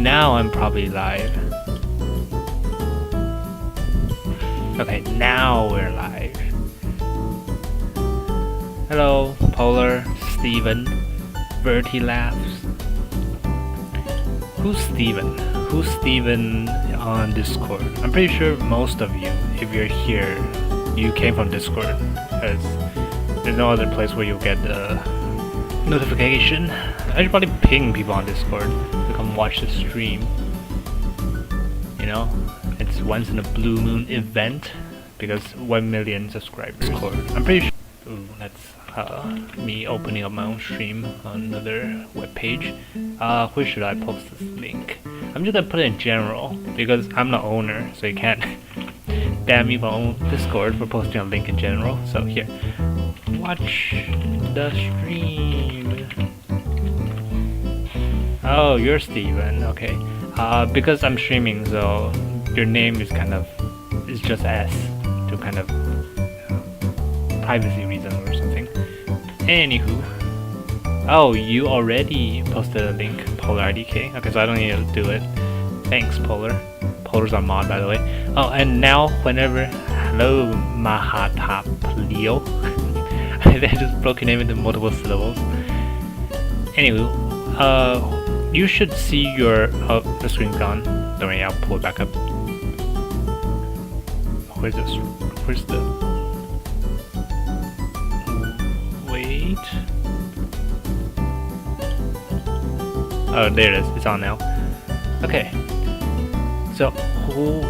Now I'm probably live. Okay, now we're live. Hello, Polar, Steven, Verti Laughs. Who's Steven? Who's Steven on Discord? I'm pretty sure most of you, if you're here, you came from Discord, because there's no other place where you'll get the notification. I should probably ping people on Discord to come watch the stream. You know, it's once in a blue moon event because 1 million subscribers. Discord. I'm pretty sure. Ooh, that's me opening up my own stream on another webpage. Where should I post this link? I'm just gonna put it in general because I'm the owner, so you can't ban me from Discord for posting a link in general. So here, watch the stream. Oh, you're Steven, okay. Because I'm streaming, so your name is just S to kind of privacy reason or something. Anywho, oh, you already posted a link, Polar IDK. Okay, so I don't need to do it. Thanks, Polar. Polar's our mod, by the way. Oh, and now whenever, hello, Mahataplio. I just broke your name into multiple syllables. Anywho, you should see your, oh, the screen's gone. Don't worry, I'll pull it back up. Where's this? Where's the, wait. Oh, there it is. It's on now. Okay. So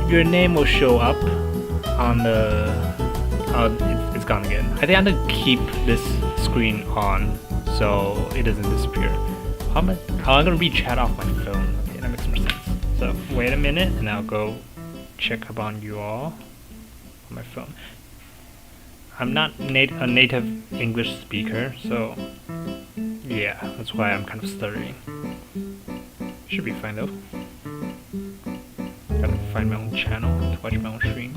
your name will show up on the. Oh, it's gone again. I think I'm gonna keep this screen on so it doesn't disappear. I'm gonna read chat off my phone. Okay, that makes more sense. So wait a minute, and I'll go check up on you all on my phone. I'm not a native English speaker, so yeah, that's why I'm kind of stuttering. Should be fine though. Gotta find my own channel to watch my own stream.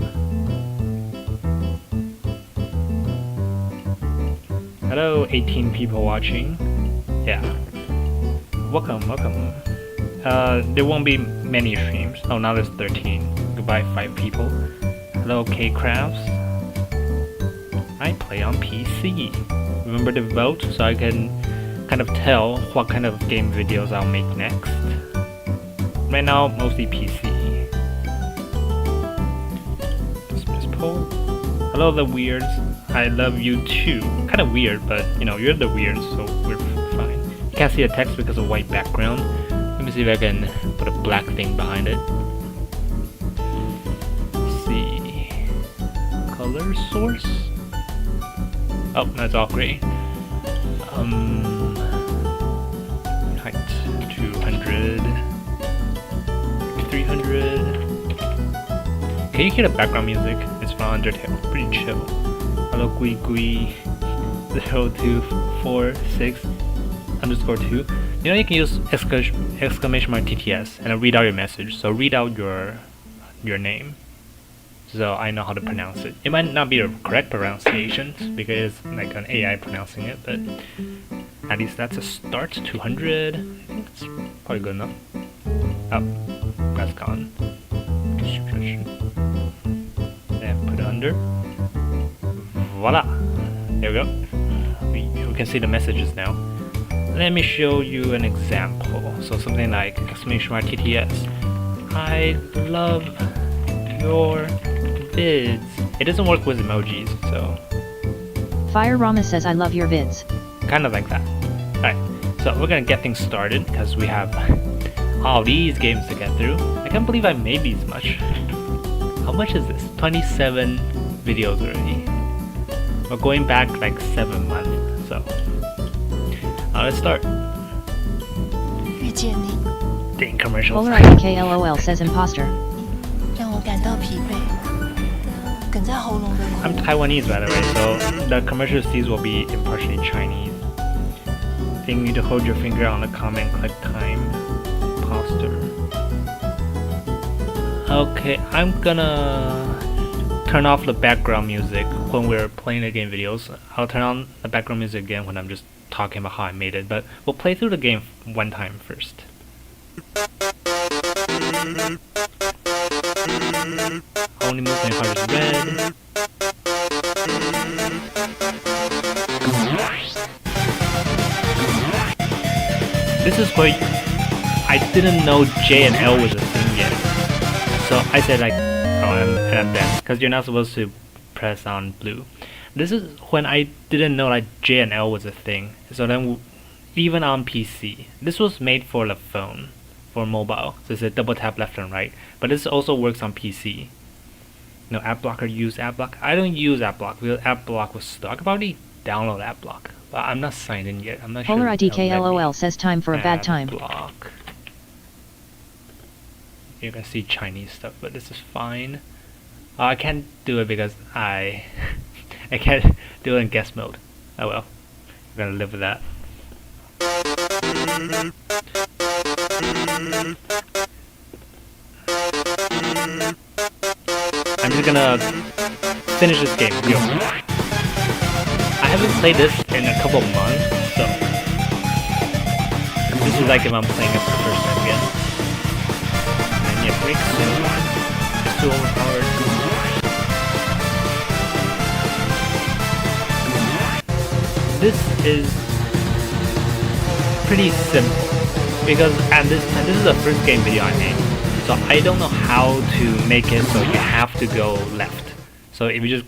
Hello, 18 people watching. Yeah. Welcome, welcome. There won't be many streams. Oh, now there's 13. Goodbye, 5 people. Hello, K-Crafts. I play on PC. Remember to vote so I can kind of tell what kind of game videos I'll make next. Right now, mostly PC. Dismiss poll. Hello, the weirds. I love you too. Kind of weird, but you know, you're the weird, so we're fine. You can't see the text because of white background. Let me see if I can put a black thing behind it. Let's see. Color source? Oh, that's all gray. Height 200, 300. Can you hear the background music? It's from Undertale. Pretty chill. Hello, Gui Gui 0246_2. You know, you can use exclamation mark TTS and read out your message. So read out your name, so I know how to pronounce it. It might not be the correct pronunciation because it's like an AI pronouncing it, but at least that's a start. 200. I think it's probably good enough. Oh, that's gone. Description. And put it under. Voila! There we go. We can see the messages now. Let me show you an example. So something like exclamation mark TTS. I love your vids. It doesn't work with emojis, so. Firerama says I love your vids. Kind of like that. Alright, so we're gonna get things started because we have all these games to get through. I can't believe I made these much. How much is this? 27 videos already. We're going back like 7 months, so. Let's start. Dang commercials. Polar IDK LOL says imposter. I'm Taiwanese, by the way, so the commercial seeds will be in partially Chinese. Then you need to hold your finger on the comment, click time. Imposter. Okay, I'm gonna turn off the background music when we're playing the game videos. I'll turn on the background music again when I'm just talking about how I made it, but we'll play through the game one time first. Only move when your heart is red. This is where I didn't know J and L was a thing yet. So I said like, oh, and I'm dead. Because you're not supposed to press on blue. This is when I didn't know like J and L was a thing. So then even on PC, this was made for the phone, for mobile. So it's a double tap left and right. But this also works on PC. No app blocker, use app block. I don't use app block because app block was stuck. I've already downloaded app block. But I'm not signed in yet. I'm not Polar sure. IDKLOL says time for a bad time. Block. You can see Chinese stuff, but this is fine. I can't do it because I can't do it in guest mode. Oh well, I'm gonna live with that. I'm just gonna finish this game. Yo. I haven't played this in a couple of months, so this is like if I'm playing it for the first time again. And yeah, break soon. It's too overpowered. This is pretty simple because and this is the first game video I made, so I don't know how to make it so you have to go left. So if you just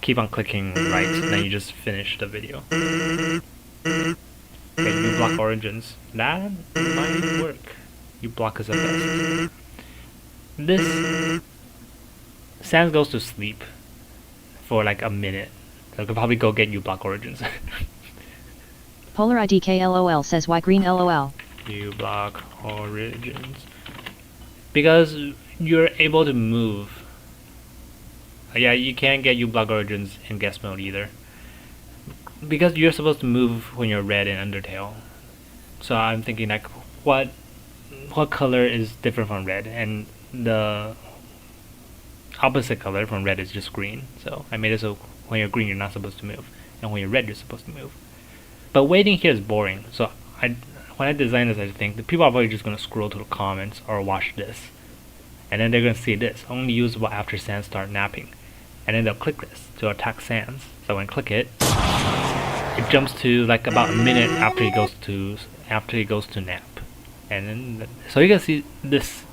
keep on clicking right, then you just finish the video. Okay, you block origins. That might work. You block is the best. This Sans goes to sleep for like a minute. So I could probably go get you block origins. Polar IDKLOL says why green LOL. You block origins. Because you're able to move. Yeah, you can't get you block origins in guest mode either. Because you're supposed to move when you're red in Undertale. So I'm thinking like what color is different from red, and the opposite color from red is just green. So I made it so when you're green you're not supposed to move, and when you're red you're supposed to move. But waiting here is boring. So when I designed this, I think the people are probably just gonna scroll to the comments or watch this, and then they're gonna see this only usable after Sans start napping, and then they'll click this to attack Sans. So when I click it, it jumps to like about a minute after he goes to nap, and then so you can see this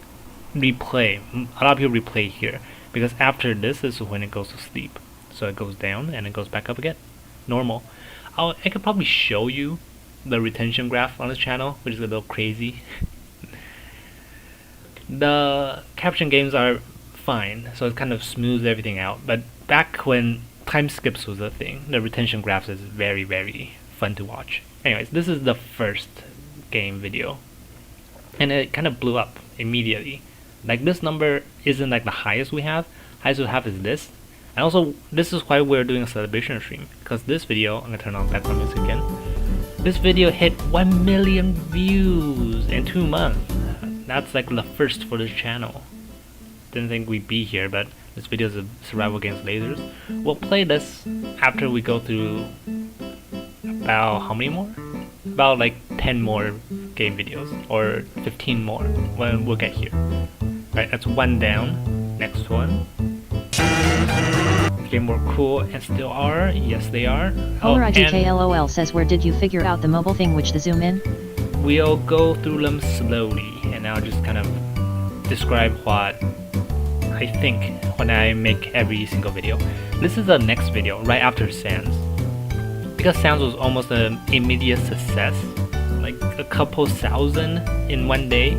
replay. A lot of people replay here because after this is when it goes to sleep. So it goes down and it goes back up again, normal. I could probably show you the retention graph on this channel, which is a little crazy. The caption games are fine, so it kind of smooths everything out. But back when time skips was a thing, the retention graphs is very, very fun to watch. Anyways, this is the first game video, and it kind of blew up immediately. Like this number isn't like the highest we have. Highest we have is this. And also, this is why we're doing a celebration stream, because this video, I'm gonna turn on background music again. This video hit 1 million views in 2 months. That's like the first for this channel. Didn't think we'd be here, but this video is a survival against lasers. We'll play this after we go through about how many more? About like 10 more game videos, or 15 more when we'll get here. Right, that's one down. Next one. Game more cool and still are. Yes, they are. Polar IDKLOL says where did you figure out the mobile thing which the zoom in? We'll go through them slowly, and I'll just kind of describe what I think when I make every single video. This is the next video right after Sans, because Sans was almost an immediate success, like a couple thousand in one day.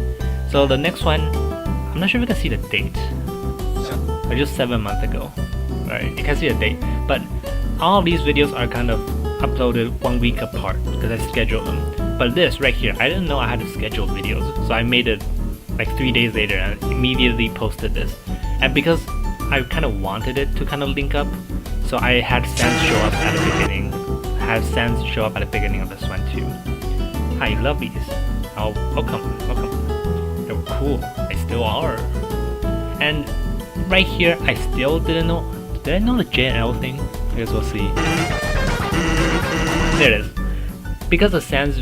So the next one, I'm not sure if you can see the date, but just 7 months ago. Right, you can see the date, but all of these videos are kind of uploaded 1 week apart because I scheduled them. But this right here, I didn't know I had to schedule videos, so I made it like 3 days later and immediately posted this. And because I kind of wanted it to kind of link up, so I had Sans show up at the beginning. Of this one too. Hi, lovelies. Oh, welcome. They were cool. They still are. And right here, I still didn't know. Did I know the JNL thing? I guess we'll see. There it is. because of the Sans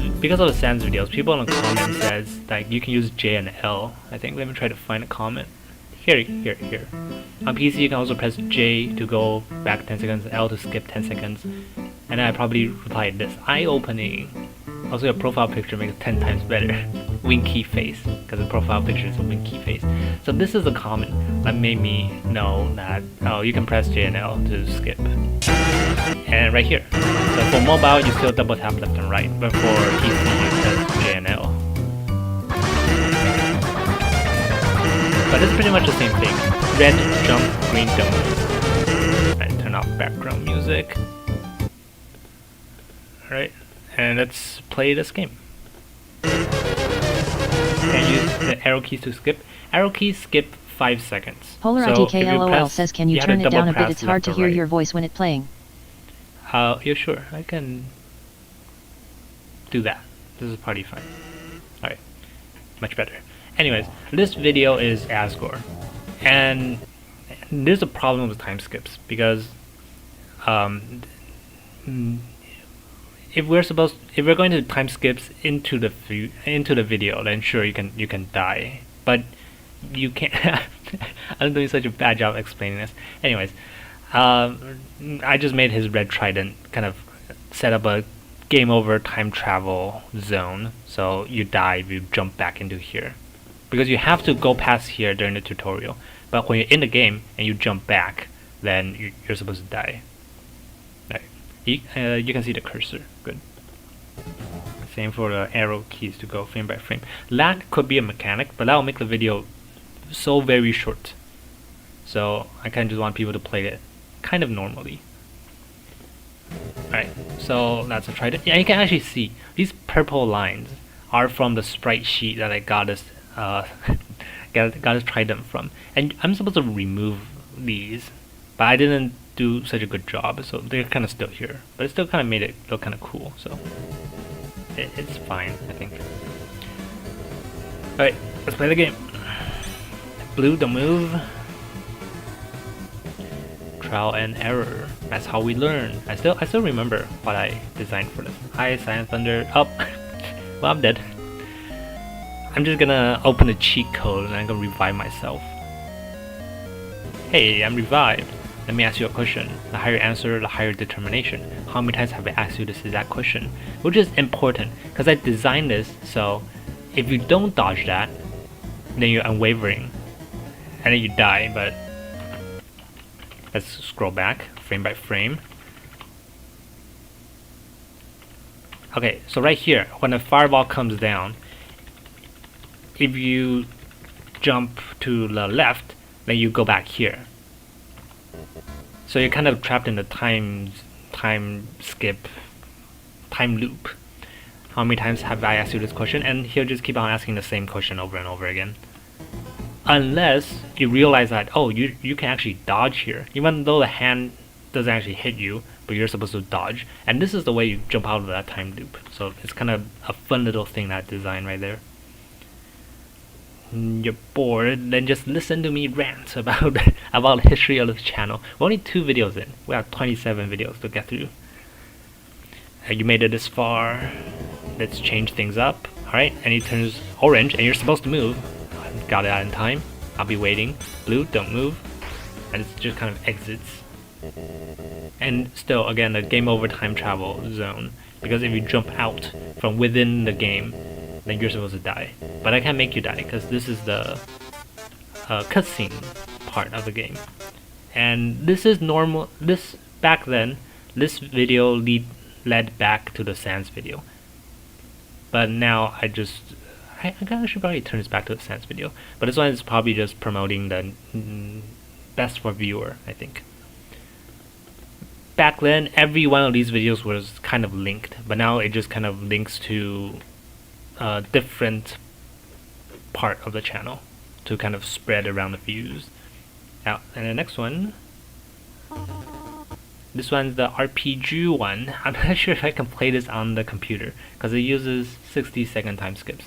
videos, people in the comments says like you can use J and L. I think. Let me try to find a comment. Here. On PC, you can also press J to go back 10 seconds, L to skip 10 seconds, and then I probably replied this. Eye-opening. Also, your profile picture makes it 10 times better. Winky face, because the profile picture is a winky face. So this is a comment that made me know that, oh, you can press J and L to skip. And right here. So for mobile, you still double tap left and right, but for PC, you press J and L. But it's pretty much the same thing. Red, jump, green, don't move. Alright, turn off background music. Alright, and let's play this game. Can use the arrow keys to skip. Arrow keys skip 5 seconds. PolarIDKLOL says, can you turn it down a bit? It's hard to hear your voice when it's playing. Yeah, sure. I can do that. This is pretty fine. Alright, much better. Anyways, this video is Asgore, and there's a problem with time skips because if we're going to time skips into the video, then sure you can die, but you can't. I'm doing such a bad job explaining this. Anyways, I just made his red trident kind of set up a game over time travel zone, so you die if you jump back into here. Because you have to go past here during the tutorial, but when you're in the game and you jump back, then you're supposed to die. Right. You can see the cursor. Good. Same for the arrow keys to go frame by frame. Lag could be a mechanic, but that will make the video so very short. So I kind of just want people to play it kind of normally. Alright, so that's a trident. Yeah, you can actually see these purple lines are from the sprite sheet that I got this trident from, and I'm supposed to remove these, but I didn't do such a good job, so they're kind of still here, but it still kind of made it look kind of cool, so it's fine, I think. Alright, let's play the game. Blue, the move. Trial and error. That's how we learn. I still remember what I designed for this. Hi, Silent Thunder. Oh, well, I'm dead. I'm just gonna open the cheat code and I'm gonna revive myself. Hey, I'm revived. Let me ask you a question. The higher answer, the higher determination. How many times have I asked you this exact question? Which is important, because I designed this so if you don't dodge that, then you're unwavering. And then you die, but let's scroll back, frame by frame. Okay, so right here, when the fireball comes down, if you jump to the left, then you go back here. So you're kind of trapped in the time loop. How many times have I asked you this question? And he'll just keep on asking the same question over and over again. Unless you realize that, oh, you can actually dodge here. Even though the hand doesn't actually hit you, but you're supposed to dodge. And this is the way you jump out of that time loop. So it's kind of a fun little thing that I designed right there. You're bored, then just listen to me rant about the history of the channel. We're only 2 videos in. We have 27 videos to get through. You made it this far. Let's change things up. Alright, and it turns orange, and you're supposed to move. Got it out in time. I'll be waiting. Blue, don't move. And it just kind of exits. And still, again, the game over time travel zone. Because if you jump out from within the game, then you're supposed to die. But I can't make you die because this is the cutscene part of the game. And this is normal. Back then, this video led back to the Sans video. But now I should probably turn this back to the Sans video. But this one is probably just promoting the best for viewer, I think. Back then, every one of these videos was kind of linked, but now it just kind of links to a different part of the channel to kind of spread around the views. Now, and the next one, this one's the RPG one. I'm not sure if I can play this on the computer because it uses 60-second time skips.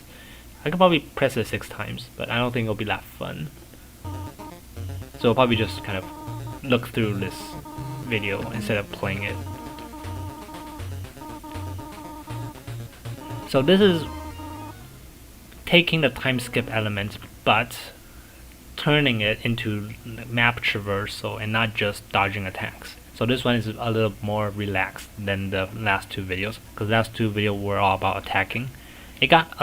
I could probably press it 6 times, but I don't think it'll be that fun. So I'll probably just kind of look through this video instead of playing it. So this is taking the time skip element, but turning it into map traversal and not just dodging attacks. So this one is a little more relaxed than the last two videos, because the last two videos were all about attacking. It got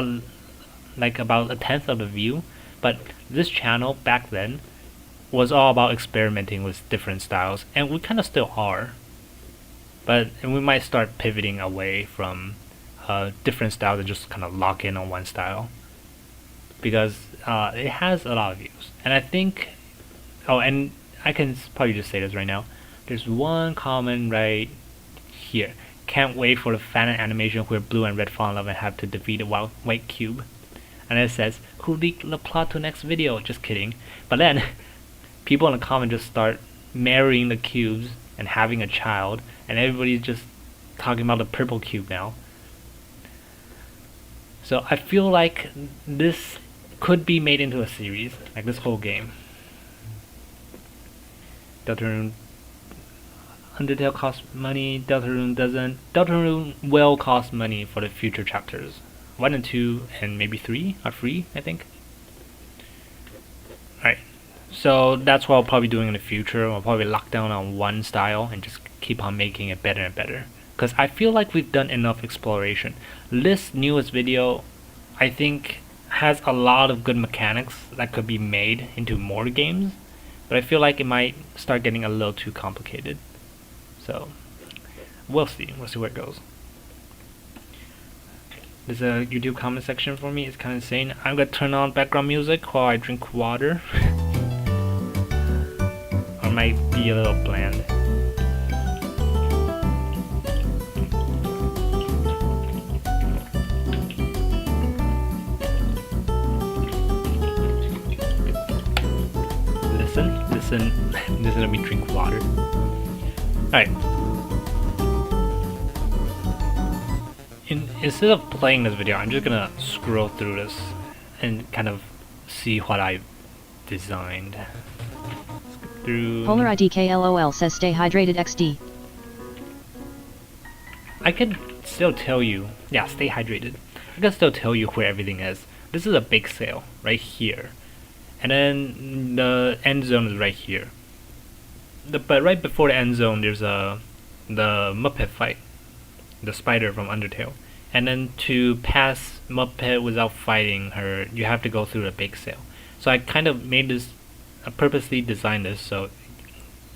like about a tenth of the view, but this channel back then was all about experimenting with different styles, and we kind of still are. And we might start pivoting away from different styles and just kind of lock in on one style, because it has a lot of views. And I think, oh, and I can probably just say this right now. There's one comment right here. Can't wait for the fan animation where blue and red fall in love and have to defeat a white cube. And it says, who leaked the plot to next video? Just kidding. But then people in the comment just start marrying the cubes and having a child, and everybody's just talking about the purple cube now. So I feel like this could be made into a series, like this whole game. Deltarune, Undertale costs money, Deltarune doesn't. Deltarune will cost money for the future chapters. 1 and 2 and maybe 3 are free, I think. Alright, so that's what I'll probably be doing in the future. I'll probably lock down on one style and just keep on making it better and better, because I feel like we've done enough exploration. This newest video, I think, has a lot of good mechanics that could be made into more games, but I feel like it might start getting a little too complicated. So we'll see where it goes. There's a YouTube comment section for me. It's kind of insane. I'm gonna turn on background music while I drink water. Or it might be a little bland. Listen to me drink water. Alright. Instead of playing this video, I'm just gonna scroll through this and kind of see what I've designed. Through Polar IDKLOL says stay hydrated XD. I can still tell you, yeah, stay hydrated. I can still tell you where everything is. This is a big sail right here. And then the end zone is right here. But right before the end zone, there's the Muppet fight, the spider from Undertale. And then to pass Muppet without fighting her, you have to go through the big sail. So I kind of made this, I purposely designed this so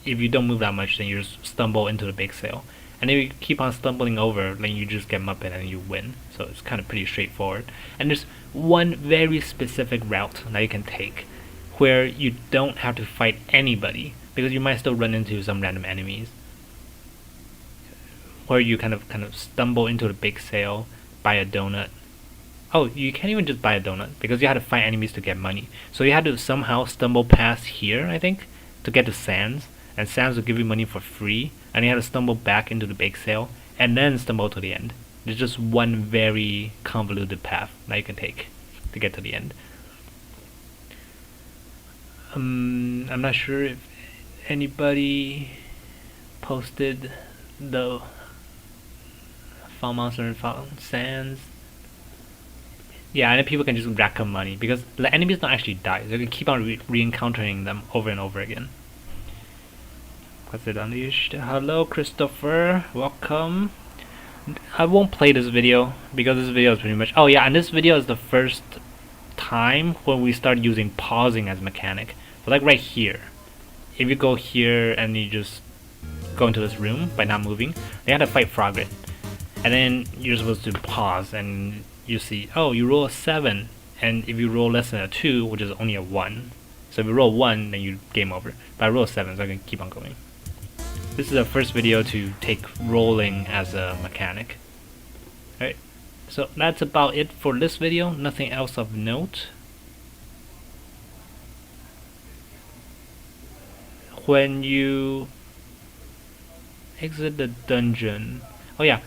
if you don't move that much, then you just stumble into the big sail. And if you keep on stumbling over, then you just get Muppet and you win. So it's kind of pretty straightforward. And there's one very specific route that you can take, where you don't have to fight anybody, because you might still run into some random enemies, where you kind of stumble into the big sail, buy a donut. Oh, you can't even just buy a donut, because you had to fight enemies to get money. So you had to somehow stumble past here, I think, to get to Sands, and Sands will give you money for free, and you had to stumble back into the big sail, and then stumble to the end. There's just one very convoluted path that you can take to get to the end. I'm not sure if anybody posted the found monster and found sands. Yeah, and then people can just rack up money, because the enemies don't actually die. So you can keep on re-encountering them over and over again. What's it unleashed? Hello Christopher, welcome. I won't play this video because this video is pretty much, oh yeah, and this video is the first time when we start using pausing as mechanic. So like right here, if you go here and you just go into this room by not moving, they have to fight Froglet, and then you're supposed to pause and you see, oh, you roll a 7, and if you roll less than a 2, which is only a 1, so if you roll 1, then you game over. But I roll a 7, so I can keep on going. This is the first video to take rolling as a mechanic. Alright, so that's about it for this video. Nothing else of note. When you exit the dungeon, oh yeah,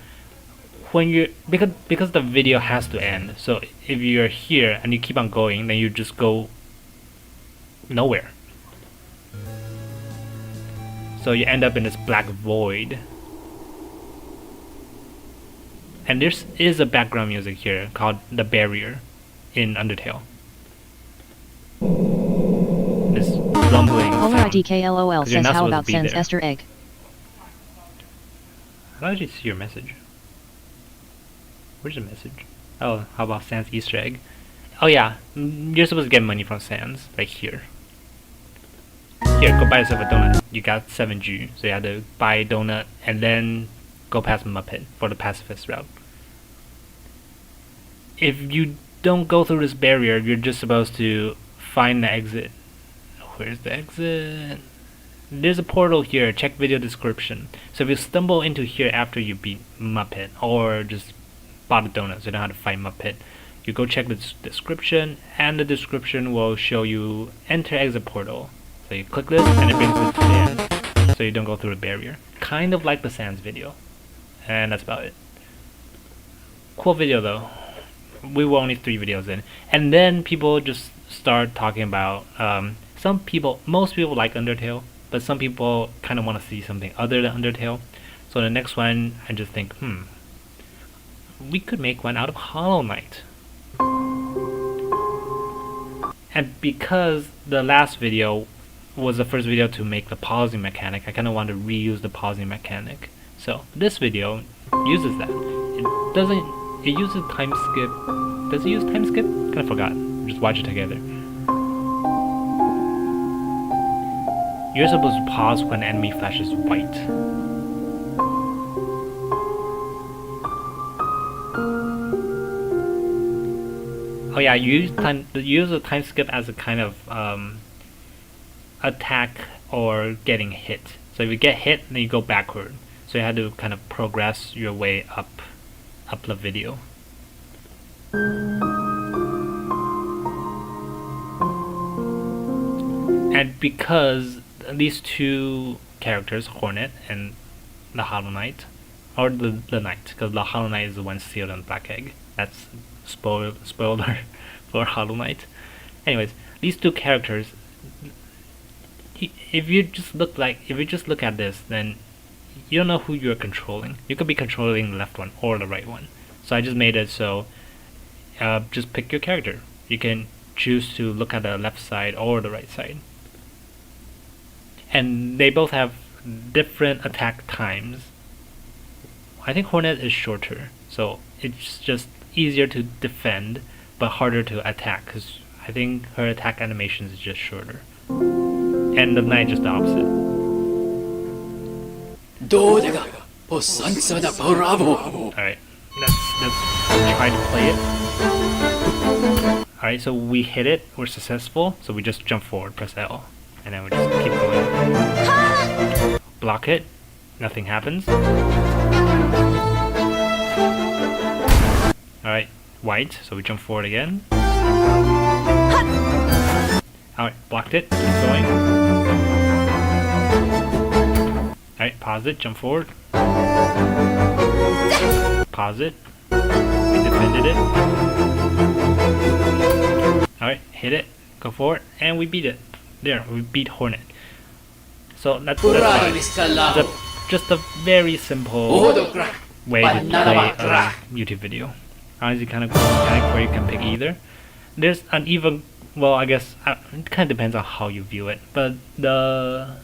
when you because the video has to end, so if you're here and you keep on going, then you just go nowhere. So you end up in this black void, And there is a background music here called The Barrier in Undertale. This rumbling Polar sound. IDKLOL 'Cause you're says not how supposed about to be Sans there. Esther egg? How did you see your message? Where's the message? Oh, how about Sans Easter egg? Oh yeah, you're supposed to get money from Sans right here. Here, go buy yourself a donut. You got 7G, so you have to buy a donut and then go past Muppet for the pacifist route. If you don't go through this barrier, you're just supposed to find the exit. Where's the exit? There's a portal here, check video description. So if you stumble into here after you beat Muppet, or just bought a donut so you know how to fight Muppet, you go check the description, and the description will show you enter exit portal. So you click this, and it brings it to the end, so you don't go through the barrier. Kind of like the Sans video. And that's about it. Cool video though. We were only 3 videos in. And then people just start talking about, most people like Undertale, but some people kind of want to see something other than Undertale. So the next one, I just think, we could make one out of Hollow Knight. And because the last video was the first video to make the pausing mechanic, I kind of want to reuse the pausing mechanic. So this video uses that. It uses time skip. Does it use time skip? Kind of forgot. Just watch it together. You're supposed to pause when enemy flashes white. Oh yeah, you use the time skip as a kind of attack or getting hit. So if you get hit, then you go backward. So you have to kind of progress your way up the video. And because these 2 characters, Hornet and the Hollow Knight, or the Knight, because the Hollow Knight is the one sealed in Black Egg. That's spoiler for Hollow Knight. Anyways, these 2 characters, if you just look at this, then you don't know who you're controlling. You could be controlling the left one or the right one. So I just made it so just pick your character. You can choose to look at the left side or the right side. And they both have different attack times. I think Hornet is shorter, so it's just easier to defend but harder to attack, because I think her attack animation is just shorter. And the Knight just the opposite. Alright, let's try to play it. Alright, so we hit it, we're successful, so we just jump forward, press L, and then we just keep going. Block it, nothing happens. Alright, white, so we jump forward again. Alright, blocked it, keep going. Alright, pause it, jump forward. Pause it. We defended it. Alright, hit it, go forward, and we beat it. There, we beat Hornet. So that's just a very simple way to play a YouTube video. Honestly, kind of mechanic where you can pick either. There's an even, well, I guess it kind of depends on how you view it, but the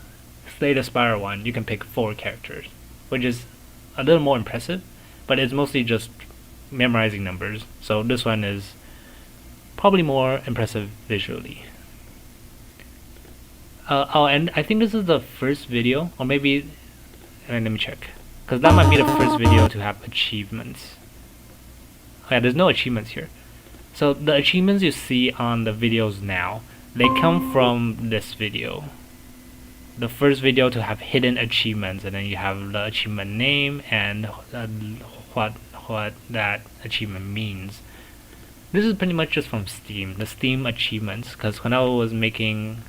Slay the Spire one, you can pick 4 characters, which is a little more impressive, but it's mostly just memorizing numbers. So this one is probably more impressive visually. And I think this is the first video, or maybe, let me check, because that might be the first video to have achievements. Oh yeah, there's no achievements here. So the achievements you see on the videos now, they come from this video. The first video to have hidden achievements, and then you have the achievement name and what that achievement means. This is pretty much just from Steam, the Steam achievements, because when I was making,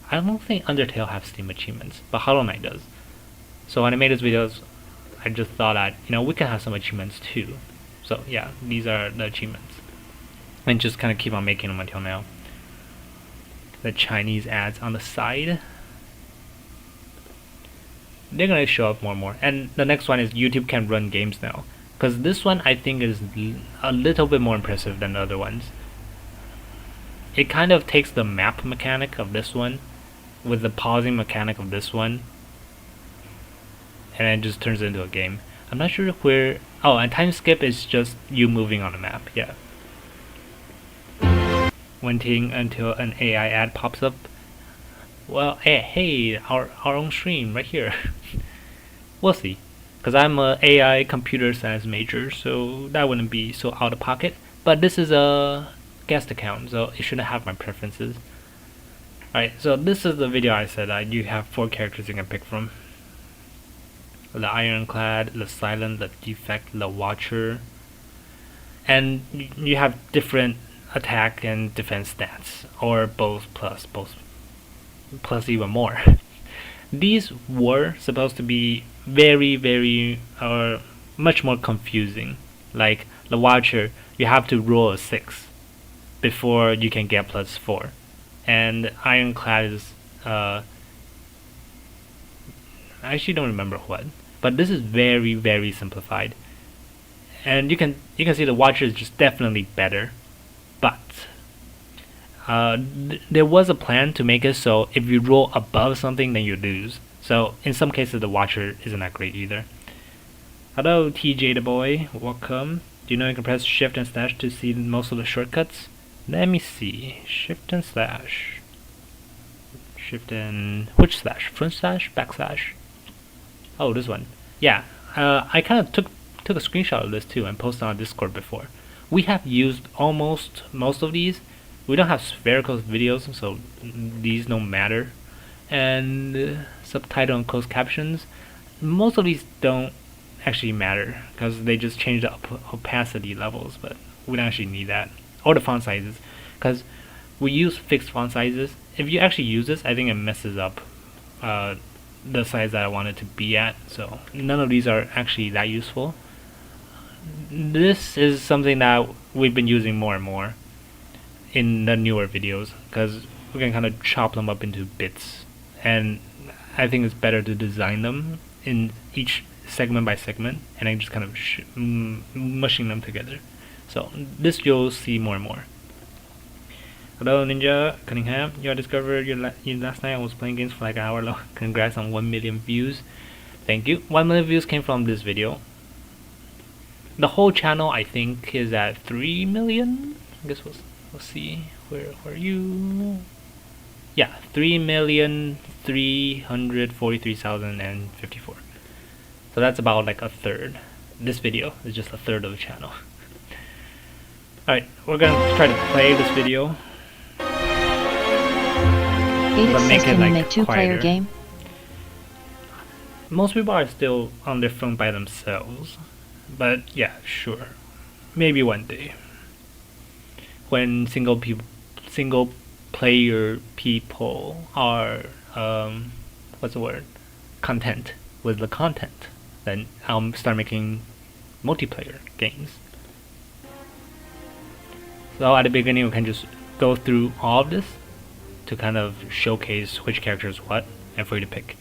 I don't think Undertale has Steam achievements, but Hollow Knight does. So when I made these videos, I just thought that, we can have some achievements too. So yeah, these are the achievements. And just kind of keep on making them until now. The Chinese ads on the side. They're gonna show up more and more. And the next one is YouTube can run games now. because this one I think is a little bit more impressive than the other ones. It kind of takes the map mechanic of this one with the pausing mechanic of this one, and it just turns it into a game. I'm not sure where. Oh, and time skip is just you moving on the map. Yeah. Waiting until an AI ad pops up. Well, hey, our own stream right here. We'll see, because I'm a AI computer science major, so that wouldn't be so out of pocket. But this is a guest account, so it shouldn't have my preferences. Alright, so this is the video I said you have 4 characters you can pick from. The Ironclad, the Silent, the Defect, the Watcher, and you have different attack and defense stats, or both plus even more. These were supposed to be very or much more confusing. Like the Watcher, you have to roll a 6 before you can get +4, and Ironclad is I actually don't remember what, but this is very simplified, and you can see the Watcher is just definitely better. But there was a plan to make it so if you roll above something, then you lose. So in some cases, the Watcher isn't that great either. Hello, TJ the boy, welcome. Do you know you can press Shift and Slash to see most of the shortcuts? Let me see. Shift and Slash. Shift and which slash? Front slash? Back slash? Oh, this one. Yeah. I kind of took a screenshot of this too and posted on Discord before. We have used almost most of these. We don't have spherical videos, so these don't matter. And subtitle and closed captions, most of these don't actually matter because they just change the opacity levels, but we don't actually need that. Or the font sizes, because we use fixed font sizes. If you actually use this, I think it messes up the size that I want it to be at, so none of these are actually that useful. This is something that we've been using more and more in the newer videos, because we can kind of chop them up into bits, and I think it's better to design them in each segment by segment and then just kind of mushing them together. So this you'll see more and more. Hello Ninja Cunningham, you discovered you last night I was playing games for like an hour long. Congrats on 1 million views. Thank you. 1 million views came from this video. The whole channel I think is at 3 million. I guess we'll see. Where are you? Yeah, 3,343,054. So that's about like a third. This video is just a third of the channel. Alright, we're gonna try to play this video. But make it like make two-player game. Most people are still on their phone by themselves, but yeah, sure, maybe one day when single player people are what's the word? Content with the content, then I'll start making multiplayer games. So at the beginning we can just go through all of this to kind of showcase which character is what and for you to pick.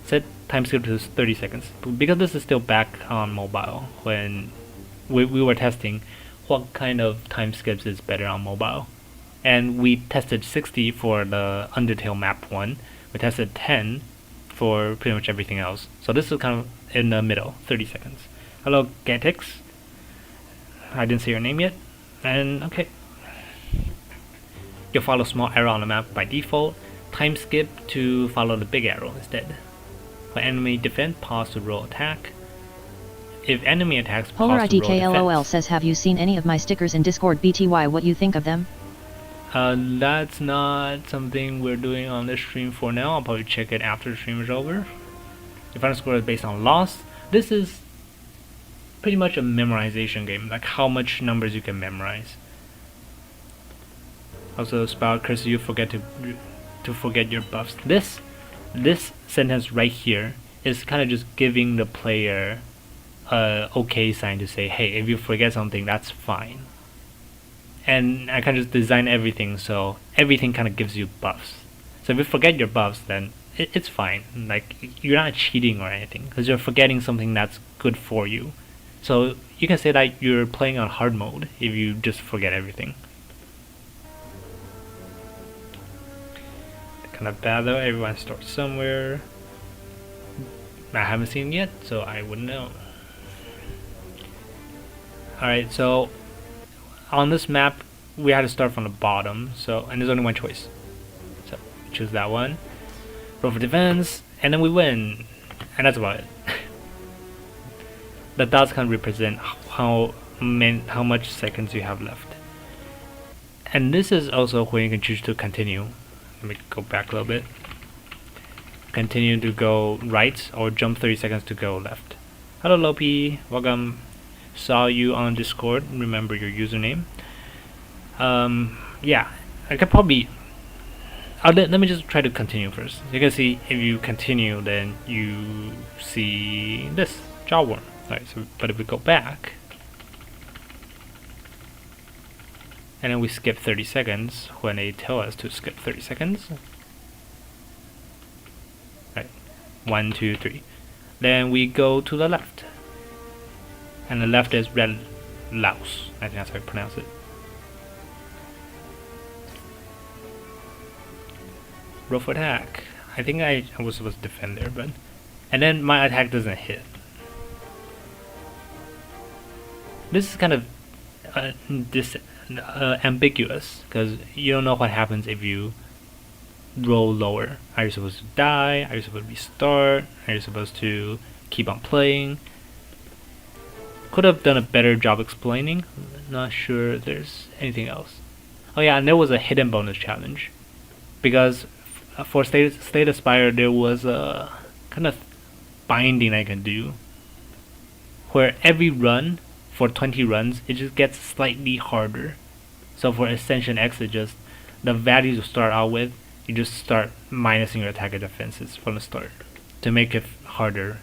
Set time skip to 30 seconds. Because this is still back on mobile, when we were testing what kind of time skips is better on mobile. And we tested 60 for the Undertale map one. We tested 10 for pretty much everything else. So this is kind of in the middle, 30 seconds. Hello Gatix. I didn't say your name yet. And okay. You'll follow small arrow on the map by default. Time skip to follow the big arrow instead. For enemy defense, pause to roll attack. If enemy attacks, pause to roll PolarIDKLOL defense. says, have you seen any of my stickers in Discord? BTY, what you think of them? That's not something we're doing on this stream for now. I'll probably check it after the stream is over. Your final score is based on loss. This is pretty much a memorization game, like how much numbers you can memorize. Also, Spout, curse you, forget to forget your buffs. This sentence right here is kind of just giving the player a okay sign to say, hey, if you forget something, that's fine. And I kind of just design everything so everything kind of gives you buffs. So if you forget your buffs, then it's fine. Like, you're not cheating or anything, because you're forgetting something that's good for you. So you can say that you're playing on hard mode if you just forget everything. Kind of bad though, everyone starts somewhere. I haven't seen it yet, so I wouldn't know. Alright, so on this map we had to start from the bottom, so and there's only one choice. So choose that one. Roll for defense, and then we win. And that's about it. The dots can represent how much seconds you have left. And this is also when you can choose to continue. Let me go back a little bit. Continue to go right or jump 30 seconds to go left. Hello Lopi, welcome. Saw you on Discord, remember your username. Yeah, I could probably let me just try to continue first. You can see if you continue, then you see this jawworm. Alright, so but if we go back and then we skip 30 seconds when they tell us to skip 30 seconds. Right, 1, 2, 3. Then we go to the left, and the left is red louse. I think that's how I pronounce it. Roll for attack. I think I was supposed to defend there, but and then my attack doesn't hit. This is kind of ambiguous because you don't know what happens if you roll lower. Are you supposed to die? Are you supposed to restart? Are you supposed to keep on playing? Could have done a better job explaining. Not sure there's anything else. Oh yeah, and there was a hidden bonus challenge because for Slay Spire there was a kind of binding I can do where every run for 20 runs it just gets slightly harder. So for Ascension X, it just the values you start out with, you just start minusing your attack and defenses from the start to make it harder.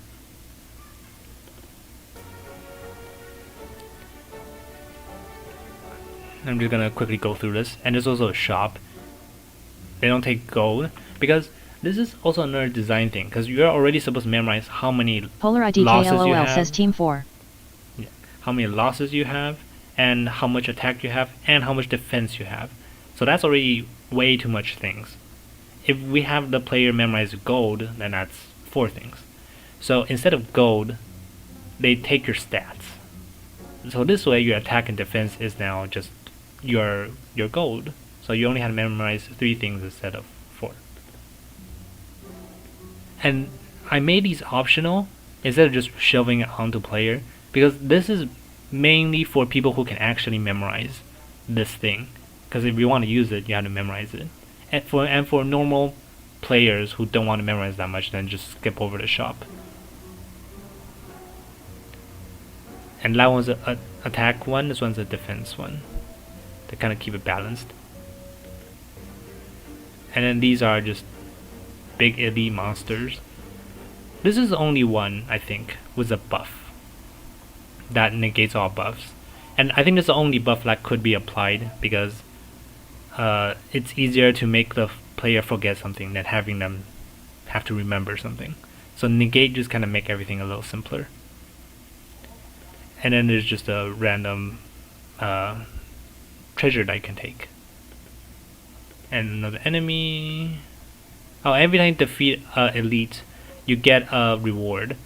I'm just gonna quickly go through this, and there's also a shop. They don't take gold because this is also another design thing because you're already supposed to memorize how many losses you have. Says Team 4. Yeah, how many losses you have, and how much attack you have, and how much defense you have. So that's already way too much things. If we have the player memorize gold, then that's 4 things. So instead of gold, they take your stats. So this way your attack and defense is now just your gold. So you only had to memorize 3 things instead of 4. And I made these optional instead of just shoving it onto player because this is mainly for people who can actually memorize this thing. Because if you want to use it, you have to memorize it. And for normal players who don't want to memorize that much, then just skip over the shop. And that one's a attack one, this one's a defense one. To kind of keep it balanced. And then these are just big elite monsters. This is the only one, I think, with a buff that negates all buffs. And I think it's the only buff that could be applied because it's easier to make the player forget something than having them have to remember something. So negate just kind of make everything a little simpler. And then there's just a random treasure that you can take. And another enemy. Oh, every time you defeat elite, you get a reward.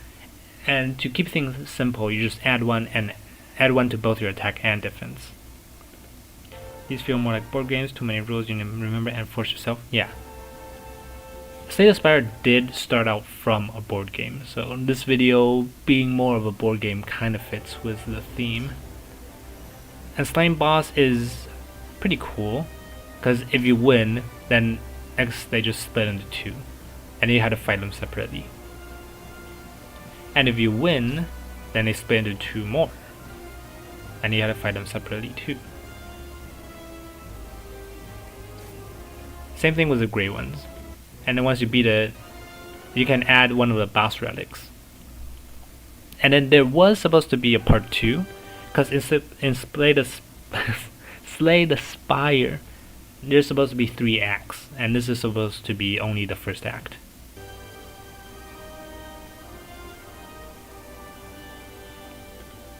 And to keep things simple, you just add one to both your attack and defense. These feel more like board games, too many rules you need to remember and force yourself. Yeah. Slay Spire did start out from a board game, so this video being more of a board game kind of fits with the theme. And Slime Boss is pretty cool, because if you win, then they just split into 2, and you had to fight them separately. And if you win, then they split into 2 more, and you had to fight them separately too. Same thing with the gray ones. And then once you beat it, you can add one of the boss relics. And then there was supposed to be a part 2, because in Slay the Spire, there's supposed to be 3 acts, and this is supposed to be only the first act.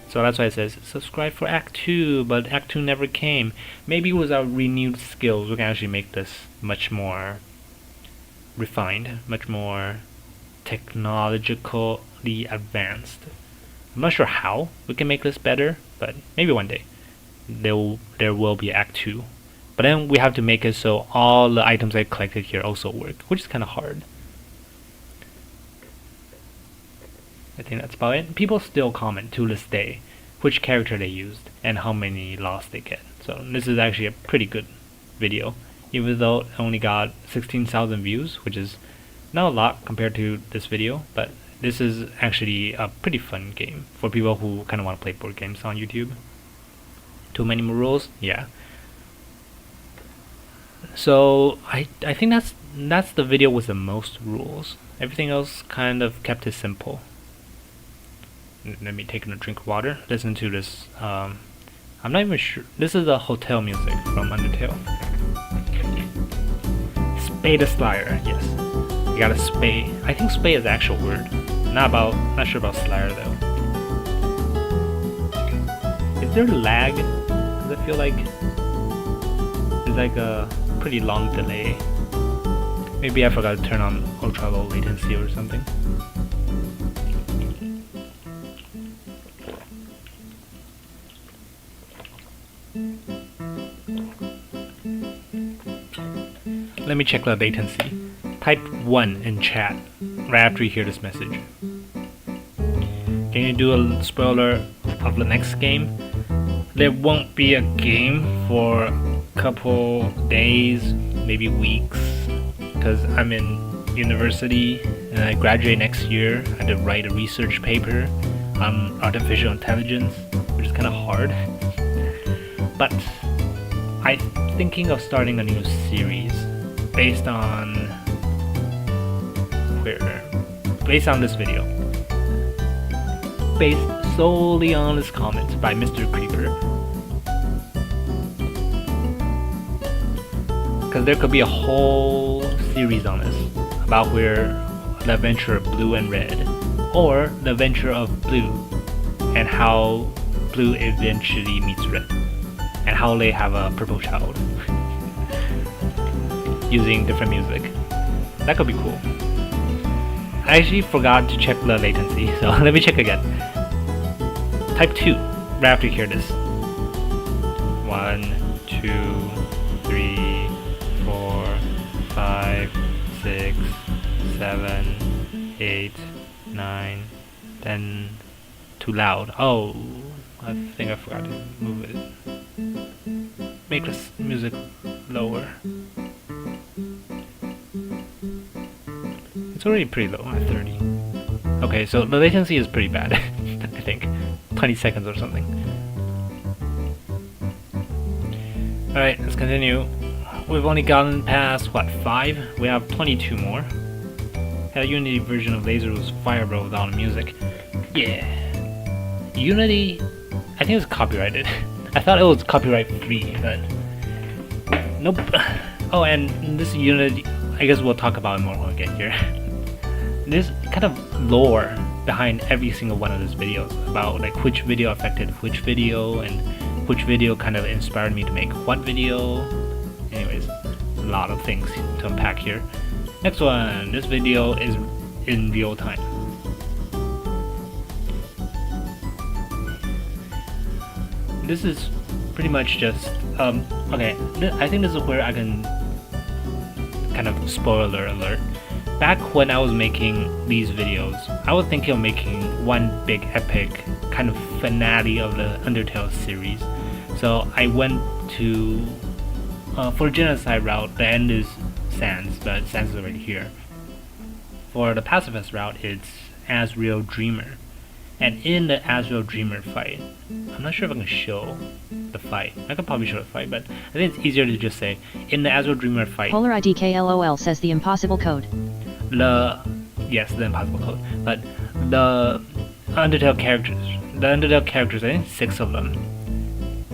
So that's why it says subscribe for Act 2, but Act 2 never came. Maybe with our renewed skills we can actually make this much more refined, much more technologically advanced. I'm not sure how we can make this better, but maybe one day there will be Act 2. But then we have to make it so all the items I collected here also work, which is kind of hard. I think that's about it. People still comment to this day which character they used and how many loss they get. So this is actually a pretty good video, even though it only got 16,000 views, which is not a lot compared to this video, but this is actually a pretty fun game for people who kind of want to play board games on YouTube. Too many more rules? Yeah. So I think that's the video with the most rules. Everything else kind of kept it simple. Let me take a drink of water. Listen to this. I'm not even sure. This is the hotel music from Undertale. Spay the Slayer. Yes, you gotta spay. I think spay is the actual word. Not sure about Slayer though. Is there lag? Because I feel like there's like a pretty long delay. Maybe I forgot to turn on ultra low latency or something. Let me check the latency. Type 1 in chat right after you hear this message. Can you do a spoiler of the next game? There won't be a game for a couple days, maybe weeks, because I'm in university and I graduate next year. I had to write a research paper on artificial intelligence, which is kind of hard. But I'm thinking of starting a new series based on this video, based solely on this comment by Mr. Creeper, because there could be a whole series on this about where the adventure of Blue and Red, or the adventure of Blue and how Blue eventually meets Red and how they have a purple child using different music. That could be cool. I actually forgot to check the latency, so let me check again. Type 2 right after you hear this. 1, 2, 3, 4, 5, 6, 7, 8, 9, 10. Too loud. Oh, I think I forgot to move it. Make this music lower. It's already pretty low at 30. Okay, so the latency is pretty bad. I think 20 seconds or something. Alright, let's continue. We've only gotten past, what, 5? We have 22 more. Had a Unity version of Lazarus Firebro without music. Yeah. Unity, I think it's copyrighted. I thought it was copyright free, but nope. Oh, and this Unity, I guess we'll talk about it more when we get here. There's kind of lore behind every single one of these videos about like which video affected which video and which video kind of inspired me to make what video. Anyways, a lot of things to unpack here. Next one, this video is in real time. This is pretty much just okay, I think this is where I can kind of spoiler alert. Back when I was making these videos, I was thinking of making one big epic kind of finale of the Undertale series. So I went to for genocide route, the end is Sans, but Sans is already here. For the pacifist route, it's Asriel Dreamer. And in the Asriel Dreamer fight, I'm not sure if I can show the fight. I could probably show the fight, but I think it's easier to just say, in the Asriel Dreamer fight... PolarIDKLOL says the impossible code. Yes, the impossible code. But the Undertale characters, I think 6 of them,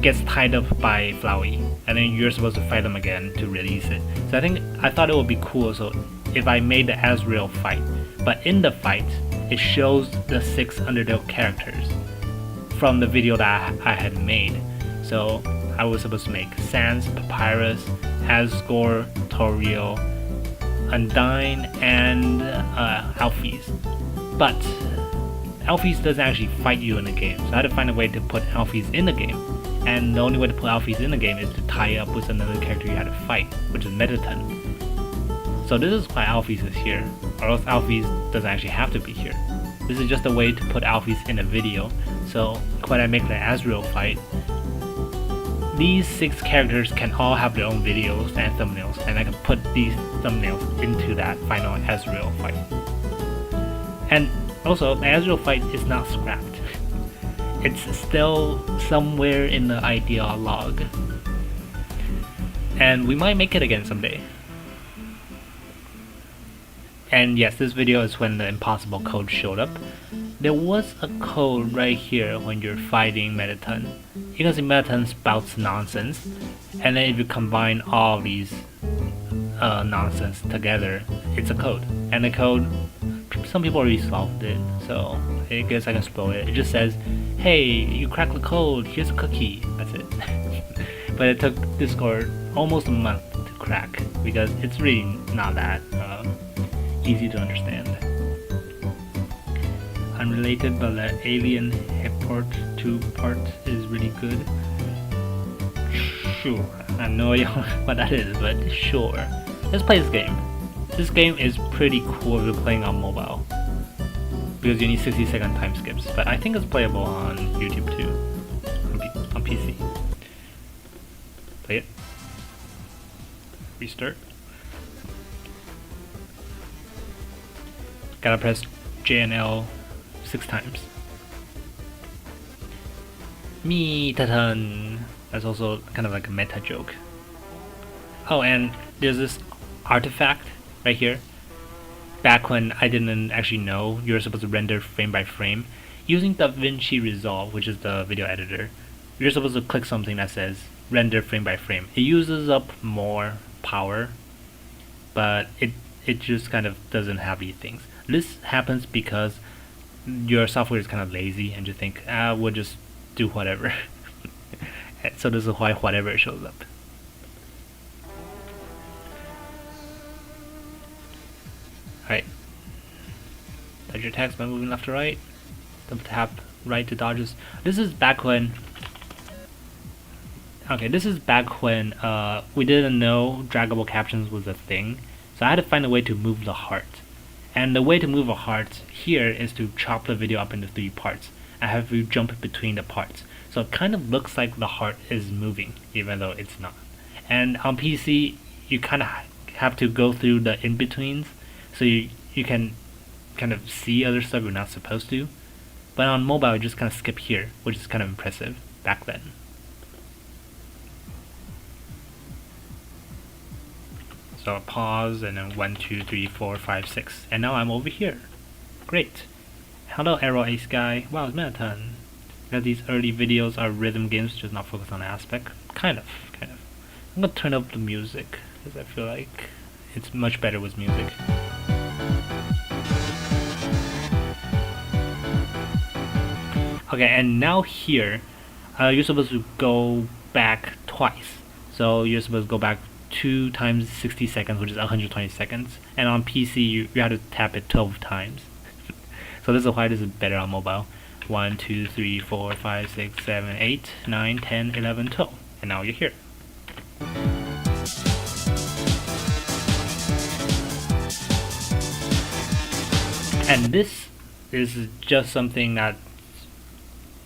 gets tied up by Flowey, and then you're supposed to fight them again to release it. So I thought it would be cool so if I made the Asriel fight, but in the fight, it shows the 6 Undertale characters from the video that I had made. So I was supposed to make Sans, Papyrus, Asgore, Toriel, Undyne, and Alphys. But Alphys doesn't actually fight you in the game, so I had to find a way to put Alphys in the game. And the only way to put Alphys in the game is to tie it up with another character you had to fight, which is Metaton. So this is why Alphys is here, or else Alphys doesn't actually have to be here. This is just a way to put Alphys in a video. So when I make the Azrael fight, these 6 characters can all have their own videos and thumbnails, and I can put these thumbnails into that final Azrael fight. And also, the Azrael fight is not scrapped. It's still somewhere in the idea log. And we might make it again someday. And yes, this video is when the impossible code showed up. There was a code right here when you're fighting Metaton. You can see Metaton spouts nonsense, and then if you combine all these nonsense together, it's a code. And the code, some people already solved it, so I guess I can spoil it. It just says, hey, you cracked the code, here's a cookie. That's it. But it took Discord almost a month to crack, because it's really not that easy to understand. Unrelated, but the alien hipport 2 part is really good. Sure, I have no idea what that is, but sure. Let's play this game. This game is pretty cool if you're playing on mobile, because you need 60-second time skips, but I think it's playable on YouTube too, on PC. Play it. Restart. Gotta press J and L 6 times. Metaton. That's also kind of like a meta joke. Oh, and there's this artifact right here. Back when I didn't actually know you're supposed to render frame by frame, using DaVinci Resolve, which is the video editor, you're supposed to click something that says render frame by frame. It uses up more power, but it just kind of doesn't have these things. This happens because your software is kind of lazy and you think, we'll just do whatever. So this is why whatever shows up. Alright. Dodge your attacks by moving left to right. Double tap right to dodges. This is back when... Okay, this is back when we didn't know draggable captions was a thing. So I had to find a way to move the heart. And the way to move a heart here is to chop the video up into 3 parts. I have you jump between the parts. So it kind of looks like the heart is moving, even though it's not. And on PC, you kind of have to go through the in-betweens, so you can kind of see other stuff you're not supposed to. But on mobile, you just kind of skip here, which is kind of impressive back then. So pause, and then 1, 2, 3, 4, 5, 6. And now I'm over here. Great. Hello, Arrow Ace Guy. Wow, it's Metaton. Because these early videos are rhythm games, just not focused on aspect. Kind of. I'm gonna turn up the music, because I feel like it's much better with music. Okay, and now here, you're supposed to go back twice. So you're supposed to go back 2 times 60 seconds, which is 120 seconds. And on PC, you have to tap it 12 times. So this is why this is better on mobile. 1, 2, 3, 4, 5, 6, 7, 8, 9, 10, 11, 12. And now you're here. And this is just something that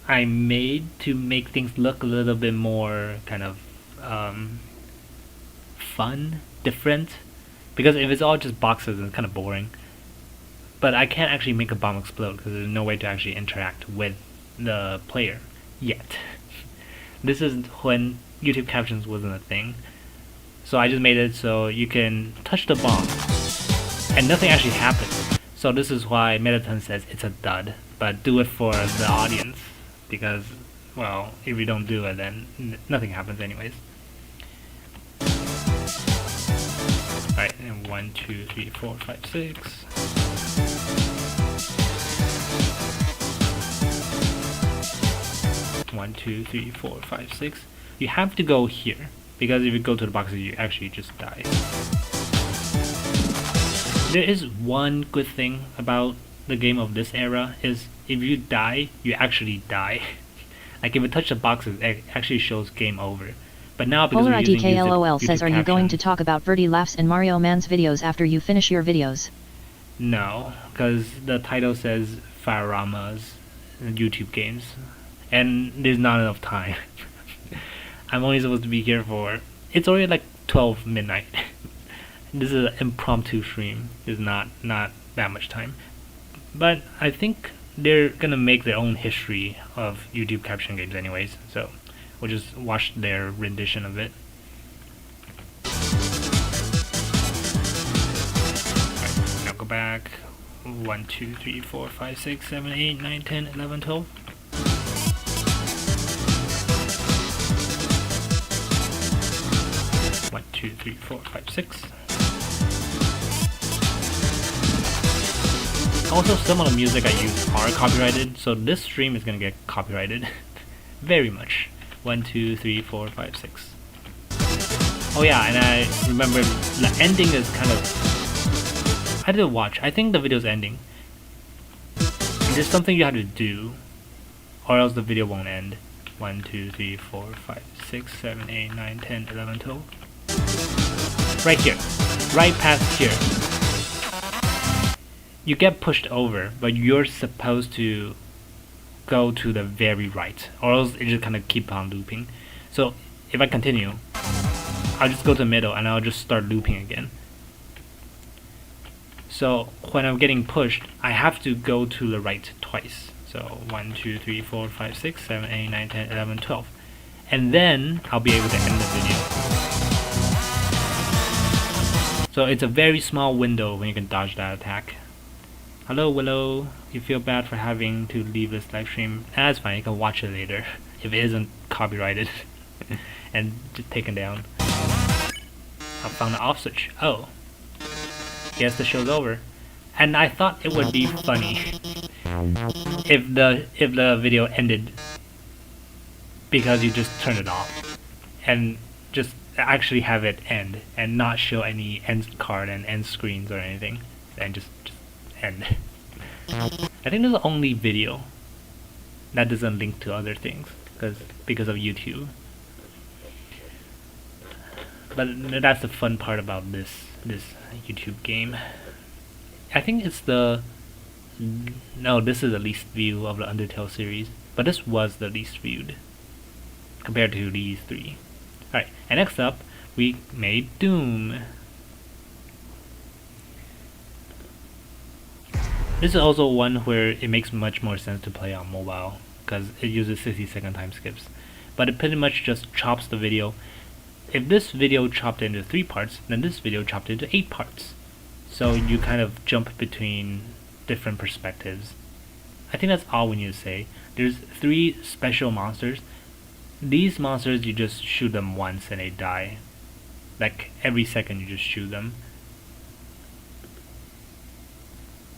I made to make things look a little bit more kind of fun, different. Because if it's all just boxes, it's kind of boring. But I can't actually make a bomb explode because there's no way to actually interact with the player yet. This is when YouTube captions wasn't a thing. So I just made it so you can touch the bomb and nothing actually happens. So this is why Metaton says it's a dud, but do it for the audience, because, well, if you don't do it, then nothing happens anyways. Alright, and 1, 2, 3, 4, 5, 6. 1, 2, 3, 4, 5, 6. You have to go here, because if you go to the boxes, you actually just die. There is one good thing about the game of this era, is if you die, you actually die. Like if you touch the boxes, it actually shows game over. But now because Polar we're using IDKLOL says, are you going to caption, talk about Verdi Laughs and Mario Man's videos after you finish your videos? no, because the title says Firerama's YouTube games, and there's not enough time. I'm only supposed to be here for, it's already like 12 midnight. This is an impromptu stream. There's not that much time. But I think they're gonna make their own history of YouTube caption games anyways, so we'll just watch their rendition of it. Alright, now go back. 1, 2, 3, 4, 5, 6, 7, 8, 9, 10, 11, 12. One, 2, 3, 4, 5, 6. Also, some of the music I use are copyrighted, so this stream is gonna get copyrighted. Very much. 1, 2, 3, 4, 5, 6. Oh yeah, and I remember the ending is kind of... I didn't watch. I think the video's ending. There's something you have to do, or else the video won't end. 1, 2, 3, 4, 5, 6, 7, 8, 9, 10, 11, 12. Right here. Right past here. You get pushed over, but you're supposed to go to the very right, or else it just kind of keep on looping. So if I continue, I'll just go to the middle and I'll just start looping again. So when I'm getting pushed, I have to go to the right twice. So 1, 2, 3, 4, 5, 6, 7, 8, 9, 10, 11, 12. And then I'll be able to end the video. So it's a very small window when you can dodge that attack. Hello Willow, you feel bad for having to leave this live stream? That's fine, you can watch it later if it isn't copyrighted and just taken down. I found the off switch. Oh, yes, the show's over. And I thought it would be funny if the video ended because you just turn it off and just actually have it end and not show any end card and end screens or anything, and just end. I think there's the only video that doesn't link to other things because of YouTube. But that's the fun part about this YouTube game. I think it's the... No, this is the least view of the Undertale series, but this was the least viewed compared to these three. Alright, and next up, we made Doom. This is also one where it makes much more sense to play on mobile, because it uses 60-second time skips. But it pretty much just chops the video. If this video chopped into 3 parts, then this video chopped into 8 parts. So you kind of jump between different perspectives. I think that's all we need to say. There's 3 special monsters. These monsters, you just shoot them once and they die. Like every second you just shoot them.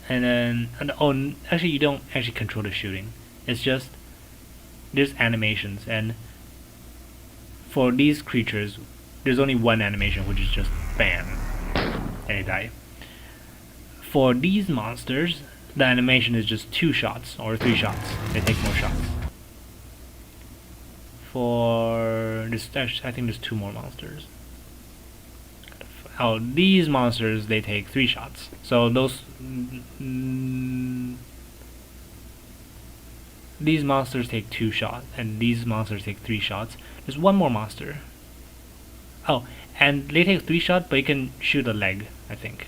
And then, actually you don't actually control the shooting. It's just, there's animations, and for these creatures, there's only one animation, which is just bam, and they die. For these monsters, the animation is just 2 shots or 3 shots. They take more shots. For this, actually, I think there's 2 more monsters. Oh, these monsters, they take 3 shots. So those these monsters take 2 shots, and these monsters take 3 shots. There's one more monster. Oh, and they take 3 shots, but you can shoot a leg, I think.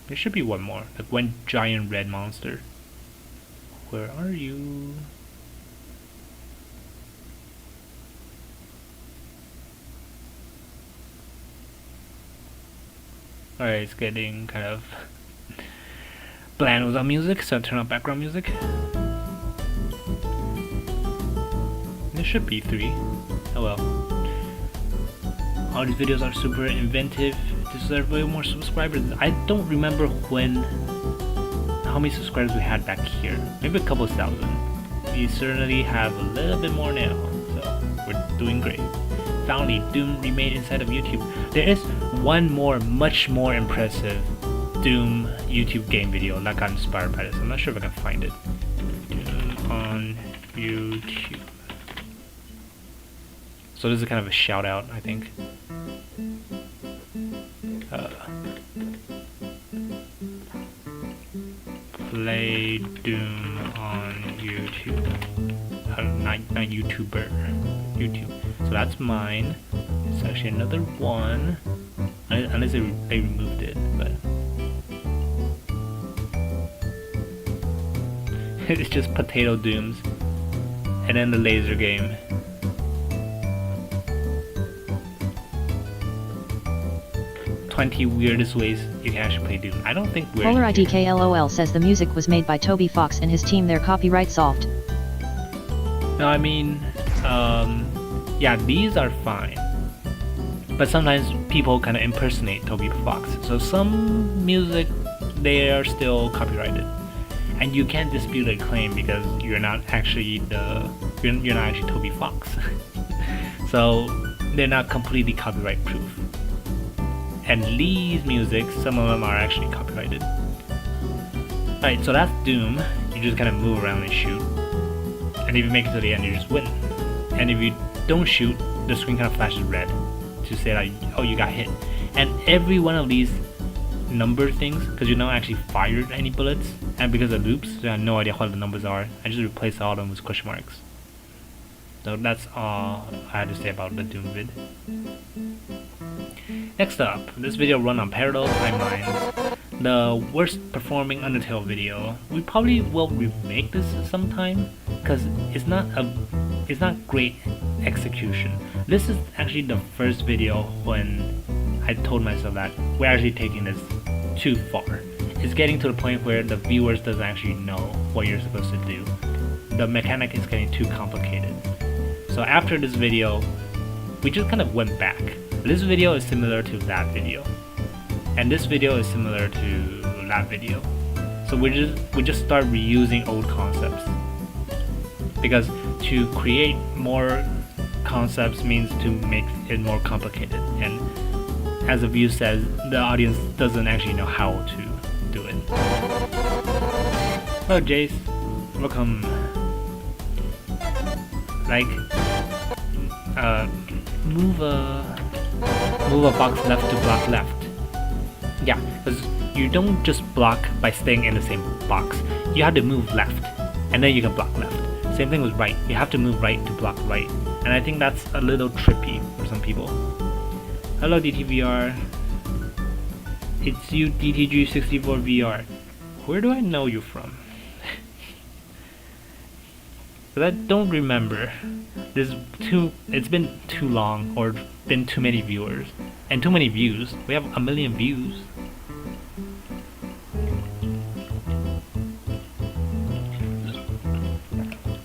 There should be one more, like one giant red monster. Where are you? Alright, it's getting kind of bland without music, so turn on background music. There should be 3. Oh well. All these videos are super inventive, deserve way more subscribers. I don't remember when how many subscribers we had back here. Maybe a couple thousand. We certainly have a little bit more now, so we're doing great. Finally, Doom remade inside of YouTube. There is one more, much more impressive Doom YouTube game video that got inspired by this. I'm not sure if I can find it. Doom on YouTube. So this is kind of a shout out, I think. Play Doom on YouTube. Not YouTuber. YouTube. So that's mine. It's actually another one. Unless they removed it, but it's just potato dooms. And then the laser game. Weirdest ways you can actually play Doom. I don't think weird. PolarIDKLOL says the music was made by Toby Fox and his team. Their copyright solved. No, I mean, yeah, these are fine. But sometimes people kind of impersonate Toby Fox. So some music, they are still copyrighted, and you can't dispute a claim because you're not actually you're not actually Toby Fox. So they're not completely copyright proof. And these music, some of them are actually copyrighted. Alright, so that's Doom. You just kind of move around and shoot. And if you make it to the end, you just win. And if you don't shoot, the screen kind of flashes red to say like, oh, you got hit. And every one of these number things, because you don't actually fired any bullets, and because of loops, so I have no idea what the numbers are. I just replaced all of them with question marks. So that's all I had to say about the Doom vid. Next up, this video run on parallel timelines. The worst performing Undertale video. We probably will remake this sometime because it's not great execution. This is actually the first video when I told myself that we're actually taking this too far. It's getting to the point where the viewers doesn't actually know what you're supposed to do. The mechanic is getting too complicated. So after this video, we just kind of went back. This video is similar to that video, and this video is similar to that video. So we just start reusing old concepts, because to create more concepts means to make it more complicated, and as the view says, the audience doesn't actually know how to do it. Hello Jace, welcome. Like, move a box left to block left. Yeah, because you don't just block by staying in the same box. You have to move left, and then you can block left. Same thing with right. You have to move right to block right. And I think that's a little trippy for some people. Hello DTVR. It's you DTG64VR. Where do I know you from? But I don't remember. It's been too long, or been too many viewers, and too many views. We have 1 million views.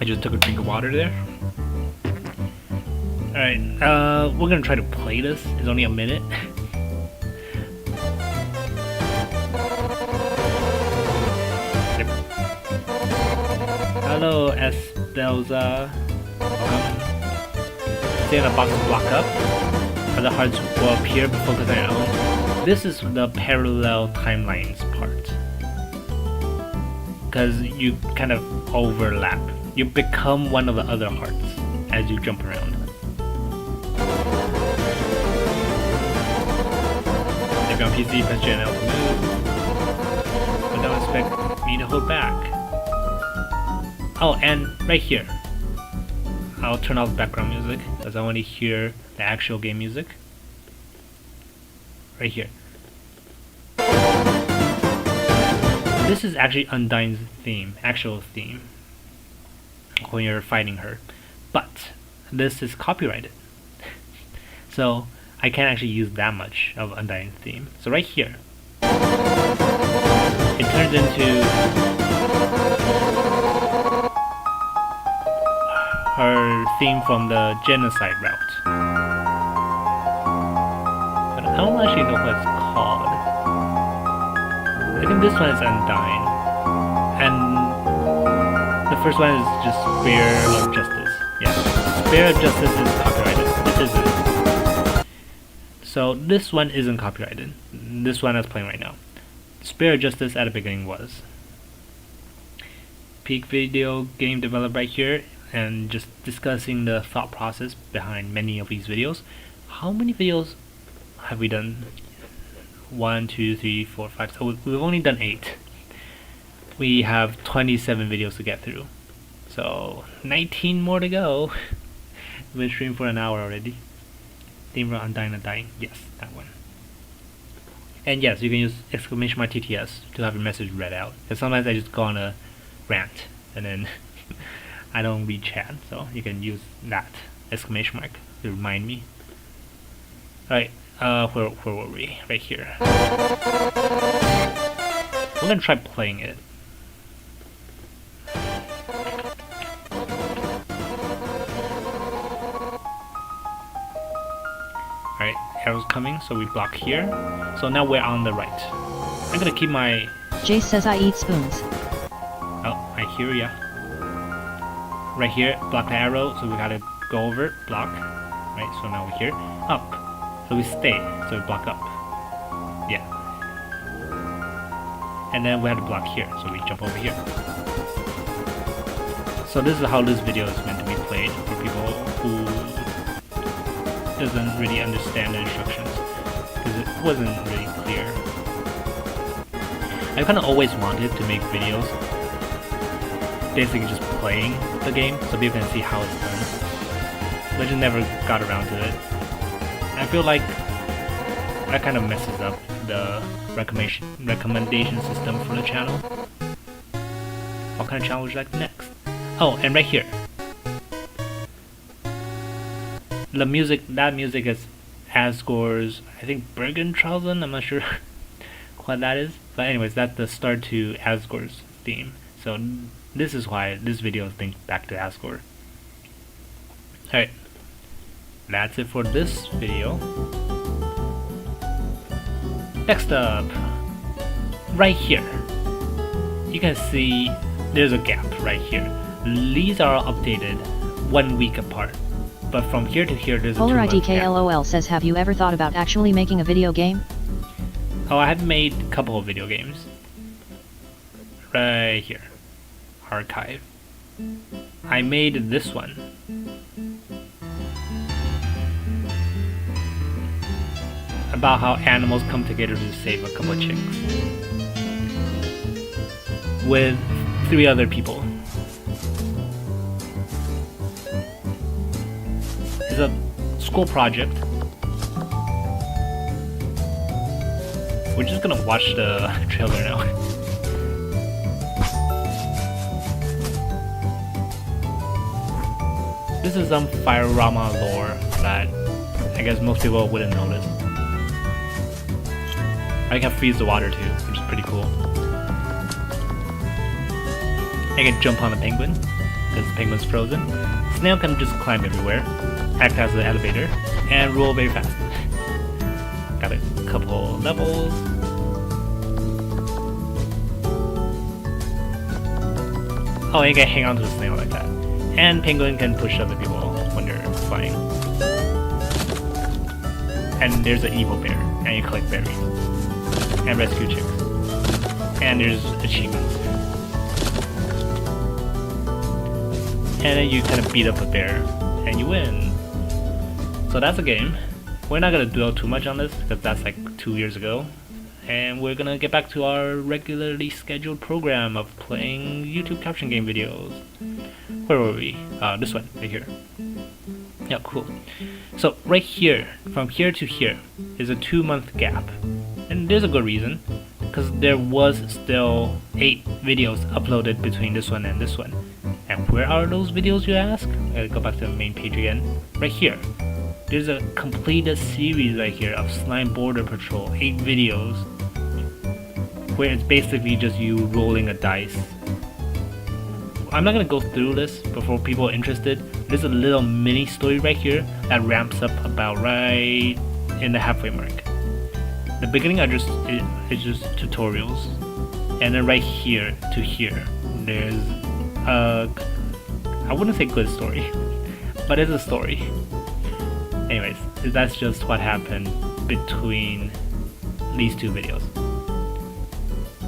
I just took a drink of water there. Alright, we're gonna try to play this. It's only a minute. Hello, Estelza. Stay in a box to block up. Other hearts will appear but focus on your own. This is the parallel timelines part, because you kind of overlap. You become one of the other hearts as you jump around. If you're on PC, press J and L to move. But don't expect me to hold back. Oh, and right here, I'll turn off background music because I want to hear the actual game music. Right here. This is actually Undyne's theme, actual theme, when you're fighting her. But this is copyrighted. So I can't actually use that much of Undyne's theme. So right here, it turns into her theme from the genocide route. But I don't actually know what it's called. I think this one is Undyne. first one is just Spare of Justice. Yeah, Spare of Justice is copyrighted. This isn't. So this one isn't copyrighted. This one that's playing right now. Spare of Justice at the beginning was. Peak video game developed right here, and just discussing the thought process behind many of these videos. How many videos have we done? 1, 2, 3, 4, 5. So we've only done 8. We have 27 videos to get through. So 19 more to go. We've been streaming for an hour already. Theme for Undying. Yes, that one. And yes, you can use exclamation mark TTS to have your message read out. Because sometimes I just go on a rant and then I don't read chat, so you can use that exclamation mark to remind me. Alright, where were we? Right here. We're gonna try playing it. Alright, arrows coming, so we block here. So now we're on the right. I'm gonna keep my... Jace says I eat spoons. Oh, I hear ya. Right here, block the arrow, so we gotta go over, block. Right, so now we're here. Up. So we stay, so we block up. Yeah. And then we have to block here, so we jump over here. So this is how this video is meant to be played for people who doesn't really understand the instructions, because it wasn't really clear. I kind of always wanted to make videos basically just playing the game so people can see how it's done, but I just never got around to it. I feel like that kind of messes up the recommendation system for the channel. What kind of channel would you like next? Oh, and right here, the music, that music is Asgore's, I think Bergentrausen, I'm not sure what that is, but anyways, that's the start to Asgore's theme. So this is why this video is linked back to Asgore. Alright, that's it for this video. Next up, right here, you can see there's a gap right here. These are updated 1 week apart, but from here to here there's a 2-month gap. PolarIDKLOL says, have you ever thought about actually making a video game? Oh, I have made a couple of video games. Right here. Archive. I made this one. About how animals come together to save a couple of chicks. With 3 other people. It's a school project. We're just gonna watch the trailer now. This is some Firerama lore that I guess most people wouldn't notice. I can freeze the water too, which is pretty cool. I can jump on the penguin, because the penguin's frozen. Snail can just climb everywhere, act as an elevator, and roll very fast. Got a couple levels. Oh, you can hang on to the snail like that. And penguin can push other people when they're flying. And there's an evil bear, and you collect berries. And rescue chicks. And there's achievements. And then you kind of beat up a bear, and you win. So that's a game. We're not gonna dwell too much on this, because that's like 2 years ago. And we're gonna get back to our regularly scheduled program of playing YouTube caption game videos. Where were we? This one, right here. Yeah, cool. So right here, from here to here, is a 2-month gap. And there's a good reason, because there was still 8 videos uploaded between this one and this one. And where are those videos, you ask? I'll go back to the main page again. Right here. There's a completed series right here of Slime Border Patrol, 8 videos, where it's basically just you rolling a dice. I'm not gonna go through this, but for people interested, there's a little mini story right here that ramps up about right in the halfway mark. The beginning is just tutorials, and then right here to here, there's I wouldn't say good story, but it's a story. Anyways, that's just what happened between these two videos.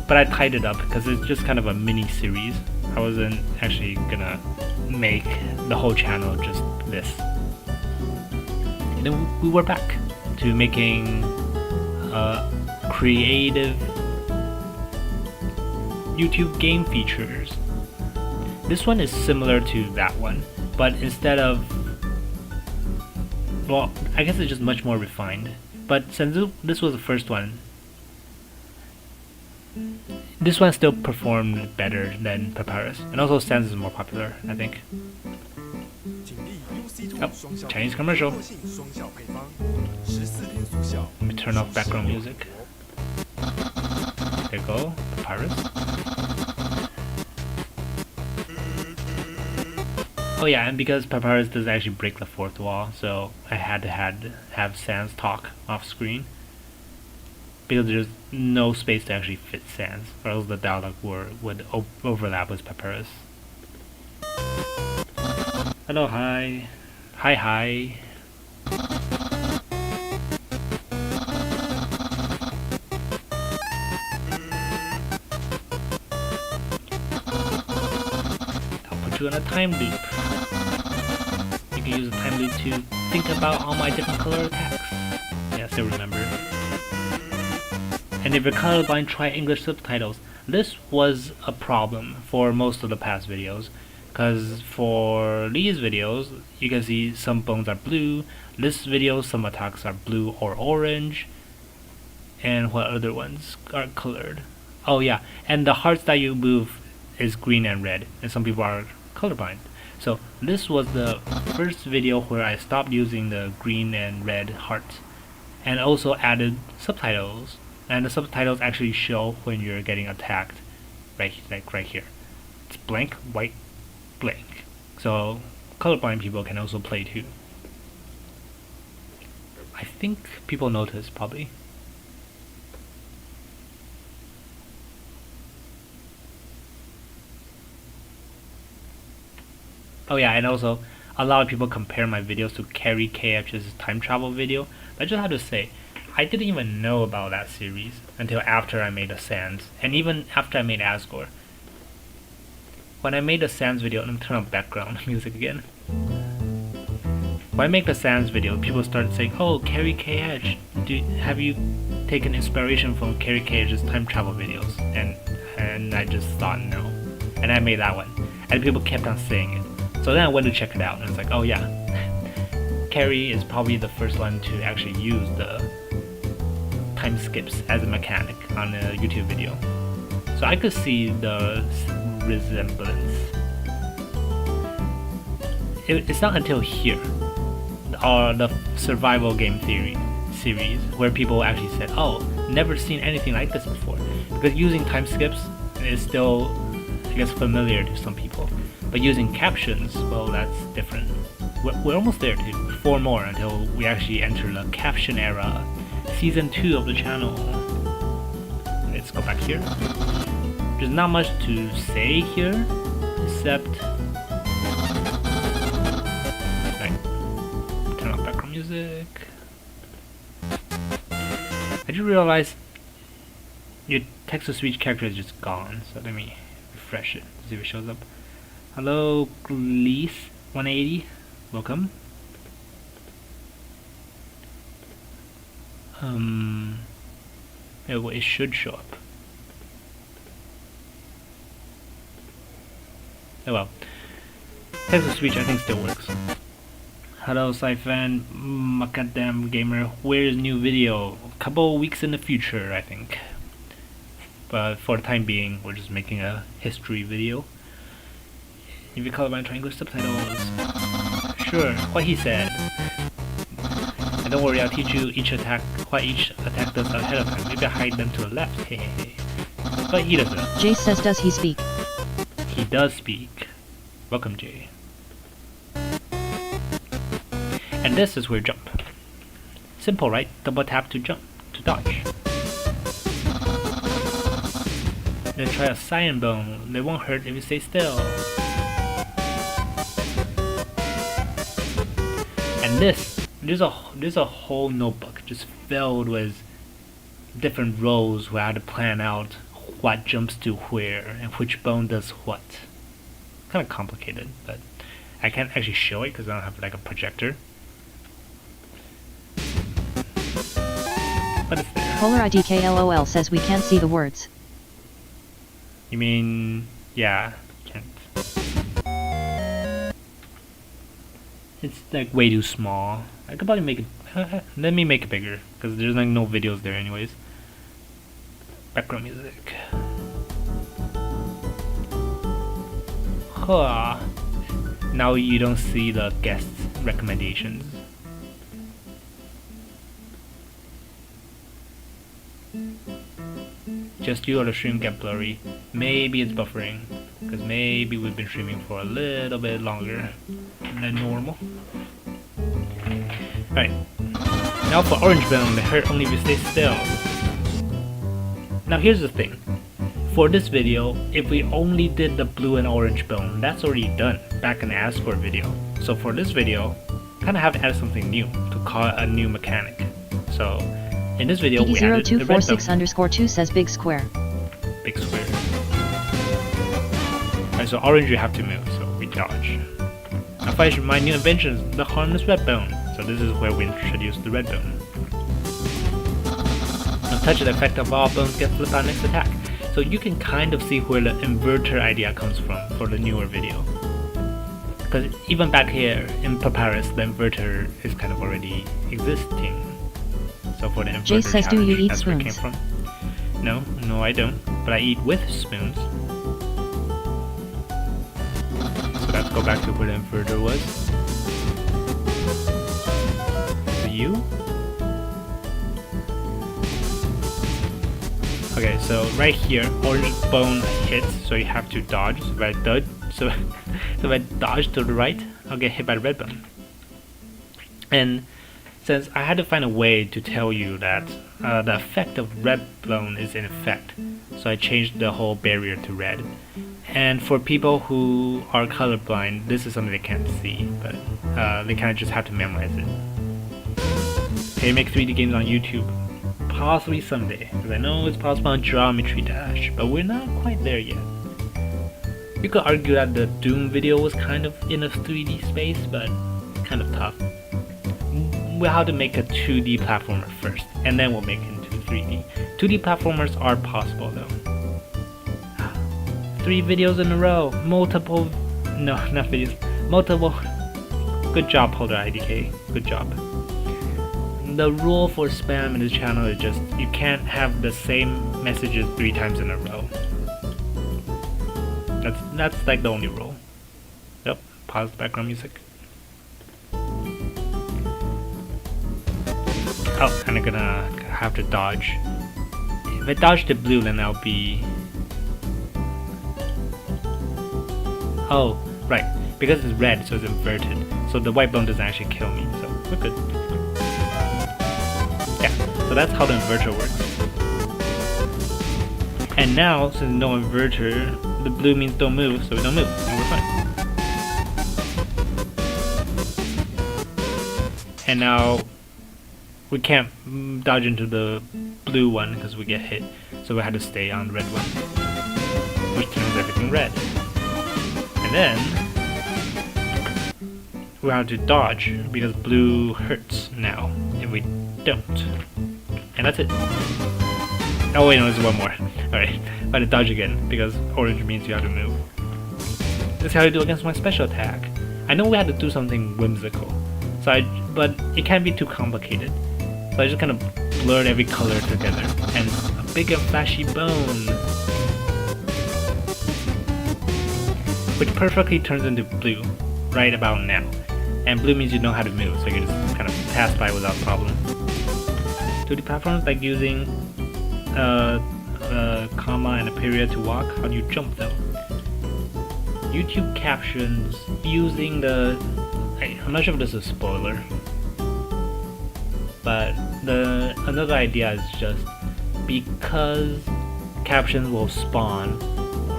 But I tied it up because it's just kind of a mini series. I wasn't actually gonna make the whole channel just this. And then we were back to making creative YouTube game features. This one is similar to that one, but instead of, well, I guess it's just much more refined. But since this was the first one, this one still performed better than Papyrus, and also Sans is more popular, I think. Oh, Chinese commercial. Let me turn off background music. There you go, Papyrus. Oh yeah, and because Papyrus doesn't actually break the fourth wall, so I had to have Sans talk off screen, because there's no space to actually fit Sans, or else the dialogue would overlap with Papyrus. Hello, hi. Hi. I'll put you in a time loop. You can use a time loop to think about all my different color attacks. Yeah, still remember. And if you're colorblind, try English subtitles. This was a problem for most of the past videos, because for these videos, you can see some bones are blue. This video, some attacks are blue or orange. And what other ones are colored? Oh yeah, and the hearts that you move is green and red, and some people are colorblind. So this was the first video where I stopped using the green and red hearts, and also added subtitles. And the subtitles actually show when you're getting attacked, right here. It's blank, white, blank. So colorblind people can also play too. I think people notice probably. Oh yeah, and also a lot of people compare my videos to Carrie KH's time travel video. But I just have to say, I didn't even know about that series until after I made the Sans, and even after I made Asgore. When I made the Sans video, let me turn on background music again. When I make the Sans video, people started saying, "Oh, Carrie KH, have you taken inspiration from Carrie KH's time travel videos?" And I just thought no, and I made that one, and people kept on saying it. So then I went to check it out, and it's like, oh yeah, Carrie is probably the first one to actually use the time skips as a mechanic on a YouTube video. So I could see the resemblance. It's not until here, or the survival game theory series, where people actually said, oh, never seen anything like this before. Because using time skips is still, I guess, familiar to some people. But using captions, well, that's different. We're almost there too. 4 more until we actually enter the caption era. Season 2 of the channel. Let's go back here. There's not much to say here, except... Right. Turn off background music. I just realized your text-to-speech character is just gone, so let me refresh it, see if it shows up. Hello, Gleese 180. Welcome. It should show up. Oh well. Text to speech I think still works. Hello, Syphan, Macadam Gamer. Where's new video? A couple weeks in the future, I think. But for the time being, we're just making a history video. If you colorblind, try English subtitles. Sure, what he said. And don't worry, I'll teach you what each attack does ahead of time. Maybe I hide them to the left. Hehehe. But he doesn't. Jay says, does he speak? He does speak. Welcome, Jay. And this is where jump. Simple, right? Double tap to jump, to dodge. Then try a cyan bone. They won't hurt if you stay still. And there's a whole notebook just filled with different rows where I had to plan out what jumps to where and which bone does what. Kind of complicated, but I can't actually show it because I don't have like a projector. But it's there. PolarIDKLOL says we can't see the words. You mean, yeah, can't. It's like way too small. I could probably make it. Let me make it bigger because there's like no videos there anyways. Background music. Huh. Now you don't see the guest recommendations. Just you or the stream get blurry. Maybe it's buffering, because maybe we've been streaming for a little bit longer than normal. Alright, now for orange bone, they hurt only if you stay still. Now here's the thing. For this video, if we only did the blue and orange bone, that's already done back in the Ask For video. So for this video, kind of have to add something new to call it a new mechanic. So in this video, we added the red bone. PD0246_2 says big square. Big square. Alright, so orange you have to move, so we dodge. Now finally, my new invention is the harmless red bone. So this is where we introduce the red bone. Now touch the effect of all bones get flipped on next attack. So you can kind of see where the inverter idea comes from for the newer video. Because even back here in Papyrus, the inverter is kind of already existing. So for the inverter Jay says, do you eat that's where it came spoons? from. No, I don't. But I eat with spoons. So let's go back to where the inverter was. To you? Okay, so right here, orange bone hits, so you have to dodge. So if I dodge to the right, I'll get hit by the red bone. And since I had to find a way to tell you that the effect of red bone is in effect, so I changed the whole barrier to red. And for people who are colorblind, this is something they can't see, but they kind of just have to memorize it. Okay, make 3D games on YouTube. Possibly someday, because I know it's possible on Geometry Dash, but we're not quite there yet. You could argue that the Doom video was kind of in a 3D space, but kind of tough. We'll have to make a 2D platformer first, and then we'll make it into 3D. 2D platformers are possible though. 3 videos in a row, multiple, no, not videos, multiple. Good job, Polar IDK, good job. The rule for spam in this channel is just you can't have the same messages 3 times in a row. That's like the only rule. Yep, pause the background music. Oh, and I'm gonna have to dodge. If I dodge the blue, then I'll be... Oh, right, because it's red, so it's inverted. So the white bone doesn't actually kill me, so we're good. Yeah, so that's how the inverter works. And now, since no inverter, the blue means don't move, so we don't move, and we're fine. And now, we can't dodge into the blue one because we get hit, so we had to stay on the red one, which turns everything red. And then, we have to dodge because blue hurts now if we don't. And that's it. Oh wait, no, there's one more. Alright, I had to dodge again because orange means you have to move. This is how you do against my special attack. I know we had to do something whimsical, but it can't be too complicated. So I just kind of blurred every color together. And a big and flashy bone, which perfectly turns into blue right about now. And blue means you know how to move, so you can just kind of pass by without problem. 2D platforms like using a comma and a period to walk. How do you jump though? YouTube captions using the... I'm not sure if this is a spoiler, but another idea is just because captions will spawn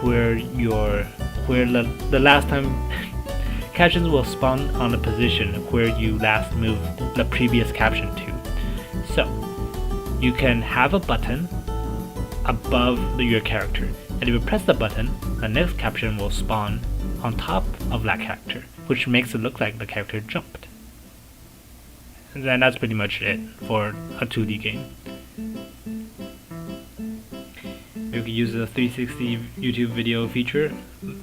where the last time captions will spawn on the position where you last moved the previous caption to. So you can have a button above your character, and if you press the button, the next caption will spawn on top of that character, which makes it look like the character jumped. And then that's pretty much it for a 2D game. You can use the 360 YouTube video feature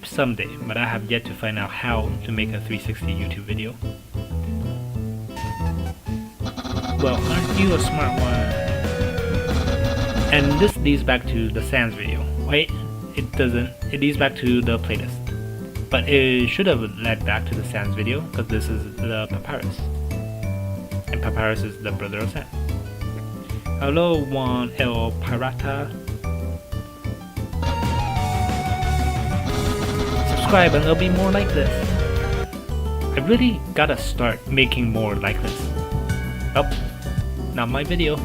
someday, but I have yet to find out how to make a 360 YouTube video. Well, aren't you a smart one? And this leads back to the Sans video. Wait, it doesn't. It leads back to the playlist. But it should have led back to the Sans video, because this is the Papyrus. And Papyrus is the brother of Sans. Hello, Juan El Pirata. Subscribe and there'll be more like this. I really gotta start making more like this. Oh, not my video.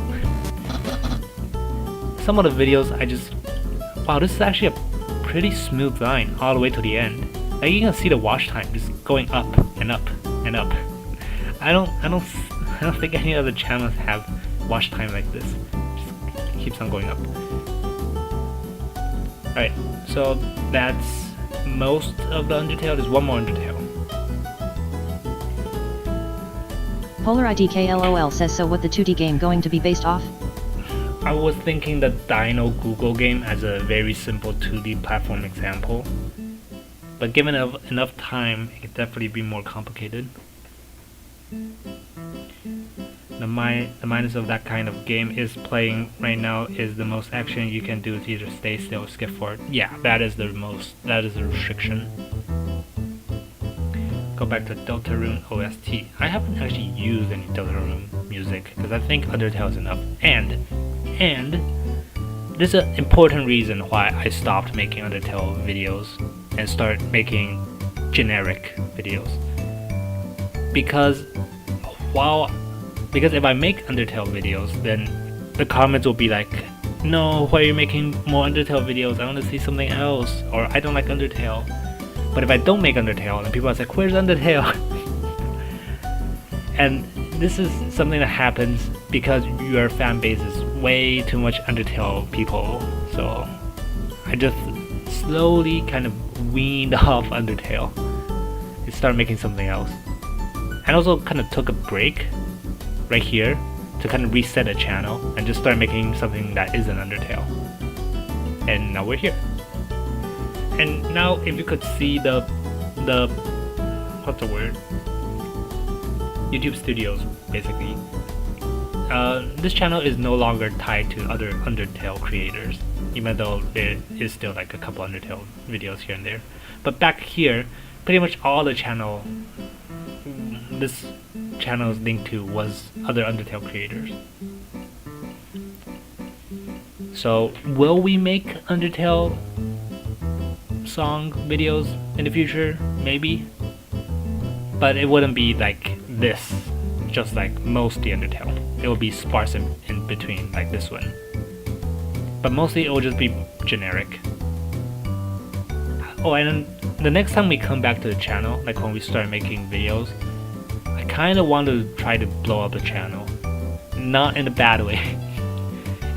Some of the videos wow, this is actually a pretty smooth line all the way to the end. Like you can see the watch time just going up and up and up. I don't think any other channels have watch time like this. Just keeps on going up. Alright, so that's most of the Undertale. There's one more Undertale. PolarIDKLOL says, so what the 2D game going to be based off? I was thinking the Dino Google game as a very simple 2D platform example. But given enough time, it could definitely be more complicated. The minus of that kind of game is playing right now is the most action you can do is either stay still or skip forward. Yeah, that is the restriction. Go back to Deltarune OST. I haven't actually used any Deltarune music because I think Undertale is enough. And this is an important reason why I stopped making Undertale videos and start making generic videos. Because if I make Undertale videos, then the comments will be like, no, why are you making more Undertale videos? I want to see something else, or I don't like Undertale. But if I don't make Undertale, then people are like, where's Undertale? And this is something that happens because your fan base is way too much Undertale people. So I just slowly kind of weaned off Undertale and started making something else. And also kind of took a break right here to kind of reset a channel and just start making something that isn't Undertale. And now we're here. And now if you could see the what's the word? YouTube Studios, basically. This channel is no longer tied to other Undertale creators, even though there is still like a couple Undertale videos here and there. But back here, pretty much all the channel this channel is linked to was other Undertale creators. So will we make Undertale song videos in the future? Maybe, but it wouldn't be like this, just like most the Undertale. It will be sparse in between, like this one, but mostly it will just be generic. Oh, and then the next time we come back to the channel, like when we start making videos, I kind of want to try to blow up the channel, not in a bad way,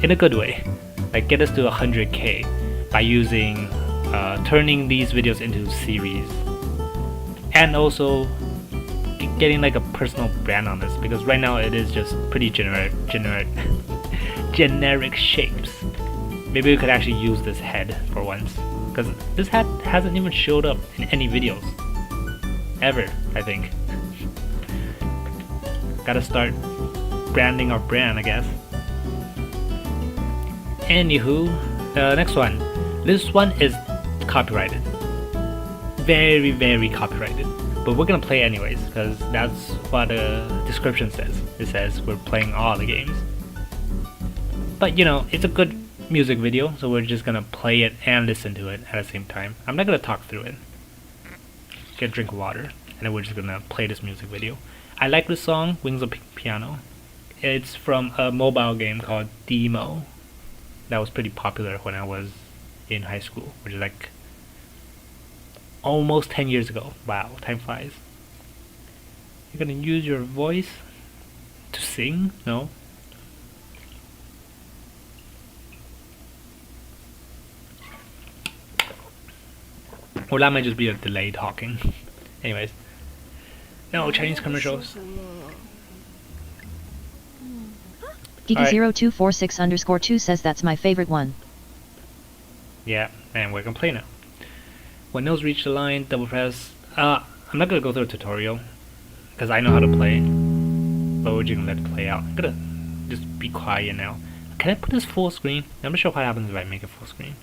in a good way, like get us to 100k by using turning these videos into series, and also getting like a personal brand on this, because right now it is just pretty generic shapes. Maybe we could actually use this head for once, because this head hasn't even showed up in any videos ever, I think. Gotta start branding our brand, I guess. Anywho, next one. This one is copyrighted. Very, very copyrighted. But we're gonna play anyways, because that's what the description says. It says we're playing all the games. But you know, it's a good music video, so we're just gonna play it and listen to it at the same time. I'm not gonna talk through it. Get a drink of water, and then we're just gonna play this music video. I like this song, Wings of Piano. It's from a mobile game called Demo that was pretty popular when I was in high school, which is like almost 10 years ago. Wow, time flies. You're gonna use your voice to sing? No? Or that might just be a delay talking. Anyways. No Chinese commercials. Geeky0246_2 says that's my favorite one. Yeah, and we're gonna play now. When those reach the line, double press. I'm not gonna go through a tutorial because I know how to play, but we're just gonna let it play out. I'm gonna just be quiet now. Can I put this full screen? I'm not sure what happens if I make it full screen.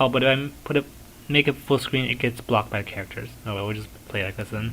Oh, but if I make it full screen, it gets blocked by the characters. Oh well, we'll just play like this then.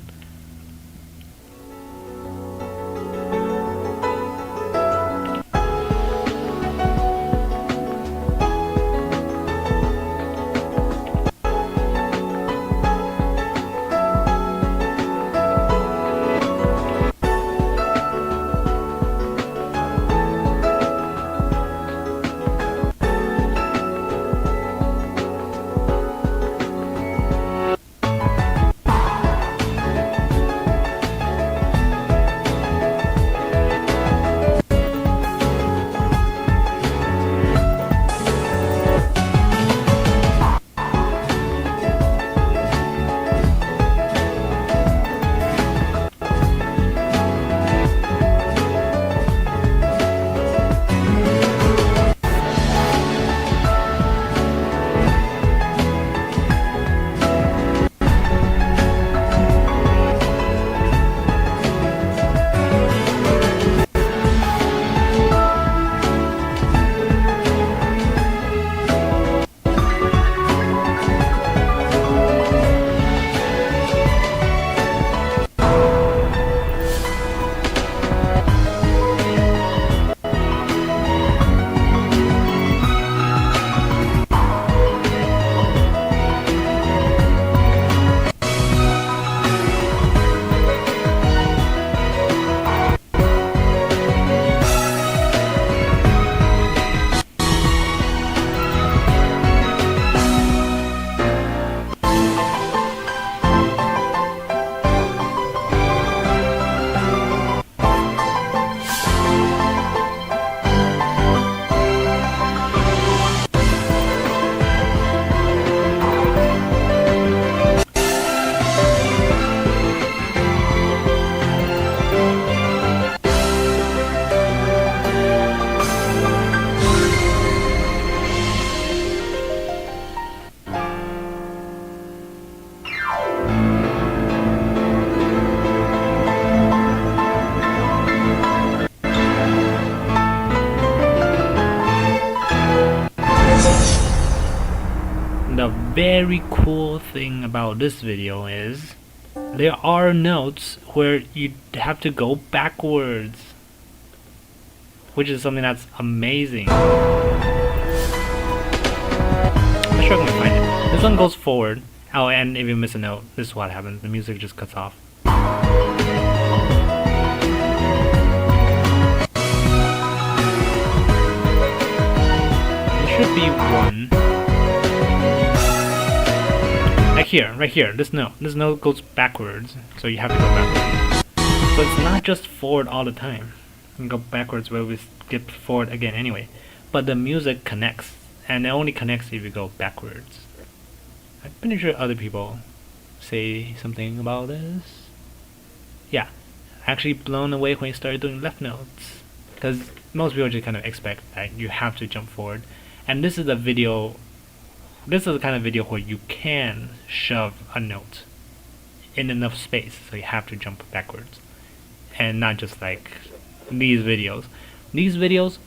The very cool thing about this video is there are notes where you have to go backwards, which is something that's amazing. I'm not sure I can find it. This one goes forward. Oh, and if you miss a note, this is what happens. The music just cuts off. There should be one. Like here, right here, this note goes backwards, so you have to go backwards. So it's not just forward all the time. You can go backwards where we skip forward again anyway. But the music connects, and it only connects if you go backwards. I'm pretty sure other people say something about this. Yeah, actually blown away when you started doing left notes. Because most people just kind of expect that you have to jump forward. And this is a video. This is the kind of video where you can shove a note in enough space, so you have to jump backwards, and not just like these videos. These videos,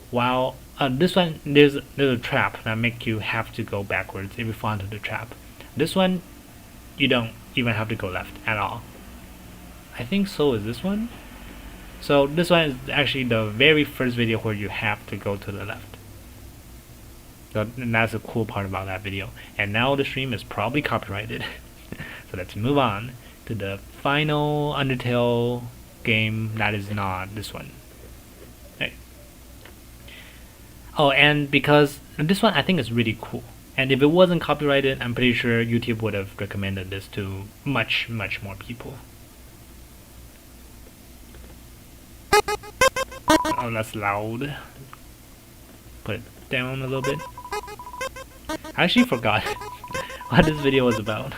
while this one there's a trap that make you have to go backwards if you fall into the trap. This one, you don't even have to go left at all. I think so is this one. So this one is actually the very first video where you have to go to the left. So and that's the cool part about that video. And now the stream is probably copyrighted. So let's move on to the final Undertale game that is not this one. Right. Oh, and because this one I think is really cool. And if it wasn't copyrighted, I'm pretty sure YouTube would have recommended this to much more people. Oh, that's loud. Put it down a little bit. I actually forgot what this video was about.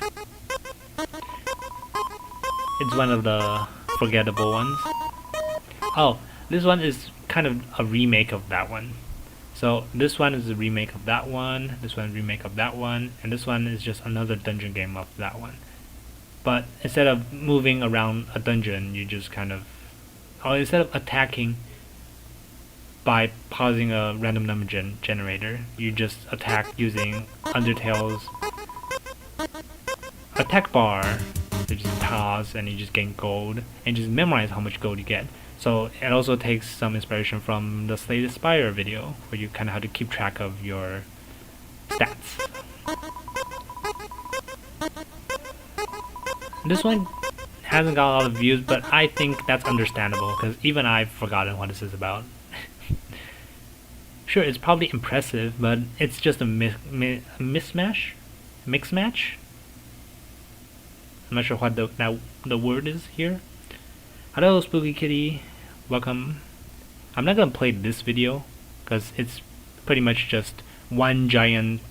It's one of the forgettable ones. Oh, this one is kind of a remake of that one. So this one is a remake of that one, this one is a remake of that one, and this one is just another dungeon game of that one. But instead of moving around a dungeon, you just kind of, or instead of attacking by pausing a random number generator, you just attack using Undertale's attack bar. You just pause and you just gain gold and just memorize how much gold you get. So it also takes some inspiration from the Slay the Spire video, where you kind of have to keep track of your stats. This one hasn't got a lot of views, but I think that's understandable because even I've forgotten what this is about. Sure, it's probably impressive, but it's just a mismatch? Mix match? I'm not sure what the word is here. Hello, Spooky Kitty. Welcome. I'm not gonna play this video because it's pretty much just one giant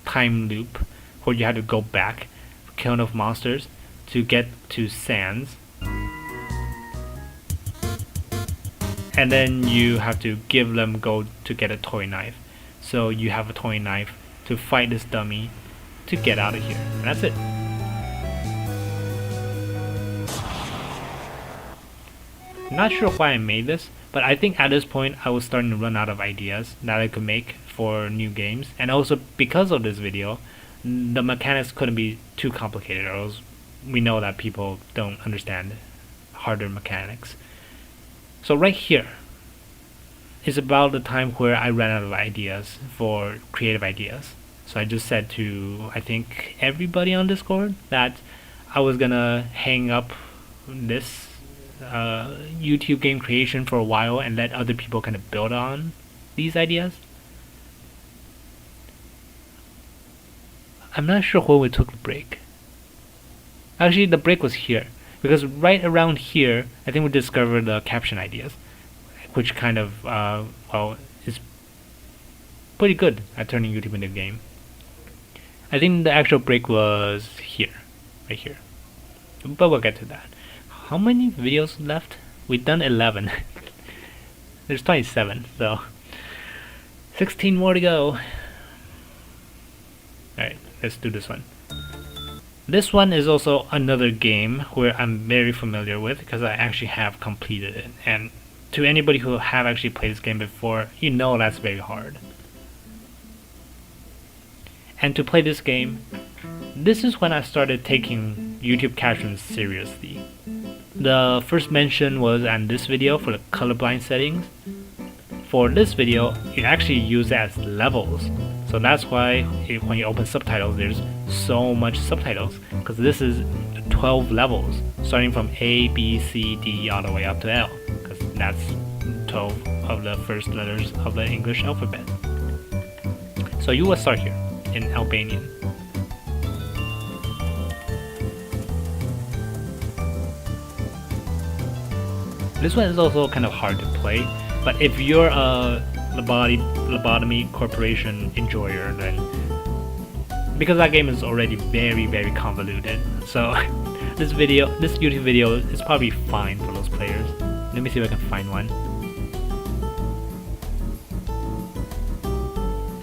time loop where you have to go back, kill enough monsters to get to Sands, and then you have to give them gold to get a toy knife. So you have a toy knife to fight this dummy to get out of here. And that's it. Not sure why I made this, but I think at this point I was starting to run out of ideas that I could make for new games, and also because of this video, the mechanics couldn't be too complicated, or else we know that people don't understand harder mechanics. So right here is about the time where I ran out of ideas for creative ideas. So I just said to, I think, everybody on Discord that I was gonna hang up this YouTube game creation for a while and let other people kind of build on these ideas. I'm not sure when we took the break. Actually, the break was here, because right around here I think we discovered the caption ideas, which kind of well, is pretty good at turning YouTube into a game. I think the actual break was here, right here, but we'll get to that. How many videos left? We've done 11. There's 27, so 16 more to go. Alright, let's do this one. This one is also another game where I'm very familiar with because I actually have completed it. And to anybody who have actually played this game before, you know that's very hard. And to play this game, this is when I started taking YouTube captions seriously. The first mention was on this video for the colorblind settings. For this video, you actually use it as levels. So that's why when you open subtitles, there's so much subtitles, because this is 12 levels, starting from A, B, C, D, all the way up to L, because that's 12 of the first letters of the English alphabet. So you will start here in Albanian. This one is also kind of hard to play, but if you're a lobotomy corporation enjoyer, then because that game is already very convoluted, so this YouTube video is probably fine for those players. Let me see if I can find one.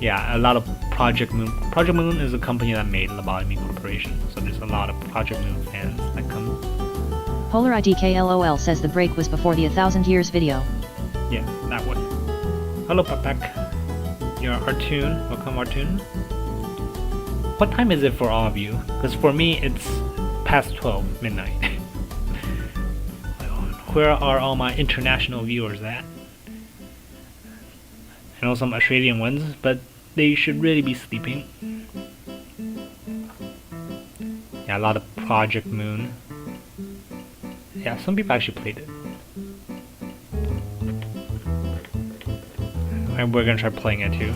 Yeah, a lot of Project Moon. Project Moon is a company that made Lobotomy Corporation, so there's a lot of Project Moon fans that come. Polar IDKLOL says the break was before the 1,000 years video. Yeah, that one. Hello, Papak. You're Artoon. Welcome, Artoon. What time is it for all of you? Because for me, it's past 12 midnight. Where are all my international viewers at? I know some Australian ones, but they should really be sleeping. Yeah, a lot of Project Moon. Yeah, some people actually played it. And we're gonna try playing it too.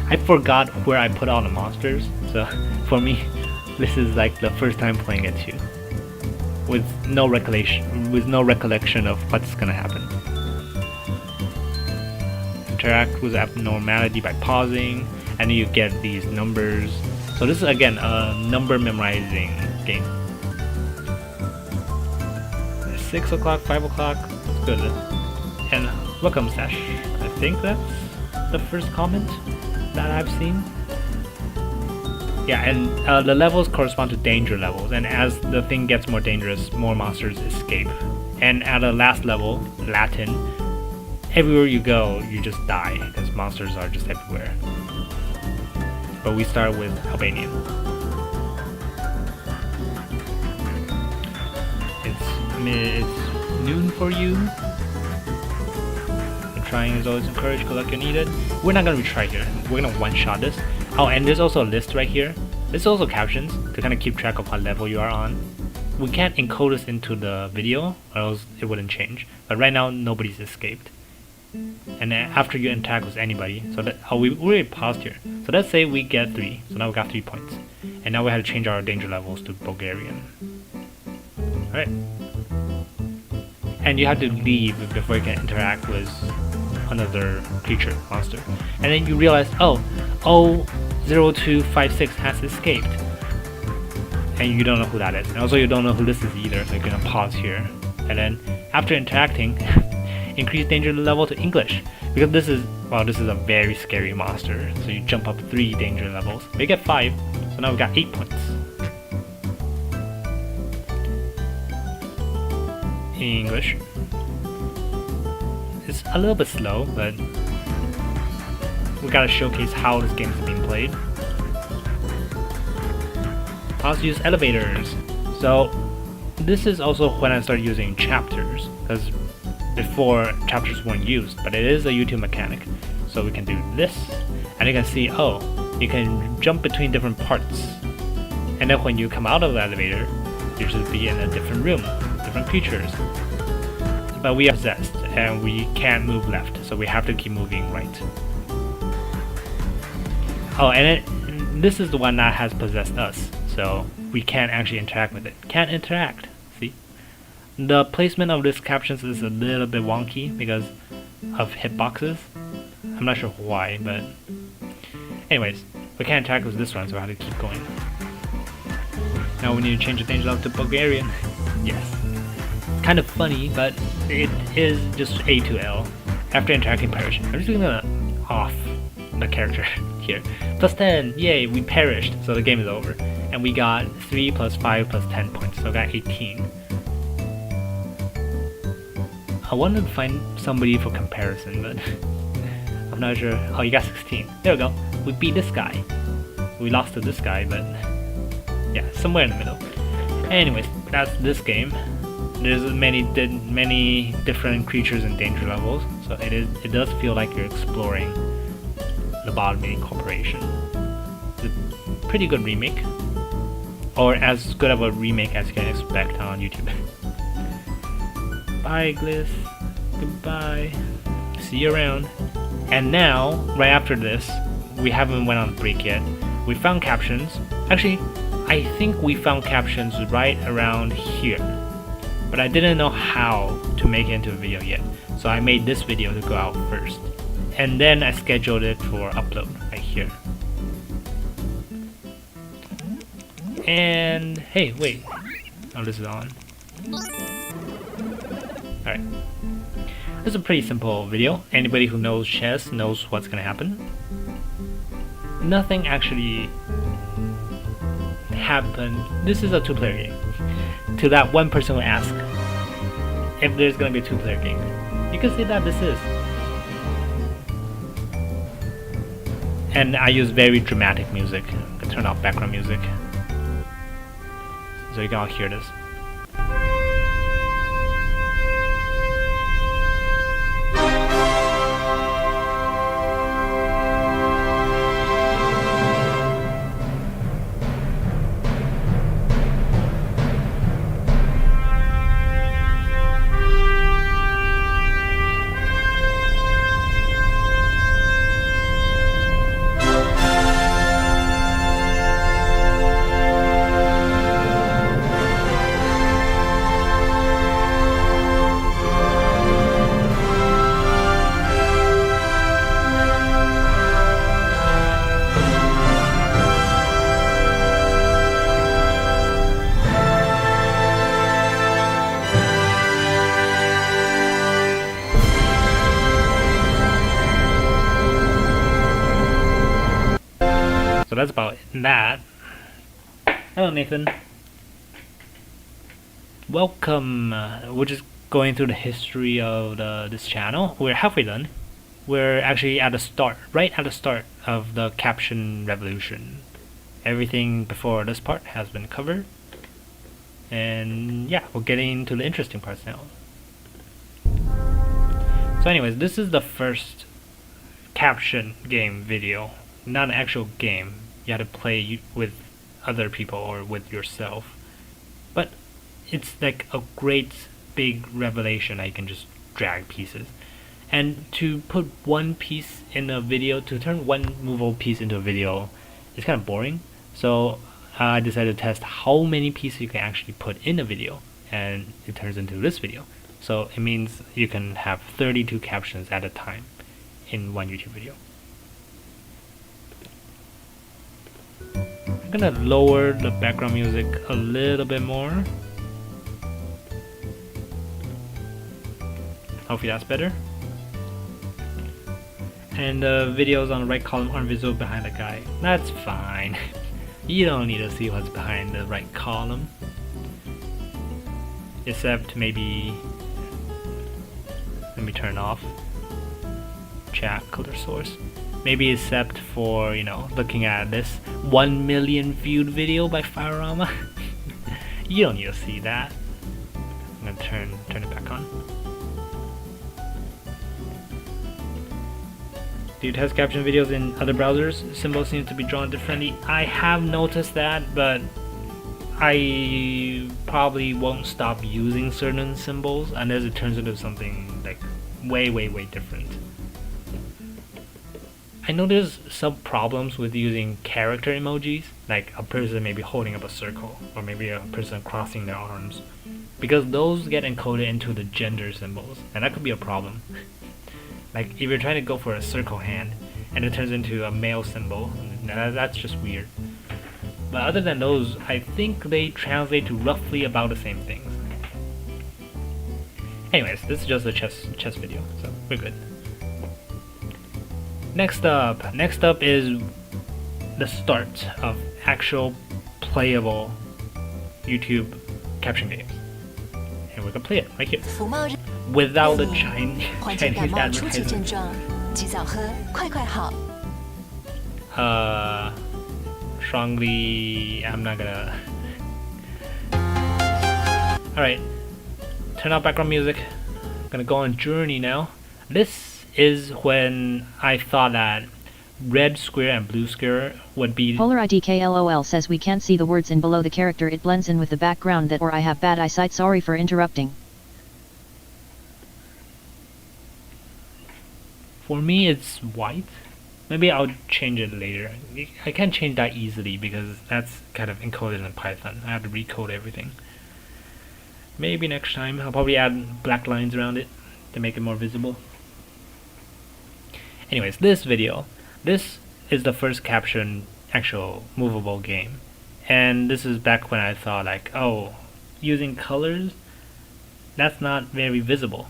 I forgot where I put all the monsters, so for me, this is like the first time playing it too. with no recollection of what's gonna happen. Interact with abnormality by pausing, and then you get these numbers. So this is again a number memorizing game. 6 o'clock, 5 o'clock, that's good. And welcome Sash. I think that's the first comment that I've seen. Yeah, and the levels correspond to danger levels, and as the thing gets more dangerous, more monsters escape. And at the last level, Latin, everywhere you go, you just die, because monsters are just everywhere. But we start with Albanian. It's noon for you. And trying is always encouraged, good luck you needed. We're not gonna retry here, we're gonna one-shot this. Oh, and there's also a list right here. There's also captions to kind of keep track of what level you are on. We can't encode this into the video, or else it wouldn't change. But right now, nobody's escaped. And then after you interact with anybody, so that we already paused here. So let's say we get 3, so now we got 3 points. And now we have to change our danger levels to Bulgarian. Alright. And you have to leave before you can interact with another creature, monster. And then you realize, oh, 0256 has escaped. And you don't know who that is. And also you don't know who this is either, so you're gonna pause here. And then after interacting, increase danger level to English. Because this is a very scary monster. So you jump up 3 danger levels. We get 5, so now we got 8 points. English. It's a little bit slow, but we gotta showcase how this game is being played. How to use elevators. So this is also when I started using chapters, because before chapters weren't used, but it is a YouTube mechanic. So we can do this, and you can see, oh, you can jump between different parts. And then when you come out of the elevator, you should be in a different room, different creatures. But we are possessed, and we can't move left, so we have to keep moving right. Oh, and this is the one that has possessed us, so we can't actually interact with it. Can't interact, see? The placement of these captions is a little bit wonky because of hitboxes. I'm not sure why, but anyways, we can't interact with this one, so I have to keep going. Now we need to change the danger level to Bulgarian. Yes. Kind of funny, but it is just A to L. After interacting, perish. I'm just gonna off the character here. Plus 10, yay, we perished, so the game is over. And we got 3 plus 5 plus 10 points, so I got 18. I wanted to find somebody for comparison, but I'm not sure. Oh, you got 16. There we go. We beat this guy. We lost to this guy, but yeah, somewhere in the middle. Anyways, that's this game. There's many different creatures and danger levels, so it does feel like you're exploring the Bottoming Corporation. It's a pretty good remake, or as good of a remake as you can expect on YouTube. Bye, Gliss. Goodbye. See you around. And now, right after this, we haven't went on break yet. We found captions. Actually, I think we found captions right around here. But I didn't know how to make it into a video yet. So I made this video to go out first. And then I scheduled it for upload right here. And hey, wait. Oh, this is on. Alright. This is a pretty simple video. Anybody who knows chess knows what's gonna happen. Nothing actually happened. This is a 2-player game. To that one person who asked if there's gonna be a 2-player game. You can see that this is. And I use very dramatic music. I can turn off background music, so you can all hear this. that. Hello, Nathan. Welcome. We're just going through the history of this channel. We're halfway done. We're actually at the start, right at the start of the caption revolution. Everything before this part has been covered. And yeah, we're getting to the interesting parts now. So anyways, this is the first caption game video. Not an actual game. You had to play with other people or with yourself. But it's like a great big revelation. I can just drag pieces. And to put one piece in a video, to turn one movable piece into a video, is kind of boring. So I decided to test how many pieces you can actually put in a video, and it turns into this video. So it means you can have 32 captions at a time in one YouTube video. I'm gonna lower the background music a little bit more. Hopefully that's better. And the videos on the right column aren't visible behind the guy. That's fine. You don't need to see what's behind the right column. Except maybe, let me turn off chat color source. Maybe except for, you know, looking at this 1 million viewed video by Firerama. You don't need to see that. I'm gonna turn it back on. Do you test caption videos in other browsers? Symbols seem to be drawn differently. I have noticed that, but I probably won't stop using certain symbols unless it turns into something like way different. I know there's some problems with using character emojis, like a person maybe holding up a circle, or maybe a person crossing their arms, because those get encoded into the gender symbols, and that could be a problem. Like if you're trying to go for a circle hand and it turns into a male symbol, that's just weird. But other than those, I think they translate to roughly about the same things. Anyways, this is just a chess video, so we're good. Next up is the start of actual playable YouTube caption games. And we're gonna play it right here. Without the Chinese advertisement. Strongly, I'm not gonna. Alright, turn off background music. I'm gonna go on journey now. This is when I thought that red square and blue square would be. Polar IDKLOL says we can't see the words in below the character, it blends in with the background that, or I have bad eyesight, sorry for interrupting. For me it's white. Maybe I'll change it later. I can't change that easily because that's kind of encoded in Python. I have to recode everything. Maybe next time I'll probably add black lines around it to make it more visible. Anyways, this is the first caption actual movable game. And this is back when I thought like, oh, using colors, that's not very visible.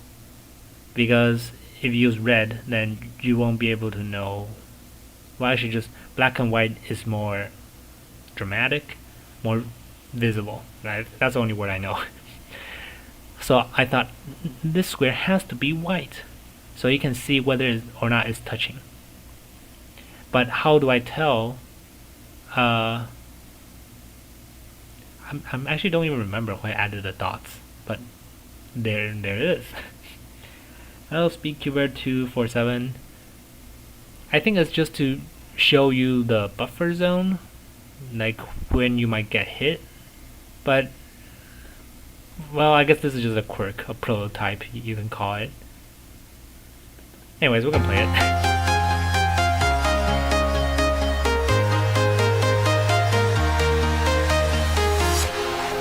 Because if you use red, then you won't be able to know. Well, actually, just black and white is more dramatic, more visible. Right? That's the only word I know. So I thought this square has to be white, so you can see whether or not it's touching. But how do I tell? I actually don't even remember why I added the dots, but there it is. I'll speak keyword 247. I think it's just to show you the buffer zone, like when you might get hit. But well, I guess this is just a quirk, a prototype you can call it. Anyways, we're gonna play it.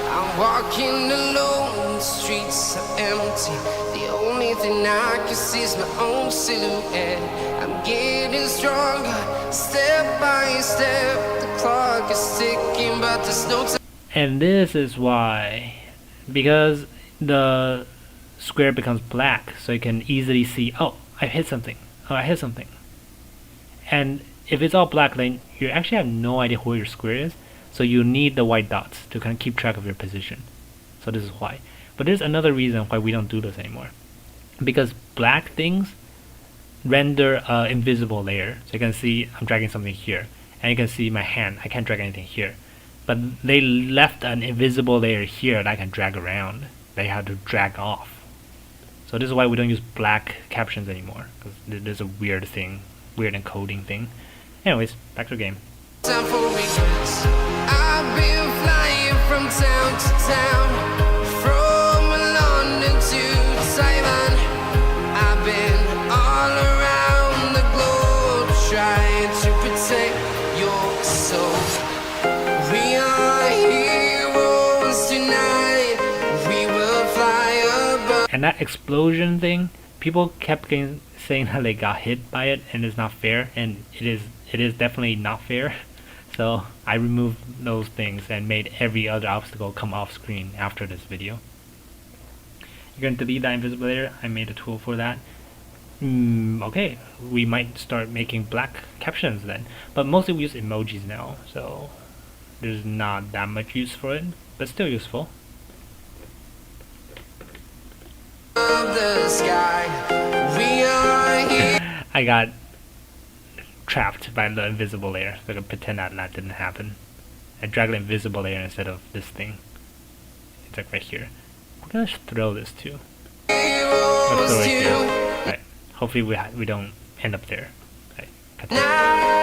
I'm walking alone, the streets are empty. The only thing I can see is my own silhouette. I'm getting stronger, step by step. The clock is ticking, but there's no time. And this is why, because the square becomes black, so you can easily see, oh, I hit something, oh, I hit something. And if it's all black, then you actually have no idea where your square is. So you need the white dots to kind of keep track of your position. So this is why. But there's another reason why we don't do this anymore. Because black things render an invisible layer. So you can see I'm dragging something here. And you can see my hand. I can't drag anything here. But they left an invisible layer here that I can drag around. They have to drag off. So this is why we don't use black captions anymore. Because there's a weird encoding thing. Anyways, back to the game. Time for regrets. I've been flying from town to town, from London to Taiwan. I've been all around the globe trying to protect your soul. We are heroes tonight. We will fly above. And that explosion thing, people kept saying that they got hit by it and it's not fair, and it is definitely not fair. So I removed those things and made every other obstacle come off screen after this video. You're going to delete that invisible layer. I made a tool for that. Okay, we might start making black captions then, but mostly we use emojis now, so there's not that much use for it, but still useful. The sky. We are here. I got trapped by the invisible layer, so I can pretend that didn't happen. I dragged the invisible layer instead of this thing. It's like right here. We're gonna throw this too. Let's throw it here. Right. Hopefully we don't end up there. Right. Cut that.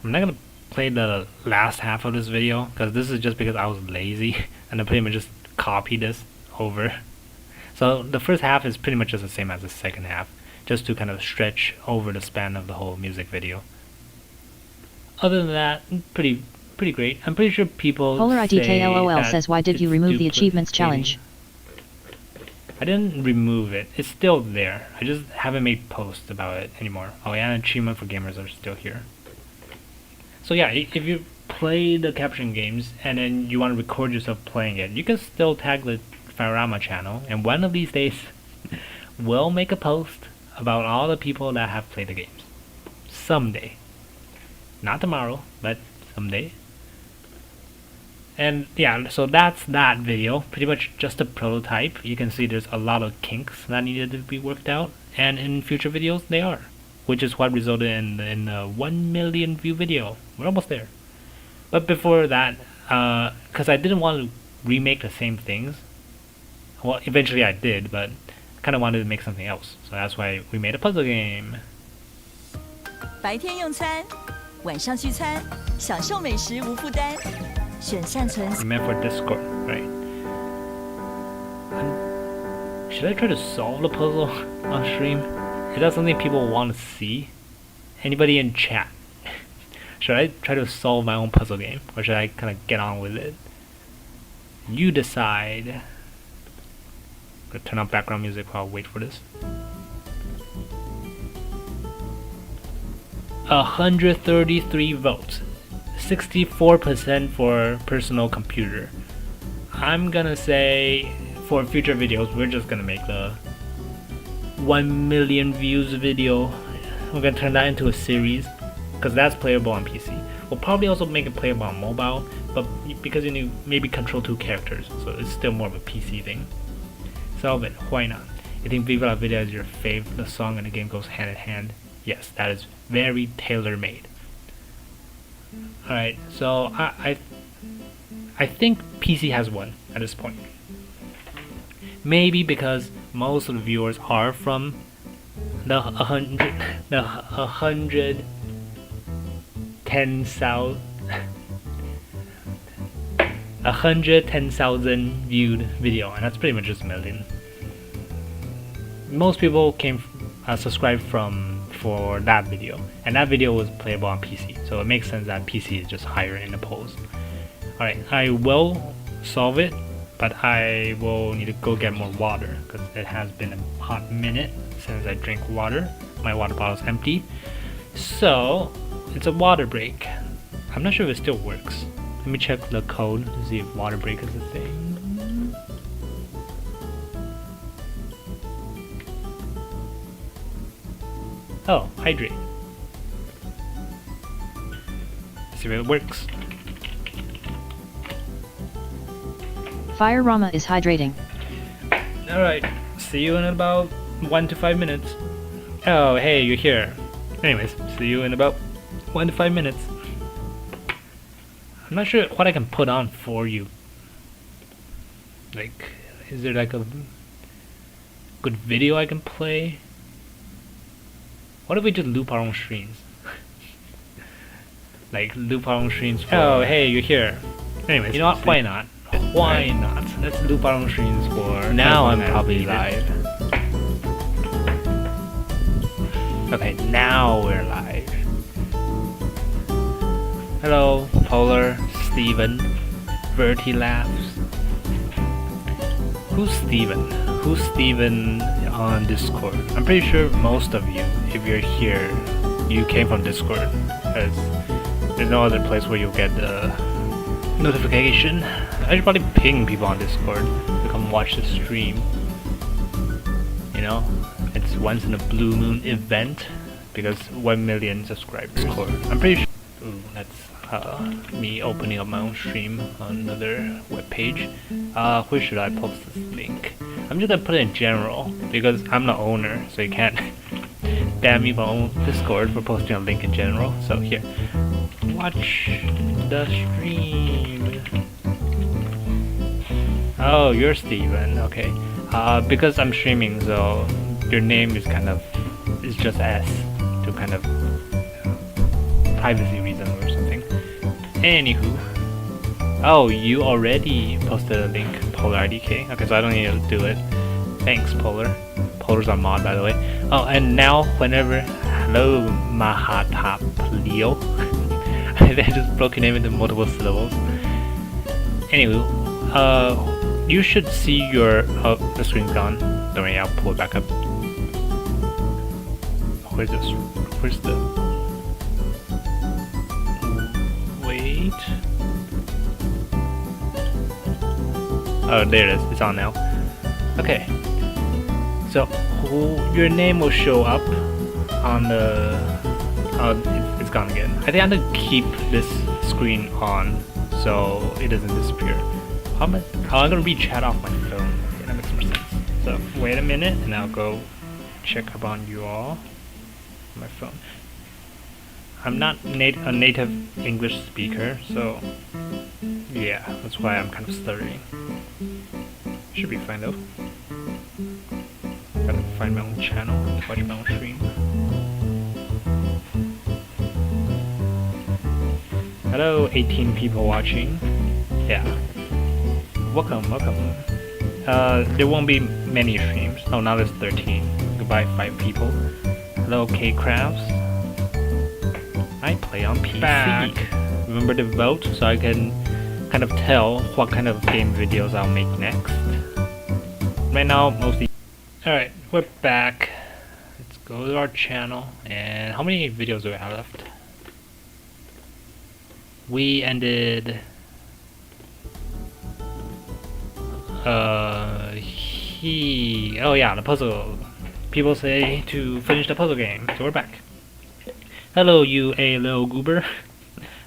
I'm not gonna play the last half of this video because this is just because I was lazy and I pretty much just copied this over. So the first half is pretty much just the same as the second half, just to kind of stretch over the span of the whole music video. Other than that, pretty great. I'm pretty sure people PolarIDKLOL says, why did you remove the achievements challenge? I didn't remove it. It's still there. I just haven't made posts about it anymore. Oh yeah, and achievement for gamers are still here. So yeah, if you play the caption games and then you want to record yourself playing it, you can still tag the Firerama channel, and one of these days we'll make a post about all the people that have played the games. Someday. Not tomorrow, but someday. And yeah, so that's that video. Pretty much just a prototype. You can see there's a lot of kinks that needed to be worked out, and in future videos they are. Which is what resulted in the 1 million view video. We're almost there. But before that, because I didn't want to remake the same things. Well, eventually I did, but I kind of wanted to make something else. So that's why we made a puzzle game. 白天用餐，晚上聚餐，享受美食无负担。选善存。Meant for Discord, right? Should I try to solve the puzzle on stream? Is that something people want to see? Anybody in chat? Should I try to solve my own puzzle game, or should I kind of get on with it? You decide. I'm gonna turn on background music while I wait for this. 133 votes, 64% for personal computer. I'm gonna say for future videos we're just gonna make the 1 million views video. We're gonna turn that into a series because that's playable on PC. We'll probably also make it playable on mobile, but because you need maybe control 2 characters, so it's still more of a PC thing. Solve it, why not? You think Viva La Vida is your fave? The song and the game goes hand in hand. Yes, that is very tailor-made. Alright, so I think PC has won at this point. Maybe because most of the viewers are from the 110,000 viewed video, and that's pretty much just a million. Most people came subscribed for that video, and that video was playable on PC, so it makes sense that PC is just higher in the polls. Alright, I will solve it, but I will need to go get more water because it has been a hot minute since I drank water. My water bottle's empty, so it's a water break. I'm not sure if it still works. Let me check the code to see if water break is a thing. Oh, hydrate. Let's see if it works. Firerama is hydrating. Alright, see you in about 1 to 5 minutes. Oh, hey, you're here. Anyways, see you in about 1 to 5 minutes. I'm not sure what I can put on for you. Like, is there like a good video I can play? What if we just loop our own streams? Like, loop our own streams for... Oh, hey, you're here. Anyways, you know what? Why not? Why not? Let's loop our own streams for... Now I'm probably live. Okay, now we're live. Hello, Polar, Steven, Vertilabs. Who's Steven? Who's Steven on Discord? I'm pretty sure most of you, if you're here, you came from Discord, because there's no other place where you'll get the notification. I should probably ping people on Discord to come watch the stream. You know, it's once in a blue moon event because 1 million subscribers. Discord. I'm pretty sure. Ooh, that's me opening up my own stream on another webpage. Where should I post this link? I'm just gonna put it in general because I'm the owner, so you can't ban me from Discord for posting a link in general. So here, watch the stream. Oh, you're Steven, okay. Because I'm streaming, so your name is is just S to kind of privacy reason or something. Anywho, oh, you already posted a link, Polar IDK. Okay, so I don't need to do it. Thanks, Polar. Polar's on mod, by the way. Oh, and now whenever, hello, Mahatap Leo. I just broke your name into multiple syllables. Anywho, you should see your. Oh, the screen's gone. Don't worry, I'll pull it back up. Where's this? Where's the? Wait. Oh, there it is. It's on now. Okay. So your name will show up on the. Oh, it's gone again. I think I have to keep this screen on so it doesn't disappear. I'm gonna read chat off my phone. Okay, that makes more sense. So wait a minute, and I'll go check up on you all on my phone. I'm not a native English speaker, so yeah, that's why I'm kind of stuttering. Should be fine though. Gotta find my own channel, watch my own stream. Hello, 18 people watching. Yeah. Welcome, welcome. There won't be many streams. Oh, now there's 13. Goodbye, 5 people. Hello, K-Crafts. I play on PC. Back. Remember to vote so I can kind of tell what kind of game videos I'll make next. Right now, mostly. Alright, we're back. Let's go to our channel. And how many videos do we have left? We ended. Oh yeah, the puzzle. People say to finish the puzzle game, so we're back. Hello, you a little goober.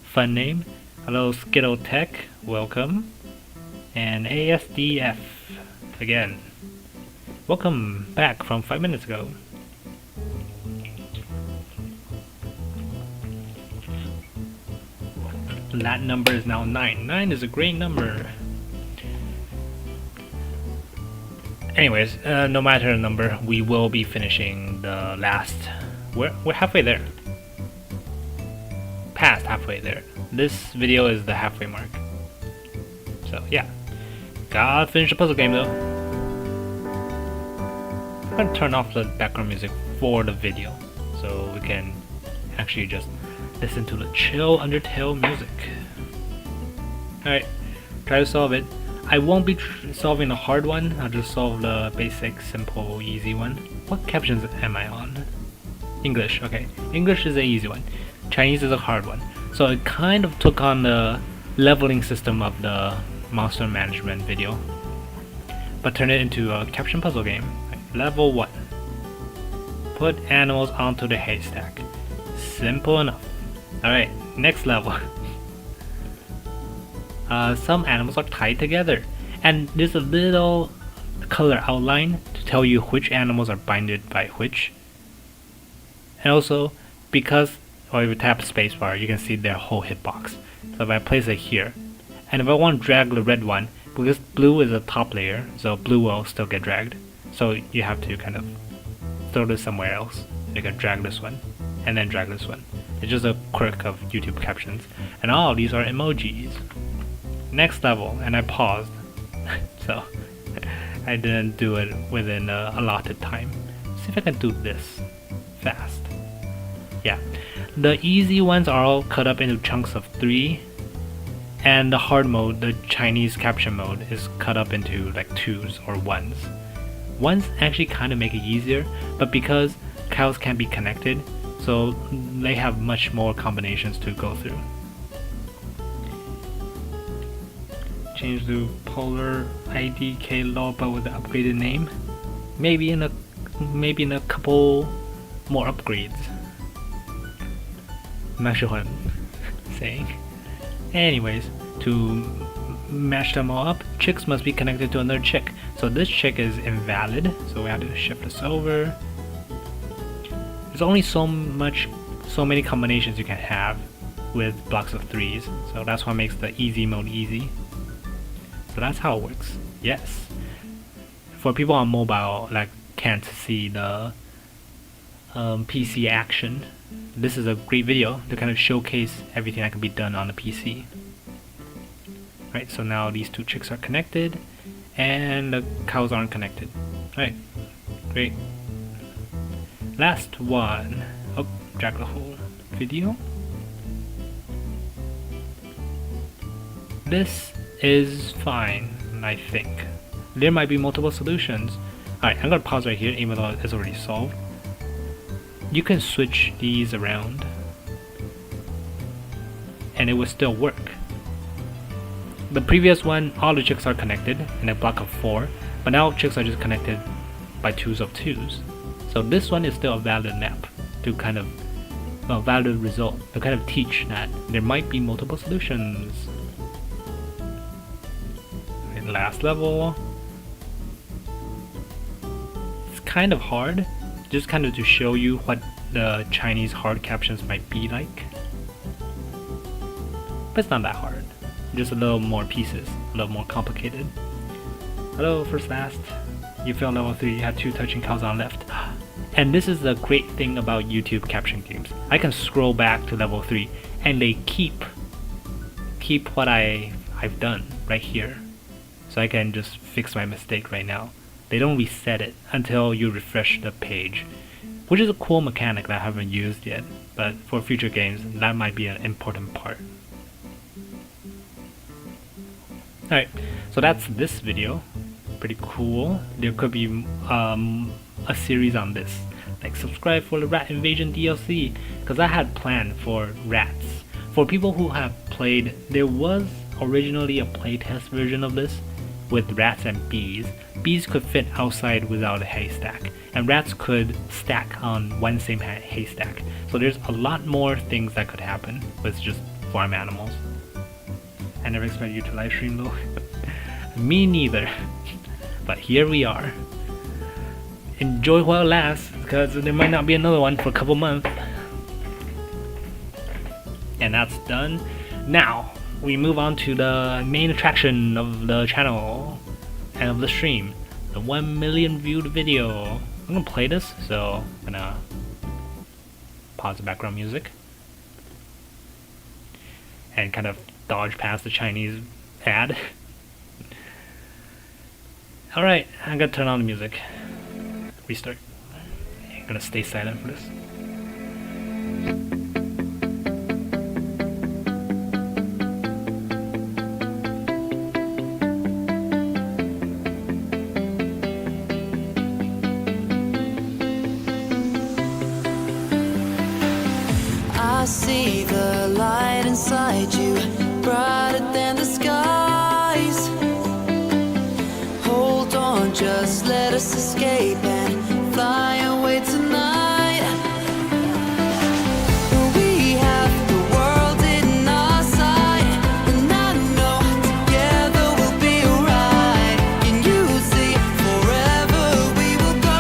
Fun name. Hello, Skittle Tech. Welcome. And ASDF again. Welcome back from 5 minutes ago. that number is now 9. 9 is a great number. Anyways, no matter the number, we will be finishing the last. We're halfway there. Past halfway there. This video is the halfway mark. So yeah, gotta finish the puzzle game though. I'm gonna turn off the background music for the video, so we can actually just listen to the chill Undertale music. Alright, try to solve it. I won't be solving a hard one, I'll just solve the basic, simple, easy one. What captions am I on? English, okay. English is the easy one. Chinese is a hard one. So it kind of took on the leveling system of the milestone management video, but turned it into a caption puzzle game. Level 1. Put animals onto the haystack. Simple enough. Alright, next level. Some animals are tied together, and there's a little color outline to tell you which animals are binded by which. And also, because if you tap spacebar, you can see their whole hitbox. So if I place it here, and if I want to drag the red one, because blue is a top layer, so blue will still get dragged. So you have to kind of throw this somewhere else. You can drag this one, and then drag this one. It's just a quirk of YouTube captions. And all of these are emojis. Next level, and I paused, so I didn't do it within a allotted time. See if I can do this fast. Yeah, the easy ones are all cut up into chunks of 3, and the hard mode, the Chinese caption mode, is cut up into like 2s or 1s. 1s actually kind of make it easier, but because cows can't be connected, so they have much more combinations to go through. Change to Polar IDK law, but with the upgraded name. Maybe in a couple more upgrades. I'm not sure what I'm saying. Anyways, to match them all up, chicks must be connected to another chick. So this chick is invalid, so we have to shift this over. There's only so many combinations you can have with blocks of 3s, so that's what makes the easy mode easy. So that's how it works. Yes. For people on mobile like can't see the PC action, this is a great video to kind of showcase everything that can be done on the PC. Right, so now these two chicks are connected and the cows aren't connected. Right, great. Last one. Oh, drag the whole video. This is fine, I think. There might be multiple solutions. Alright, I'm gonna pause right here even though it's already solved. You can switch these around and it will still work. The previous one, all the chicks are connected in a block of 4, but now chicks are just connected by 2s of 2s. So this one is still a valid map to kind of a valid result to kind of teach that there might be multiple solutions. Last level. It's kind of hard, just kind of to show you what the Chinese hard captions might be like. But it's not that hard, just a little more pieces, a little more complicated. Hello, first last. You failed level 3, you had 2 touching cows on left. And this is the great thing about YouTube caption games. I can scroll back to level 3 and they keep what I've done right here. So I can just fix my mistake right now. They don't reset it until you refresh the page, which is a cool mechanic that I haven't used yet, but for future games that might be an important part. Alright, so that's this video. Pretty cool. There could be a series on this. Like subscribe for the Rat Invasion DLC, because I had planned for rats. For people who have played, there was originally a playtest version of this with rats and bees. Bees could fit outside without a haystack, and rats could stack on one same haystack. So there's a lot more things that could happen with just farm animals. I never expected you to live stream though. Me neither. But here we are. Enjoy while it lasts, because there might not be another one for a couple months. And that's done. Now we move on to the main attraction of the channel and of the stream, the 1 million viewed video. I'm gonna play this, so I'm gonna pause the background music and kind of dodge past the Chinese ad. Alright, I'm gonna turn on the music. Restart. I'm gonna stay silent for this. I see the light inside you, brighter than the skies. Hold on, just let us escape and fly away tonight. We have the world in our sight, and I know together we'll be alright. Can you see forever we will go?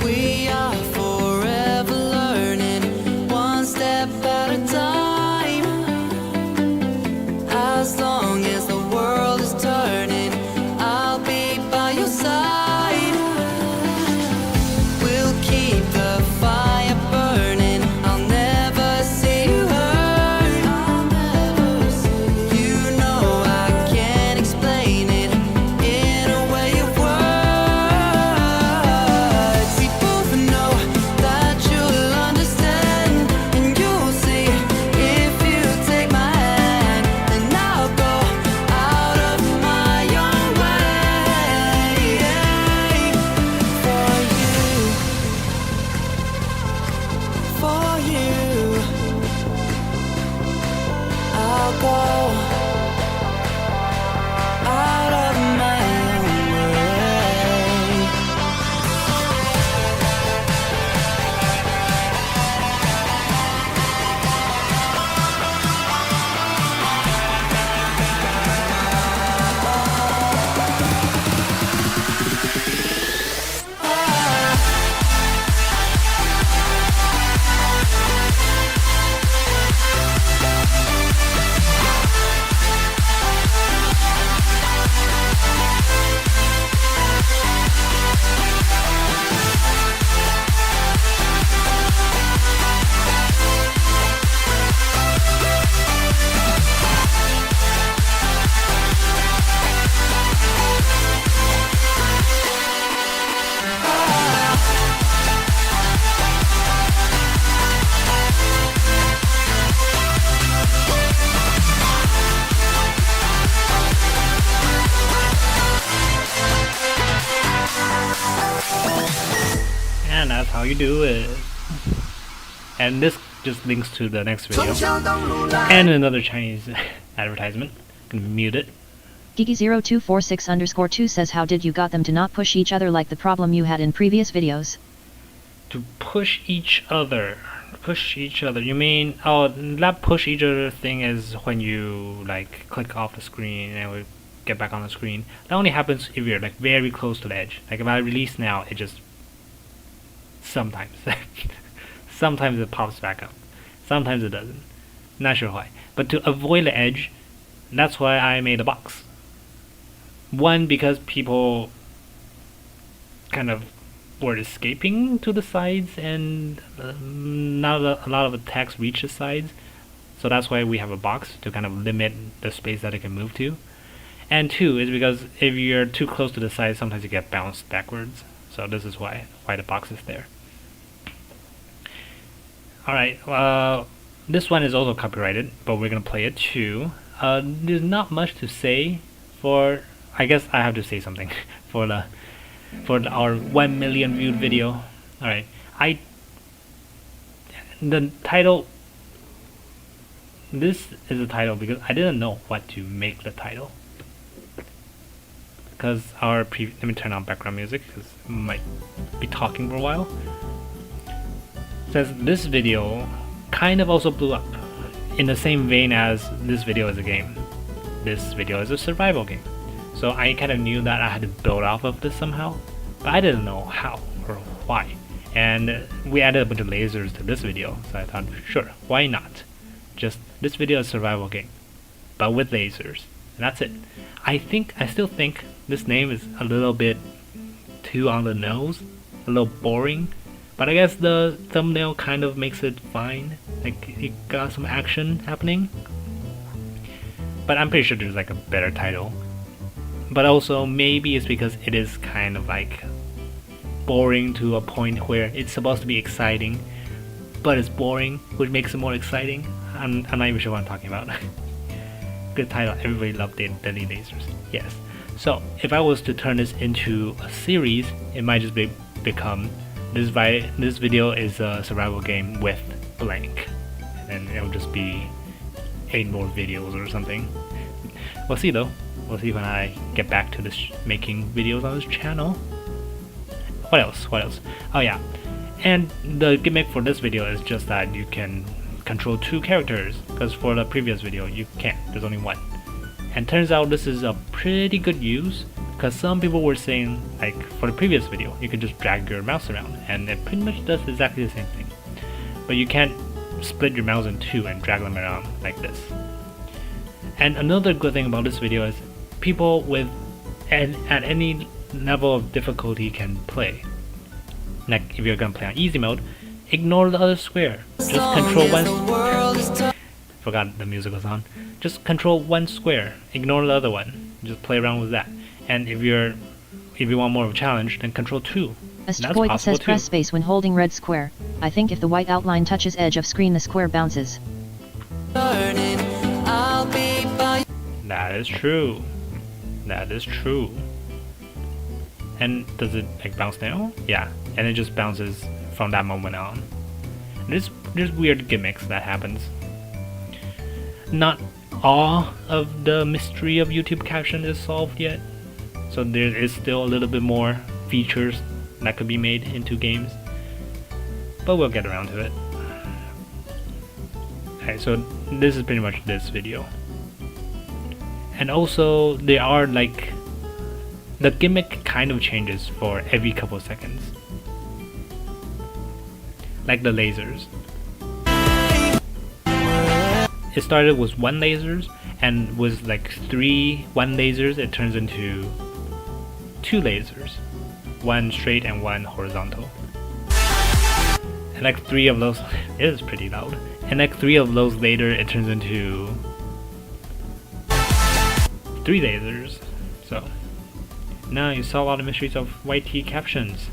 We are forever learning, one step at a time. As long as the world is turning, I'll be by your side. We'll keep the fire burning, I'll never see you hurt. You know I can't explain it in a way of words. We both know that you'll understand, and you'll see if you take my hand, and I'll go out of my own way for you, for you. I'll go out of my own way. And that's how you do it. And this just links to the next video and another Chinese advertisement. I'm gonna mute it. Gigi0246_2 says, how did you got them to not push each other like the problem you had in previous videos? To push each other. Push each other. You mean, oh, that push each other thing is when you like click off the screen and it will get back on the screen. That only happens if you're like very close to the edge. Like if I release now, it just sometimes sometimes it pops back up, sometimes it doesn't. Not sure why. But to avoid the edge, that's why I made a box. One, because people kind of were escaping to the sides and not a lot of the text reach the sides. So that's why we have a box to kind of limit the space that it can move to. And two is because if you're too close to the side, sometimes you get bounced backwards. So this is why the box is there. Alright, this one is also copyrighted, but we're gonna play it too. There's not much to say for, I guess I have to say something for our 1 million viewed video. Alright, the title, this is the title because I didn't know what to make the title. Because let me turn on background music because I might be talking for a while. It says this video kind of also blew up in the same vein as this video is a game. This video is a survival game. So I kind of knew that I had to build off of this somehow, but I didn't know how or why. And we added a bunch of lasers to this video, so I thought, sure, why not? Just this video is a survival game, but with lasers, and that's it. I still think this name is a little bit too on the nose, a little boring, but I guess the thumbnail kind of makes it fine. Like, it got some action happening. But I'm pretty sure there's like a better title. But also, maybe it's because it is kind of like boring to a point where it's supposed to be exciting, but it's boring, which makes it more exciting. I'm not even sure what I'm talking about. Good title, everybody loved Deadly Lasers. Yes. So, if I was to turn this into a series, it might just become this video is a survival game with blank. And then it'll just be 8 more videos or something. We'll see though. We'll see when I get back to this making videos on this channel. What else? Oh yeah. And the gimmick for this video is just that you can control 2 characters, because for the previous video you can't, there's only one. And turns out this is a pretty good use, because some people were saying, like, for the previous video you could just drag your mouse around and it pretty much does exactly the same thing, but you can't split your mouse in 2 and drag them around like this. And another good thing about this video is people at any level of difficulty can play. Like, if you're gonna play on easy mode, ignore the other square. Just control one. Forgot the music was on. Just control one square. Ignore the other one. Just play around with that. And if you want more of a challenge, then control 2. Asteroid says press space when holding red square. I think if the white outline touches edge of screen, the square bounces. That is true. That is true. And does it like bounce now? Yeah, and it just bounces from that moment on. There's weird gimmicks that happens. Not all of the mystery of YouTube caption is solved yet, so there is still a little bit more features that could be made into games, but we'll get around to it. Okay, so this is pretty much this video. And also there are like, the gimmick kind of changes for every couple of seconds. Like the lasers. It started with 1 lasers, and with like 1 lasers it turns into 2 lasers. 1 straight and 1 horizontal. And like 3 of those, it is pretty loud. And like 3 of those later it turns into 3 lasers. So now you saw a lot of mysteries of YT captions.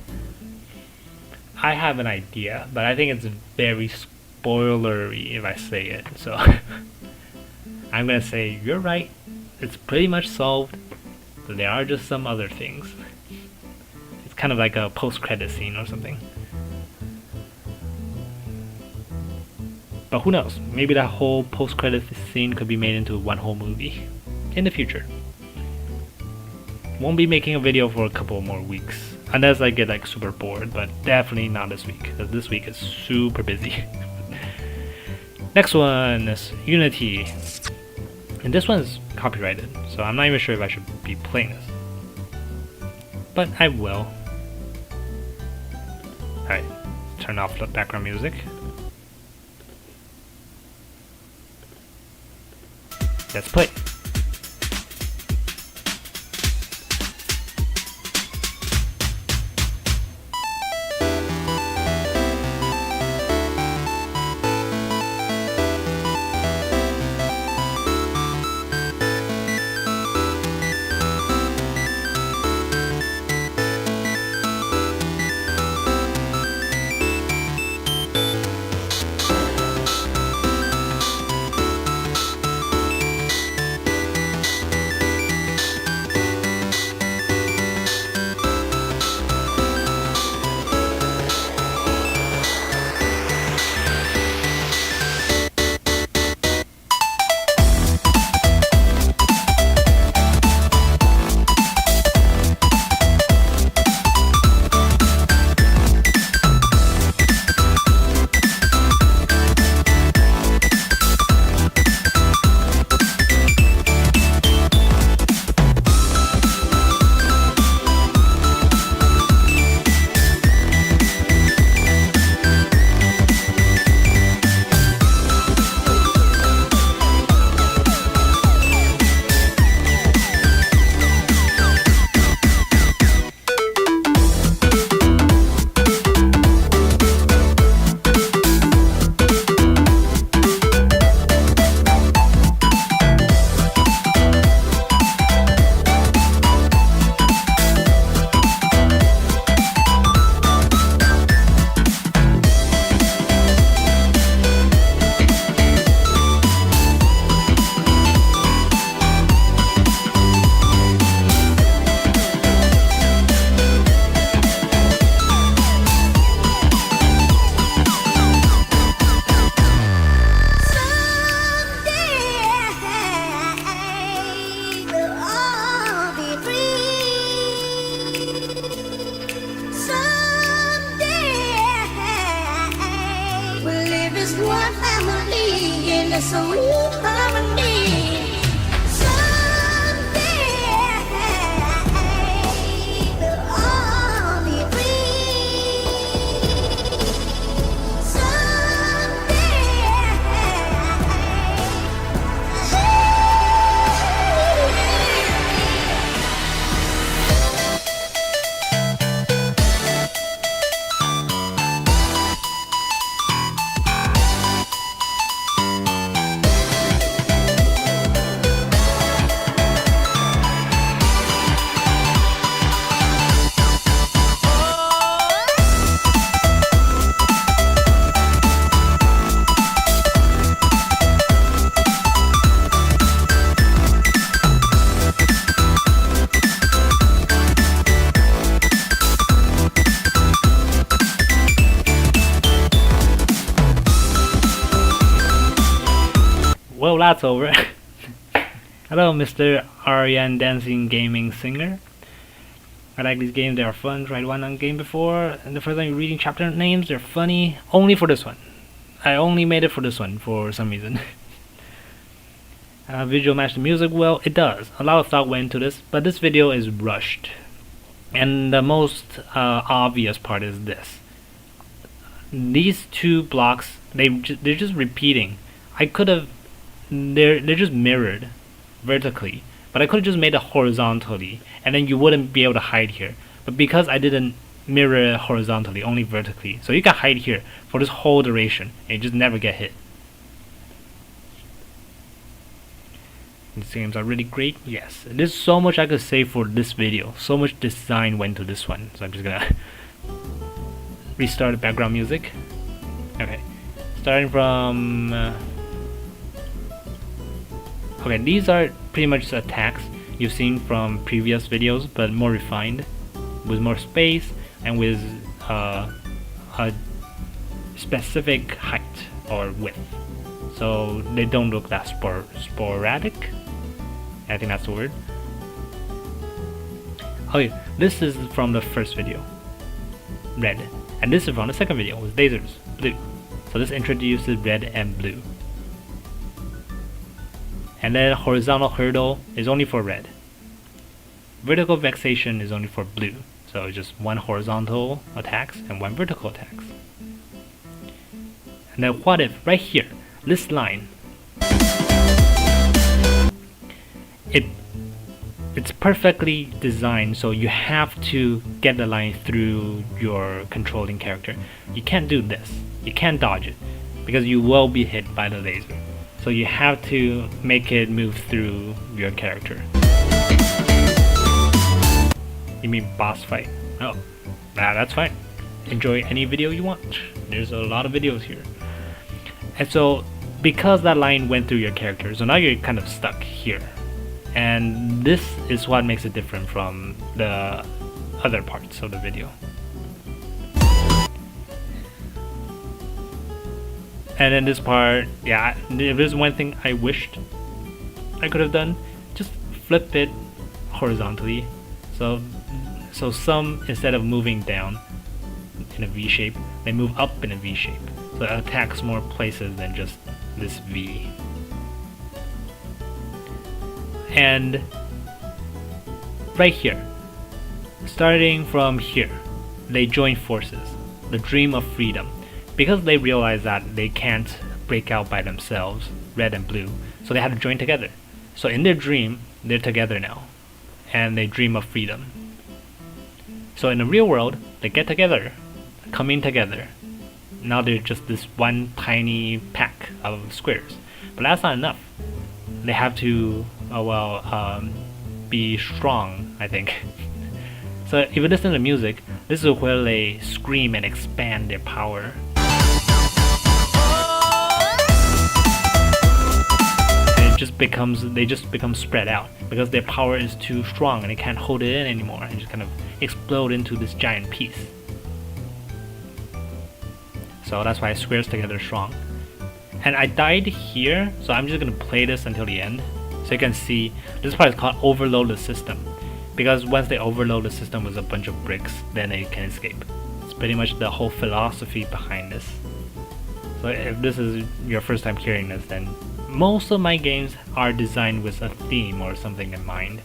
I have an idea, but I think it's very spoilery if I say it, so I'm gonna say you're right, it's pretty much solved, but there are just some other things. It's kind of like a post-credit scene or something. But who knows, maybe that whole post-credit scene could be made into one whole movie in the future. Won't be making a video for a couple more weeks, unless I get like super bored, but definitely not this week, because this week is super busy. Next one is Unity, and this one is copyrighted, so I'm not even sure if I should be playing this, but I will. Alright, turn off the background music. Let's play. One family in a sweet harmony. Someday we'll all be free. Well, that's over. Hello, Mr. Aryan Dancing Gaming Singer. I like these games, they are fun. Tried one on game before, and the first time you're reading chapter names, they're funny. Only for this one. I only made it for this one for some reason. Visual match the music well, it does. A lot of thought went into this, but this video is rushed. And the most obvious part is this. These two blocks, they're just repeating. I could have, they're just mirrored vertically, but I could have just made it horizontally, and then you wouldn't be able to hide here. But because I didn't mirror it horizontally, only vertically, so you can hide here for this whole duration and you just never get hit. These games are really great. Yes, there's so much I could say for this video. So much design went to this one, so I'm just gonna restart the background music. Okay, starting from okay, these are pretty much attacks you've seen from previous videos, but more refined, with more space and with a specific height or width, so they don't look that sporadic. I think that's the word. Oh yeah, this is from the first video, red, and this is from the second video with lasers, blue. So this introduces red and blue. And then horizontal hurdle is only for red. Vertical vexation is only for blue. So just one horizontal attacks and one vertical attacks. And then what if right here, this line, it's perfectly designed so you have to get the line through your controlling character. You can't do this. You can't dodge it because you will be hit by the laser. So you have to make it move through your character. You mean boss fight? Oh, that's fine. Enjoy any video you want. There's a lot of videos here. And so because that line went through your character, so now you're kind of stuck here. And this is what makes it different from the other parts of the video. And then this part, yeah, if there's one thing I wished I could have done, just flip it horizontally. So some, instead of moving down in a V shape, they move up in a V shape. So it attacks more places than just this V. And right here, starting from here, they join forces, the dream of freedom, because they realize that they can't break out by themselves, red and blue, so they have to join together. So in their dream, they're together now, and they dream of freedom. So in the real world, they get together, coming together. Now they're just this one tiny pack of squares, but that's not enough. They have to be strong, I think. So if you listen to the music, this is where they scream and expand their power. And they just become spread out because their power is too strong and they can't hold it in anymore and just kind of explode into this giant piece. So that's why squares together strong. And I died here, so I'm just gonna play this until the end. So you can see, this part is called overload the system. Because once they overload the system with a bunch of bricks, then they can escape. It's pretty much the whole philosophy behind this. So if this is your first time hearing this, then most of my games are designed with a theme or something in mind.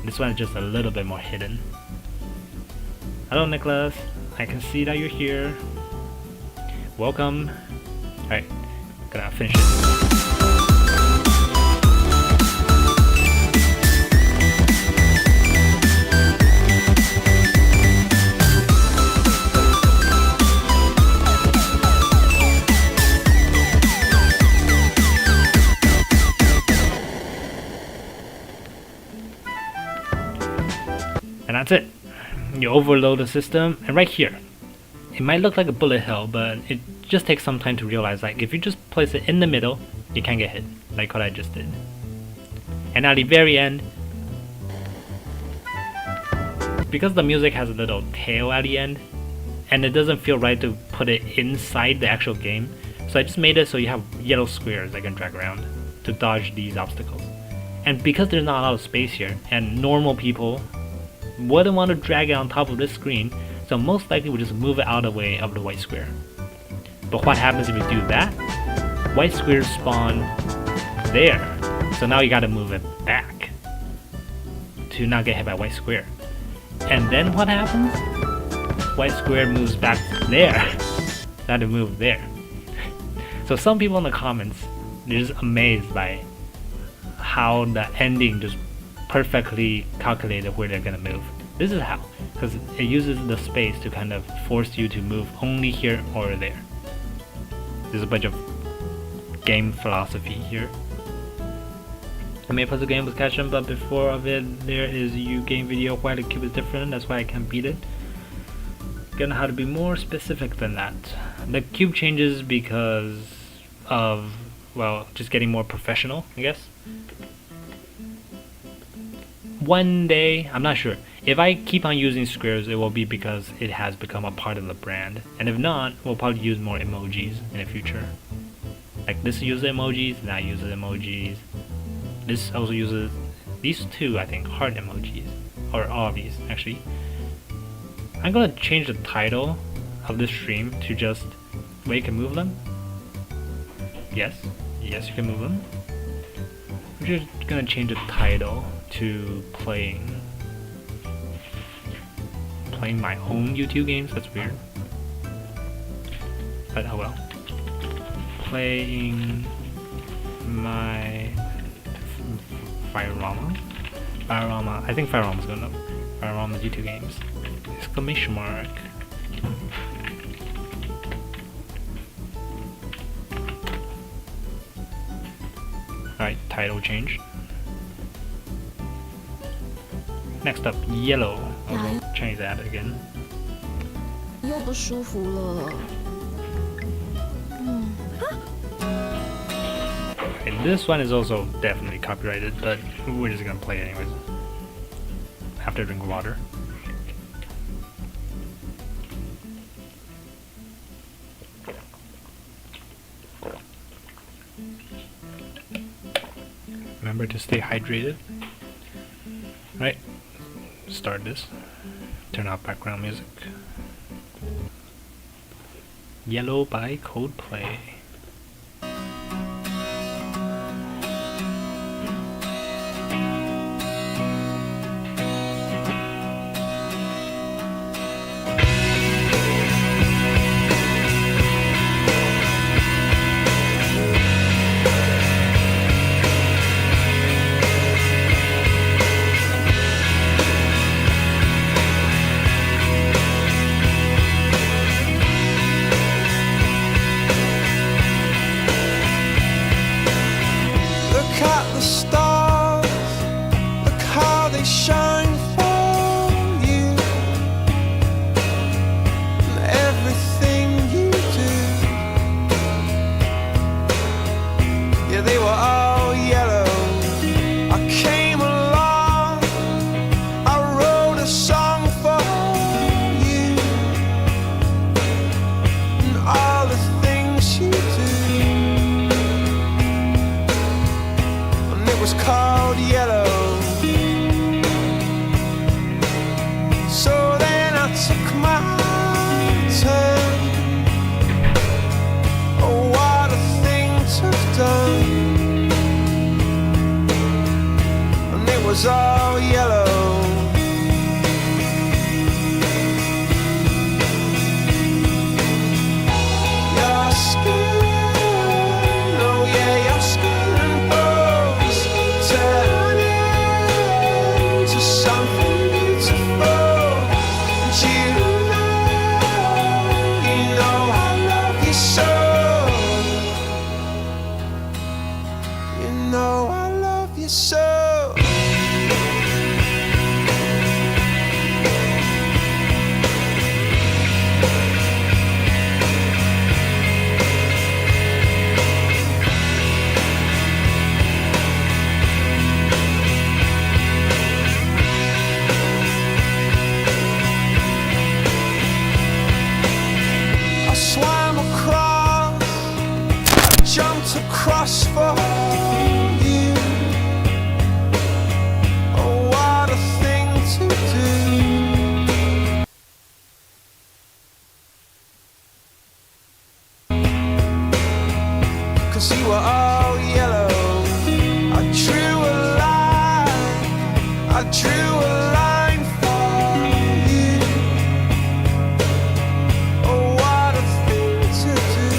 This one is just a little bit more hidden. Hello Nicholas, I can see that you're here. Welcome. Alright, gonna finish it. And that's it. You overload the system, and right here, it might look like a bullet hell, but it just takes some time to realize, like, if you just place it in the middle, you can't get hit, like what I just did. And at the very end, because the music has a little tail at the end, and it doesn't feel right to put it inside the actual game, so I just made it so you have yellow squares I can drag around to dodge these obstacles. And because there's not a lot of space here, and normal people wouldn't want to drag it on top of this screen, so most likely we'll just move it out of the way of the white square. But what happens if you do that? White squares spawn there. So now you gotta move it back to not get hit by white square. And then what happens? White square moves back there. Now to move there. So some people in the comments, they're just amazed by how the ending just perfectly calculated where they're gonna move. This is how, because it uses the space to kind of force you to move only here or there. There's a bunch of game philosophy here. I may put the game with caption, but before of it, there is you game video why the cube is different. That's why I can't beat it. Gonna have to be more specific than that. The cube changes because of, well, just getting more professional, I guess. One day, I'm not sure. If I keep on using squares, it will be because it has become a part of the brand. And if not, we'll probably use more emojis in the future. Like this uses emojis, that uses emojis. This also uses these two, I think, heart emojis. Or all of these, actually. I'm gonna change the title of this stream to just where you can move them. Yes, you can move them. I'm just gonna change the title to playing my own YouTube games. That's weird, but oh well. playing my Firerama. I think Firerama's good enough. Firerama YouTube games. Exclamation mark. Alright, title change. Next up, yellow. I'll go change that again. 又不舒服了。 And this one is also definitely copyrighted, but we're just gonna play it anyways. Have to drink water. Remember to stay hydrated. Right, start this. Turn off background music. Yellow by Coldplay. Was all yellow. Your skin, oh yeah, your skin and bones turn into something beautiful. And you know I love you so. You know I love you so. Across for you. Oh, what a thing to do. 'Cause you were all yellow. I drew a line. I drew a line for you. Oh, what a thing to do.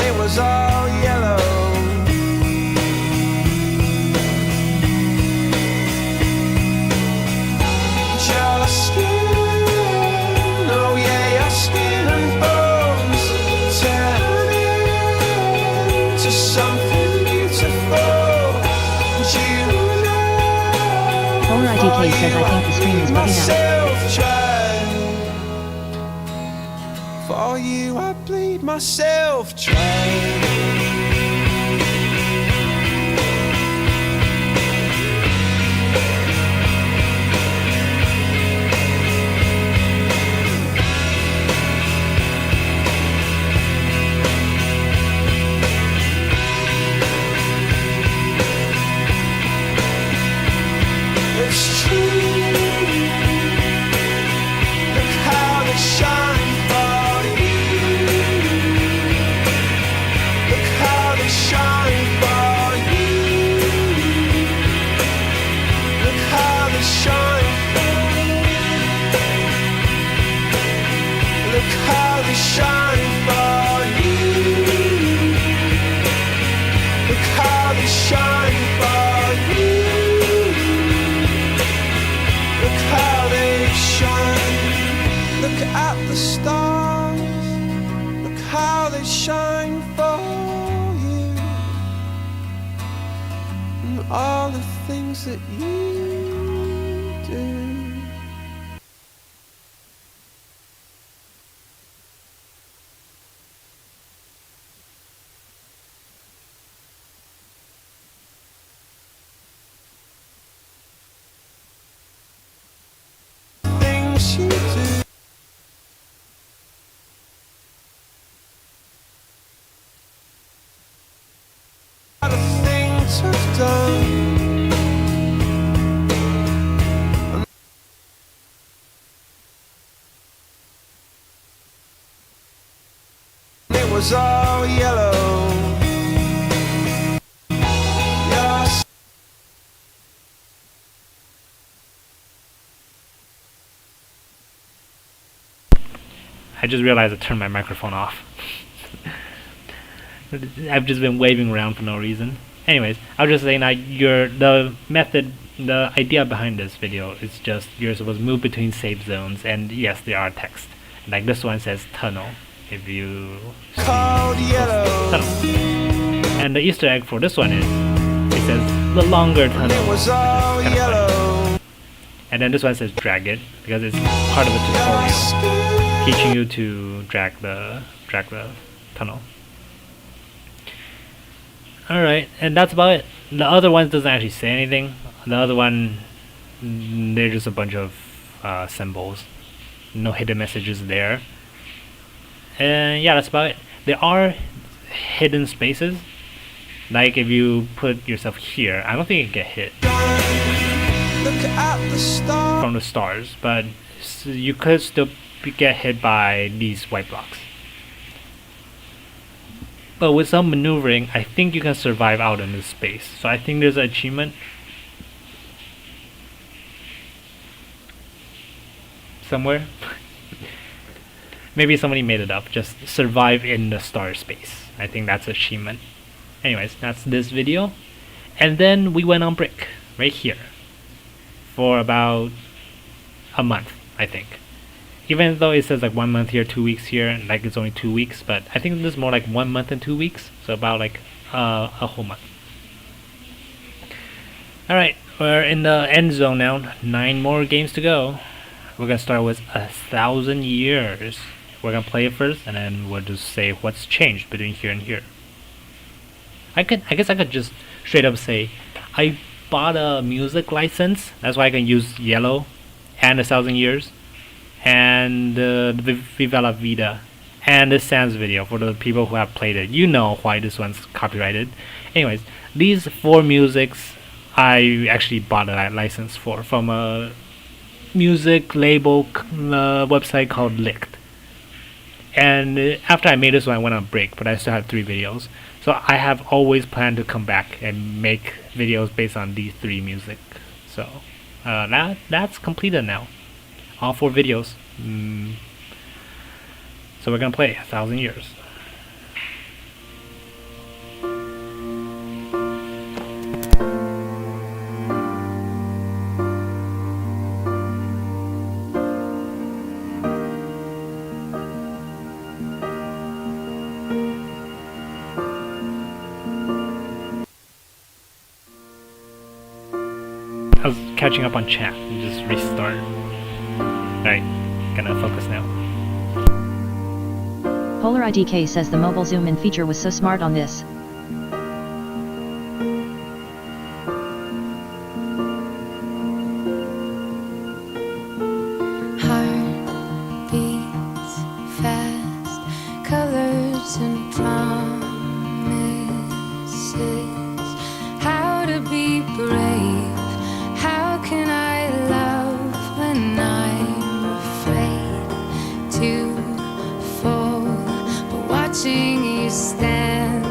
It was all yellow. Your skin, oh yeah, your skin and bones turn into something beautiful. You know, Alright, DK says I think the stream is bugging out. For you I bleed myself dry. It's true. Look how they shine for you. Look how the stars, look how they shine for you, and all the things that you do. Things you do. The things I've done. It was all yellow. Yes. I just realized I turned my microphone off. I've just been waving around for no reason. Anyways, I was just saying that the idea behind this video is just you're supposed to move between save zones, and yes, there are text. Like this one says tunnel. If you see tunnel. And the Easter egg for this one is it says the longer tunnel. It was all yellow. And then this one says drag it because it's part of a tutorial teaching you to drag the tunnel. Alright, and that's about it. The other one doesn't actually say anything. The other one, they're just a bunch of symbols. No hidden messages there. And yeah, that's about it. There are hidden spaces. Like if you put yourself here, I don't think you can get hit from the stars, but you could still get hit by these white blocks. But with some maneuvering, I think you can survive out in this space. So I think there's an achievement somewhere. Maybe somebody made it up. Just survive in the star space. I think that's an achievement. Anyways, that's this video. And then we went on break right here for about a month, I think. Even though it says like 1 month here, 2 weeks here, like it's only 2 weeks, but I think this is more like 1 month and 2 weeks, so about like a whole month. Alright, we're in the end zone now. 9 more games to go. We're gonna start with 1,000 years. We're gonna play it first, and then we'll just say what's changed between here and here. I guess I could just straight up say I bought a music license. That's why I can use Yellow and 1,000 years. And the Viva La Vida and the Sans video for the people who have played it. You know why this one's copyrighted. Anyways, these 4 musics I actually bought a license for from a music label website called Licked. And after I made this one, I went on break, but I still have 3 videos. So I have always planned to come back and make videos based on these 3 music. So that's completed now. All 4 videos. So we're gonna play 1,000 years. I was catching up on chat and just restart. Alright, gonna focus now. Polar IDK says the mobile zoom in feature was so smart on this. Heart beats fast, colors and promises. How to be brave? How can I love when I'm afraid to fall? But watching you stand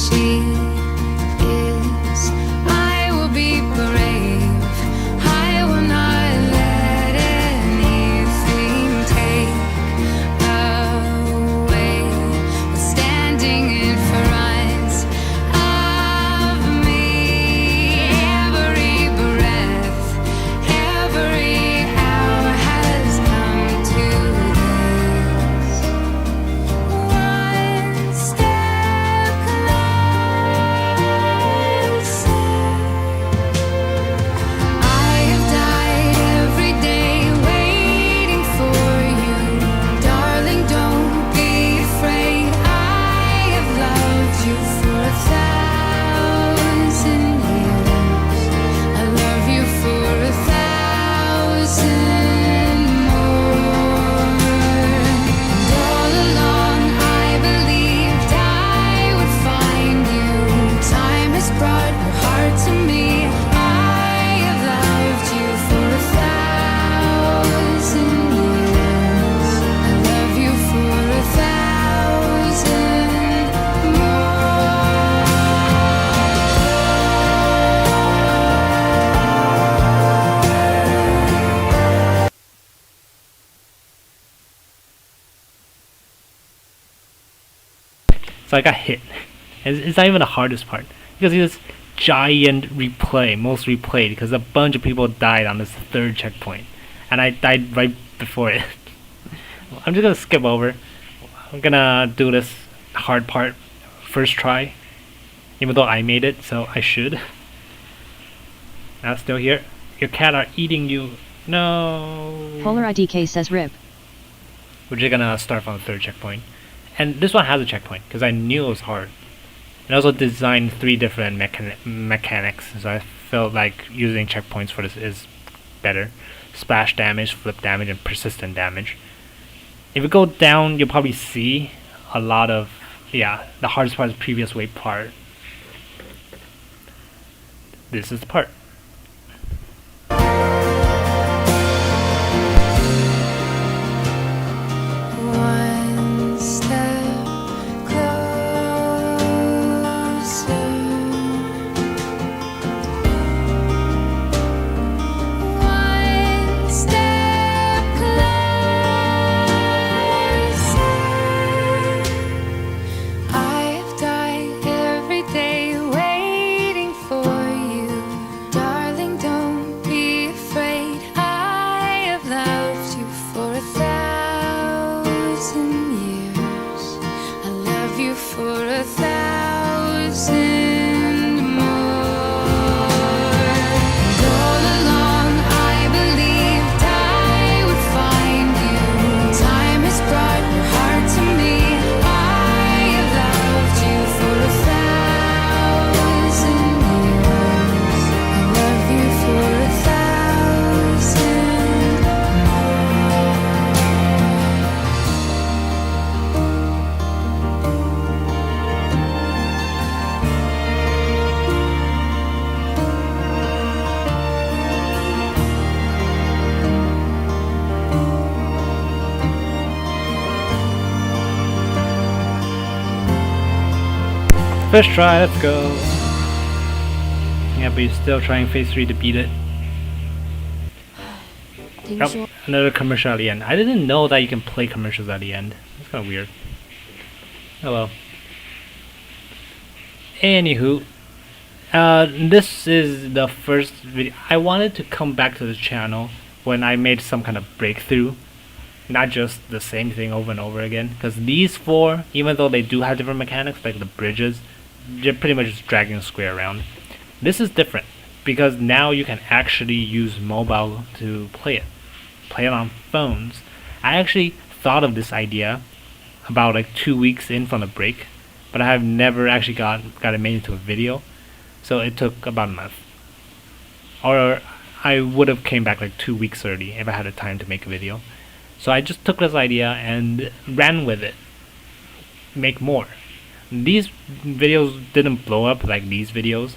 she is. I will be brave. I will not let anything take away what's standing in front of me. Every breath, every hour has come to this. One step closer. I have died every day waiting for you. Darling, don't be afraid. I have loved you for 1,000 years. I love you for 1,000 more. And all along I believed I would find you. Time has brought your heart to me. I have loved you for 1,000 years. I love you for 1,000 more. So I got hit. It's not even the hardest part because it's this giant replay, most replayed, because a bunch of people died on this third checkpoint, and I died right before it. I'm just gonna skip over. I'm gonna do this hard part first try, even though I made it, so I should. Now still here. Your cat are eating you. No. Polar IDK says RIP. We're just gonna start from the third checkpoint. And this one has a checkpoint, because I knew it was hard. And I also designed 3 different mechanics, so I felt like using checkpoints for this is better. Splash damage, flip damage, and persistent damage. If you go down, you'll probably see a lot of, the hardest part is the previous wave part. This is the part. One step closer. One step closer. I have died every day waiting for you. Darling, don't be afraid. I have loved you for 1,000 years. I love you for 1,000 more. And all along I believed I would find you. Time has brought your heart to me. I have loved you for 1,000 years. I love you for 1,000 more. First try, let's go. Yeah, but you're still trying phase 3 to beat it. 听 Yep, 说 another commercial at the end. I didn't know that you can play commercials at the end. That's kind of weird. Oh well. Anywho, this is the first video. I wanted to come back to the channel when I made some kind of breakthrough, not just the same thing over and over again. Because these 4, even though they do have different mechanics, like the bridges, you're pretty much just dragging a square around. This is different because now you can actually use mobile to play it on phones. I actually thought of this idea about like 2 weeks in from the break, but I have never actually got it made into a video, so it took about a month. Or I would have came back like 2 weeks early if I had the time to make a video. So I just took this idea and ran with it. Make more. These videos didn't blow up like these videos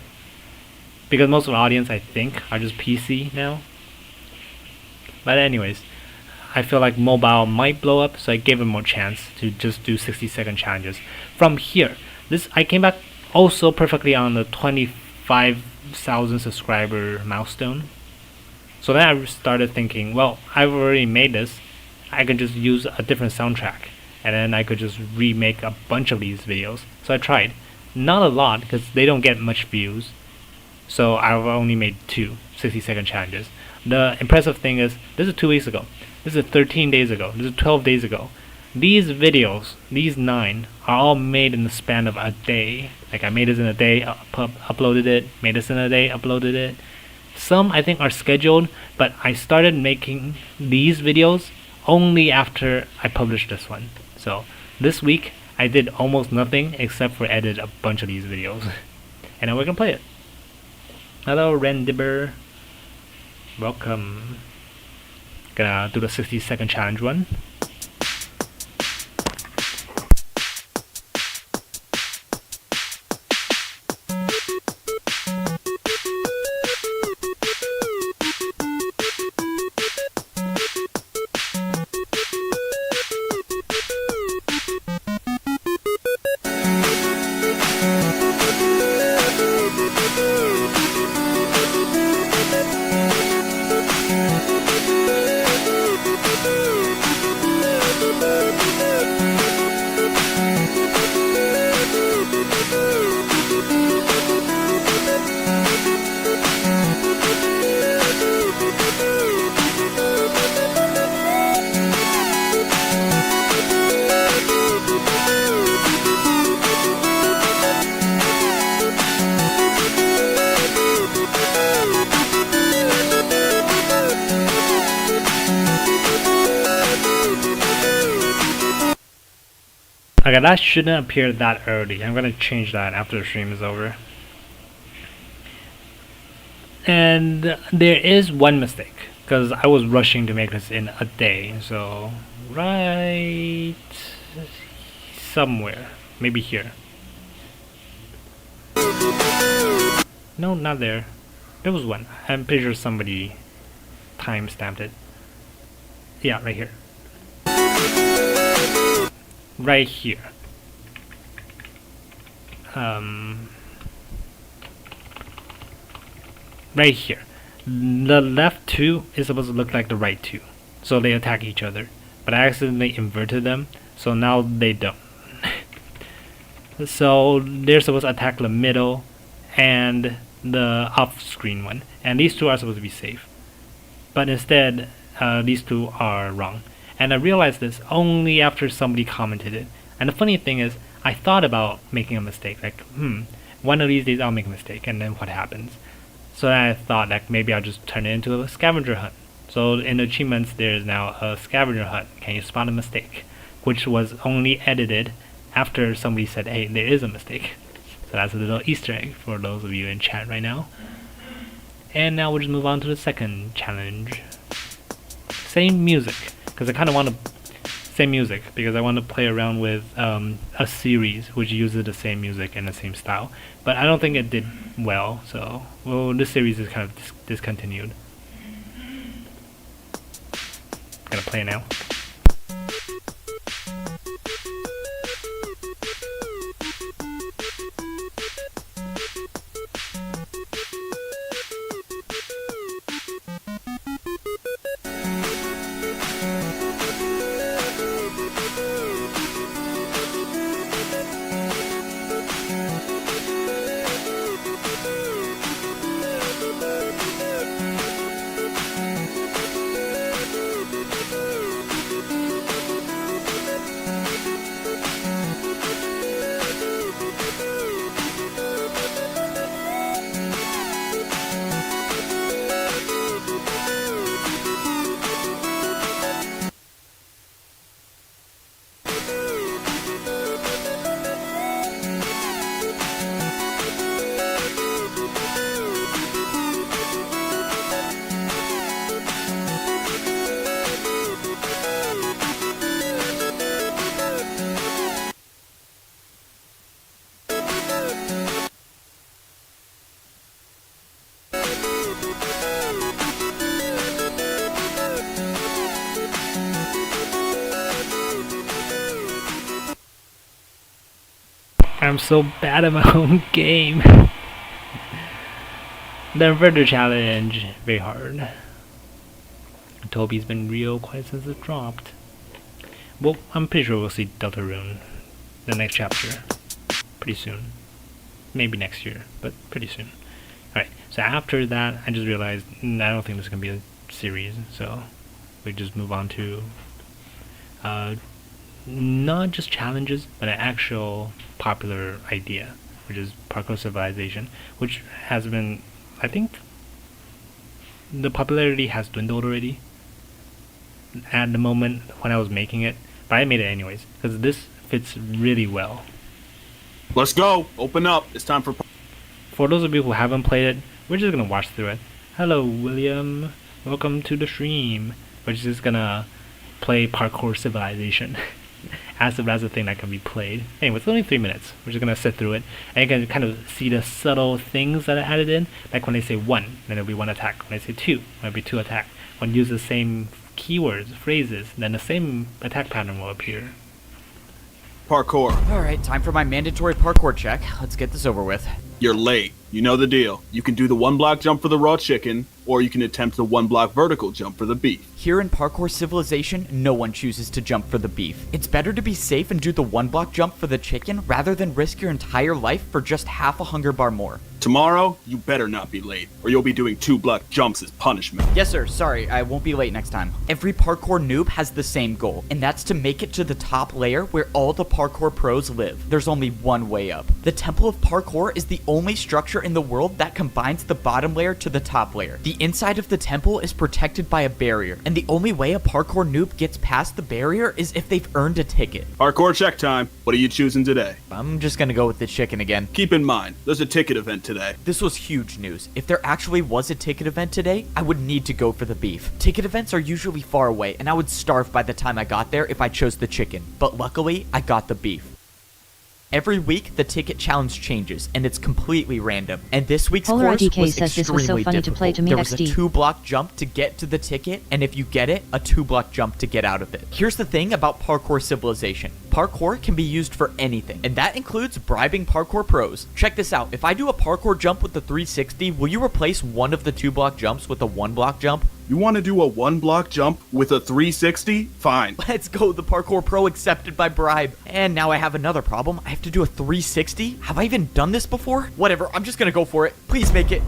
because most of the audience, I think, are just PC now. But anyways, I feel like mobile might blow up, so I gave it more chance to just do 60-second challenges. From here, I came back also perfectly on the 25,000 subscriber milestone. So then I started thinking, well, I've already made this, I could just use a different soundtrack, and then I could just remake a bunch of these videos. So I tried. Not a lot, because they don't get much views. So I've only made 2 60-second challenges. The impressive thing is, this is 2 weeks ago. This is 13 days ago. This is 12 days ago. These videos, these 9, are all made in the span of a day. Like I made this in a day, uploaded it, made this in a day, uploaded it. Some I think are scheduled, but I started making these videos only after I published this one. So this week I did almost nothing except for edit a bunch of these videos. And now we're gonna play it. Hello Rendibber. Welcome. Gonna do the 60-second challenge one. Okay, that shouldn't appear that early. I'm gonna change that after the stream is over. And there is one mistake, because I was rushing to make this in a day. So right somewhere, maybe here. No, not there. There was one. I'm pretty sure somebody time-stamped it. Yeah, right here. Right here. Right here. The left 2 is supposed to look like the right 2. So they attack each other. But I accidentally inverted them, so now they don't. So they're supposed to attack the middle and the off-screen one. And these 2 are supposed to be safe. But instead, these 2 are wrong. And I realized this only after somebody commented it. And the funny thing is, I thought about making a mistake. Like, one of these days I'll make a mistake, and then what happens? So then I thought, like, maybe I'll just turn it into a scavenger hunt. So in the achievements, there is now a scavenger hunt. Can you spot a mistake? Which was only edited after somebody said, hey, there is a mistake. So that's a little Easter egg for those of you in chat right now. And now we'll just move on to the second challenge. Same music. Because I kind of want to same music because I want to play around with a series which uses the same music and the same style, but I don't think it did well, so this series is kind of discontinued. Gonna play now. I'm so bad at my own game. The inverter challenge, very hard. Toby's been real quiet since it dropped. Well, I'm pretty sure we'll see Deltarune, the next chapter, pretty soon. Maybe next year, but pretty soon. Alright, so after that, I just realized I don't think this is going to be a series, so we just move on to not just challenges, but an actual popular idea, which is Parkour Civilization, which has been, I think, the popularity has dwindled already at the moment when I was making it, but I made it anyways, because this fits really well. Let's go! Open up! It's time for... For those of you who haven't played it, we're just gonna watch through it. Hello, William. Welcome to the stream. We're just gonna play Parkour Civilization as if that's a thing that can be played. Anyway, it's only 3 minutes. We're just gonna sit through it, and you can kind of see the subtle things that are added in. Like when they say 1, then it'll be 1 attack. When they say 2, it'll be 2 attack. When you use the same keywords, phrases, then the same attack pattern will appear. Parkour. Alright, time for my mandatory parkour check. Let's get this over with. You're late. You know the deal. You can do the 1 block jump for the raw chicken, or you can attempt the 1 block vertical jump for the beef. Here in Parkour Civilization, no one chooses to jump for the beef. It's better to be safe and do the 1 block jump for the chicken rather than risk your entire life for just half a hunger bar more. Tomorrow, you better not be late, or you'll be doing 2 block jumps as punishment. Yes sir, sorry, I won't be late next time. Every parkour noob has the same goal, and that's to make it to the top layer where all the parkour pros live. There's only one way up. The Temple of Parkour is the only structure in the world that combines the bottom layer to the top layer. The inside of the temple is protected by a barrier, and the only way a parkour noob gets past the barrier is if they've earned a ticket. Parkour check time. What are you choosing today? I'm just gonna go with the chicken again. Keep in mind, there's a ticket event today. This was huge news. If there actually was a ticket event today, I would need to go for the beef. Ticket events are usually far away, and I would starve by the time I got there if I chose the chicken. But luckily, I got the beef. Every week, the ticket challenge changes, and it's completely random. And this week's Polar course IDK was says this was so extremely funny to difficult. play to me There was a XD. 2-block jump to get to the ticket, and if you get it, a 2-block jump to get out of it. Here's the thing about Parkour Civilization. Parkour can be used for anything, and that includes bribing parkour pros. Check this out. If I do a parkour jump with the 360, will you replace one of the 2-block jumps with a 1-block jump? You want to do a 1 block jump with a 360? Fine. Let's go, the parkour pro accepted my bribe. And now I have another problem. I have to do a 360? Have I even done this before? Whatever, I'm just gonna go for it. Please make it.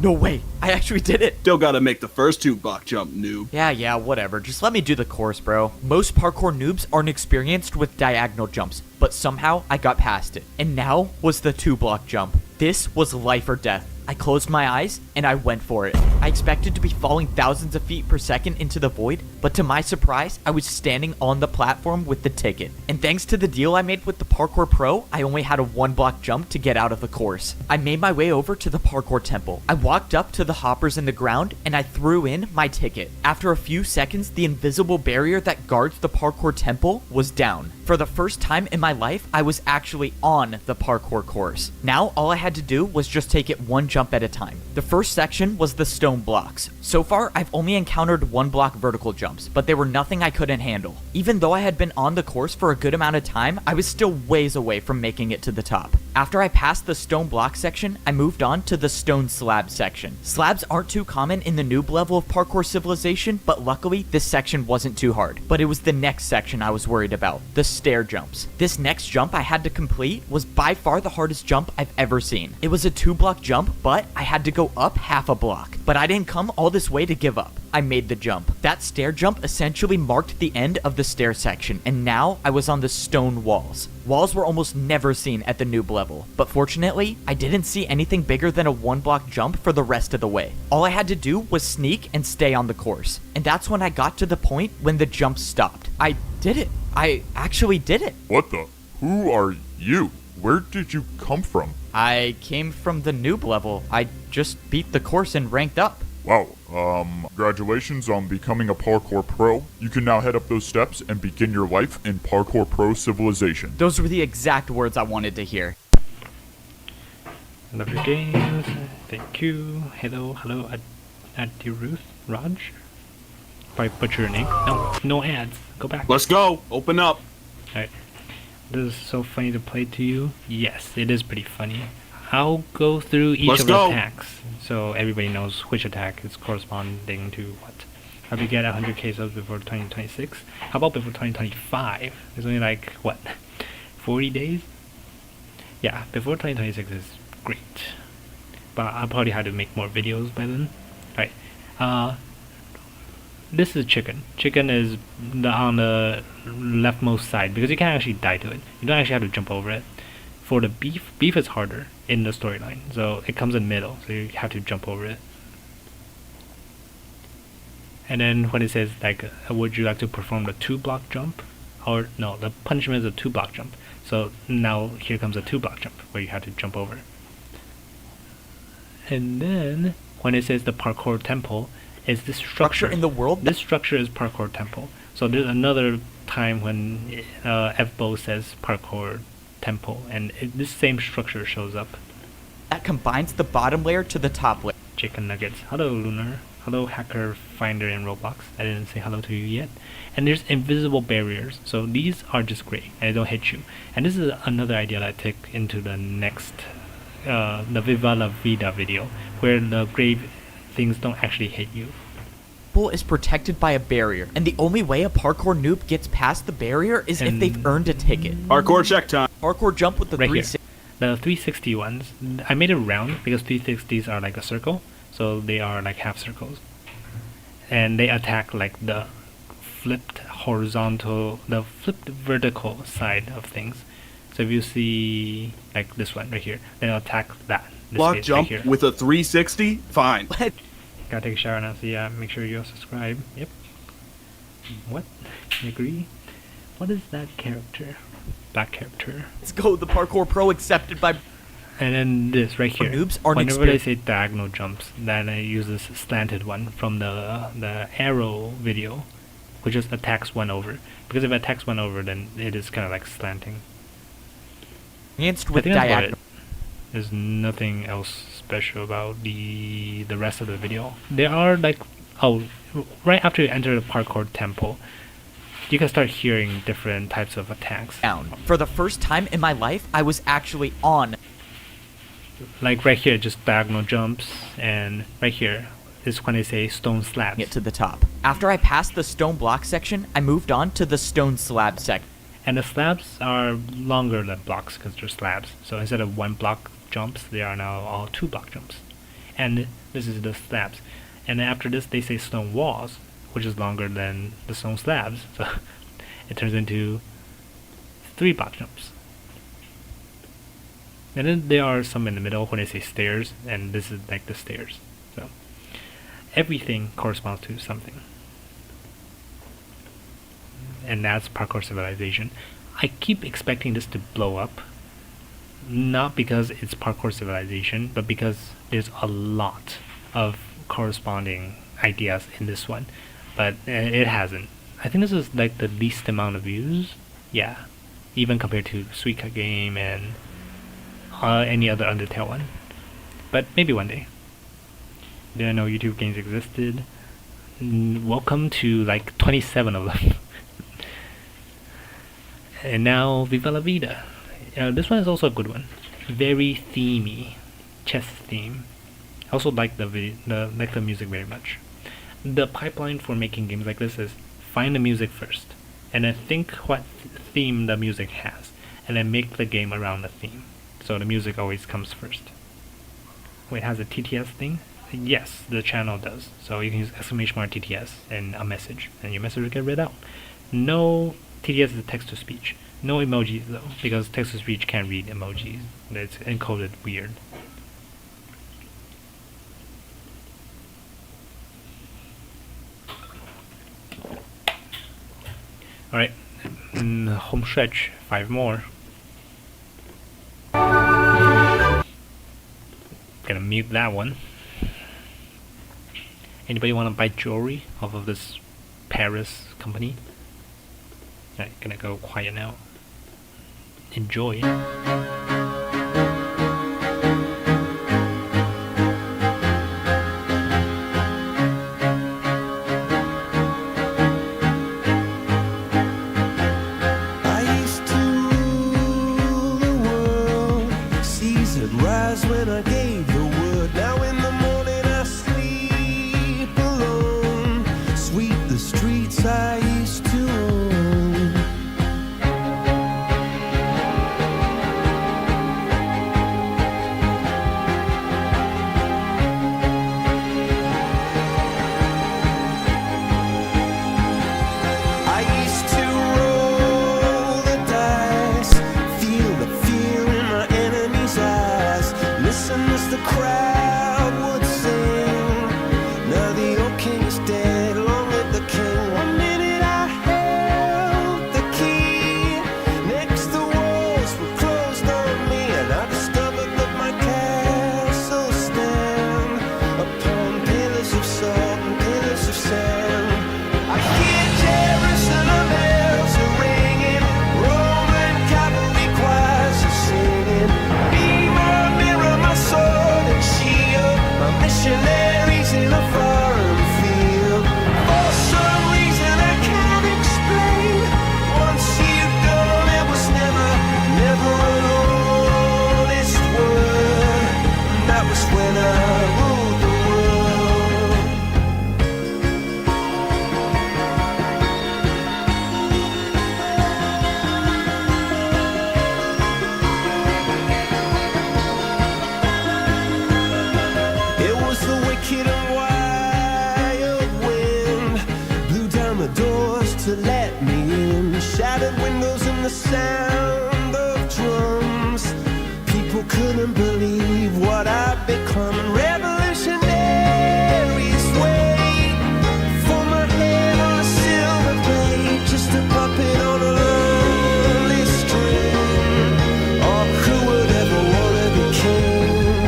No way, I actually did it. Still gotta make the first 2 block jump, noob. Yeah, whatever. Just let me do the course, bro. Most parkour noobs aren't experienced with diagonal jumps, but somehow I got past it. And now was the 2-block jump. This was life or death. I closed my eyes, and I went for it. I expected to be falling thousands of feet per second into the void, but to my surprise, I was standing on the platform with the ticket. And thanks to the deal I made with the Parkour Pro, I only had a 1-block jump to get out of the course. I made my way over to the Parkour Temple. I walked up to the hoppers in the ground, and I threw in my ticket. After a few seconds, the invisible barrier that guards the Parkour Temple was down. For the first time in my life, I was actually on the parkour course. Now, all I had to do was just take it 1 jump at a time. The first section was the stone blocks. So far, I've only encountered 1-block vertical jumps, but they were nothing I couldn't handle. Even though I had been on the course for a good amount of time, I was still ways away from making it to the top. After I passed the stone block section, I moved on to the stone slab section. Slabs aren't too common in the noob level of Parkour Civilization, but luckily, this section wasn't too hard. But it was the next section I was worried about, the stair jumps. This next jump I had to complete was by far the hardest jump I've ever seen. It was a 2-block jump, but I had to go up half a block. But I didn't come all this way to give up. I made the jump. That stair jump essentially marked the end of the stair section, and now I was on the stone walls. Walls were almost never seen at the noob level, but fortunately, I didn't see anything bigger than a 1-block jump for the rest of the way. All I had to do was sneak and stay on the course, and that's when I got to the point when the jump stopped. I did it. I actually did it. What the? Who are you? Where did you come from? I came from the noob level. I just beat the course and ranked up. Wow, congratulations on becoming a Parkour Pro. You can now head up those steps and begin your life in Parkour Pro Civilization. Those were the exact words I wanted to hear. Love your games. Thank you. Hello, Ruth, Raj. If I butcher your name. No ads. Go back. Let's go. Open up. Alright. This is so funny to play to you. Yes, it is pretty funny. I'll go through each Let's of the go. attacks so everybody knows which attack is corresponding to what. How do you get 100k subs before 2026? How about before 2025? It's only like, what, 40 days? Yeah, before 2026 is great. But I'll probably have to make more videos by then. Alright, this is chicken. Chicken is on the leftmost side because you can't actually die to it. You don't actually have to jump over it. For the beef is harder in the storyline, so it comes in the middle, so you have to jump over it. And then when it says like, would you like to perform the 2-block jump? Or no, the punishment is a 2-block jump. So now here comes a 2-block jump where you have to jump over. And then when it says the parkour temple, is this structure in the world? This structure is parkour temple. So there's another time when FBO says parkour temple, and this same structure shows up. That combines the bottom layer to the top layer. Chicken nuggets. Hello, Lunar. Hello, Hacker Finder in Roblox. I didn't say hello to you yet. And there's invisible barriers. So these are just gray and they don't hit you. And this is another idea that I take into the next, the Viva La Vida video, where the gray things don't actually hit you. Is protected by a barrier, and the only way a parkour noob gets past the barrier is if they've earned a ticket. Parkour check time. Parkour jump with the Right here. 360. The 360 ones, I made it round because 360s are like a circle, so they are like half circles. And they attack like the flipped vertical side of things. So if you see like this one right here, then it'll attack that. This Block face jump right here. with a 360? Fine. Gotta take a shower now, so yeah, make sure you subscribe. Yep. What? I agree. What is that character? That character. Let's go, the Parkour Pro accepted by... And then this right here. Noobs aren't Whenever they say diagonal jumps, then I use this slanted one from the arrow video, which just attacks one over. Because if it attacks one over, then it is kind of like slanting. Against I with think that's about diagonal. it. There's nothing else special about the rest of the video. There are like, right after you enter the parkour temple, you can start hearing different types of attacks. Down. For the first time in my life, I was actually on. Like right here, just diagonal jumps, and right here is when they say stone slabs. It to the top. After I passed the stone block section, I moved on to the stone slab section. And the slabs are longer than blocks because they're slabs. So instead of 1-block jumps, they are now all 2-block jumps. And this is the slabs. And after this, they say stone walls, which is longer than the stone slabs. So it turns into 3-block jumps. And then there are some in the middle when they say stairs, and this is like the stairs. So everything corresponds to something. And that's Parkour Civilization. I keep expecting this to blow up, not because it's Parkour Civilization, but because there's a lot of corresponding ideas in this one, but it hasn't. I think this is like the least amount of views, yeah, even compared to Suika Game and any other Undertale one. But maybe one day. Didn't know YouTube games existed. Welcome to like 27 of them. And now Viva La Vida. This one is also a good one. Very themey, chess theme. I also like the music very much. The pipeline for making games like this is find the music first, and then think what theme the music has, and then make the game around the theme. So the music always comes first. Wait, it has a TTS thing? Yes, the channel does. So you can use !TTS and a message, and your message will get read out. No, TTS is text to speech. No emojis though, because text to speech can't read emojis. It's encoded weird. Alright, home stretch, 5 more. Gonna mute that one. Anybody wanna buy jewelry off of this Paris company? Alright, gonna go quiet now. Enjoy. I used to when I gave the word. Now in the morning I sleep alone. Sweep the streets I used to own. I used to roll the dice, feel the fear in my enemy's eyes, listen as the crowd would sing. Now the old king is dead, long live the king. One minute I held the key, next the walls were closed on me, and I discovered that my castle stand upon pillars of salt and pillars of sand. I hear Jerusalem bells are ringing, Roman cavalry choirs are singing. Be my mirror, my sword and shield, my missionaries in a foreign field. For some reason I can't explain, once you've gone it was never, never an honest word. That was when I ruled the world. It was the wicked and wild wind, blew down the doors to let me in, shattered windows and the sound of drums. People couldn't believe what I'd become. Revolutionaries wait for my head on a silver plate, just a puppet on a lonely string. Oh, who would ever want to be king?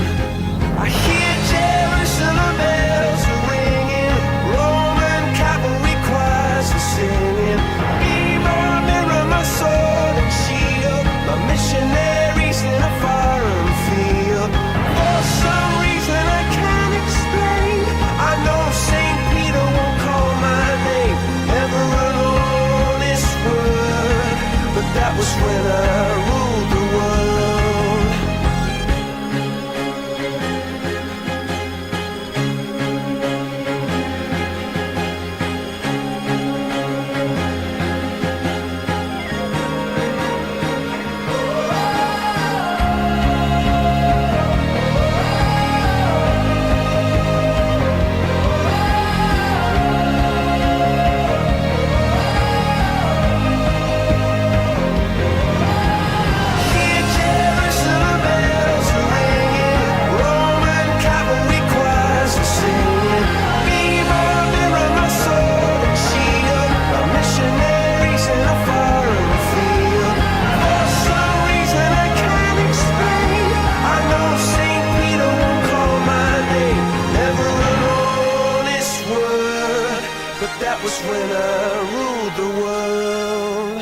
I hear Jerusalem bells are ringing, Roman cavalry choirs are singing. Be my mirror, my sword and shield, my missionaries in a foreign field. For some reason I can't explain, I know St. Peter won't call my name, never an honest word. But that was when I ruled the world. Hear Jerusalem bells are ringing, Roman cavalry choirs are singing. Be my mirror, my sword and shield, my missionaries in a foreign field. For some reason I can't explain, I know St. Peter won't call my name, never an honest word. But that was when I ruled the world.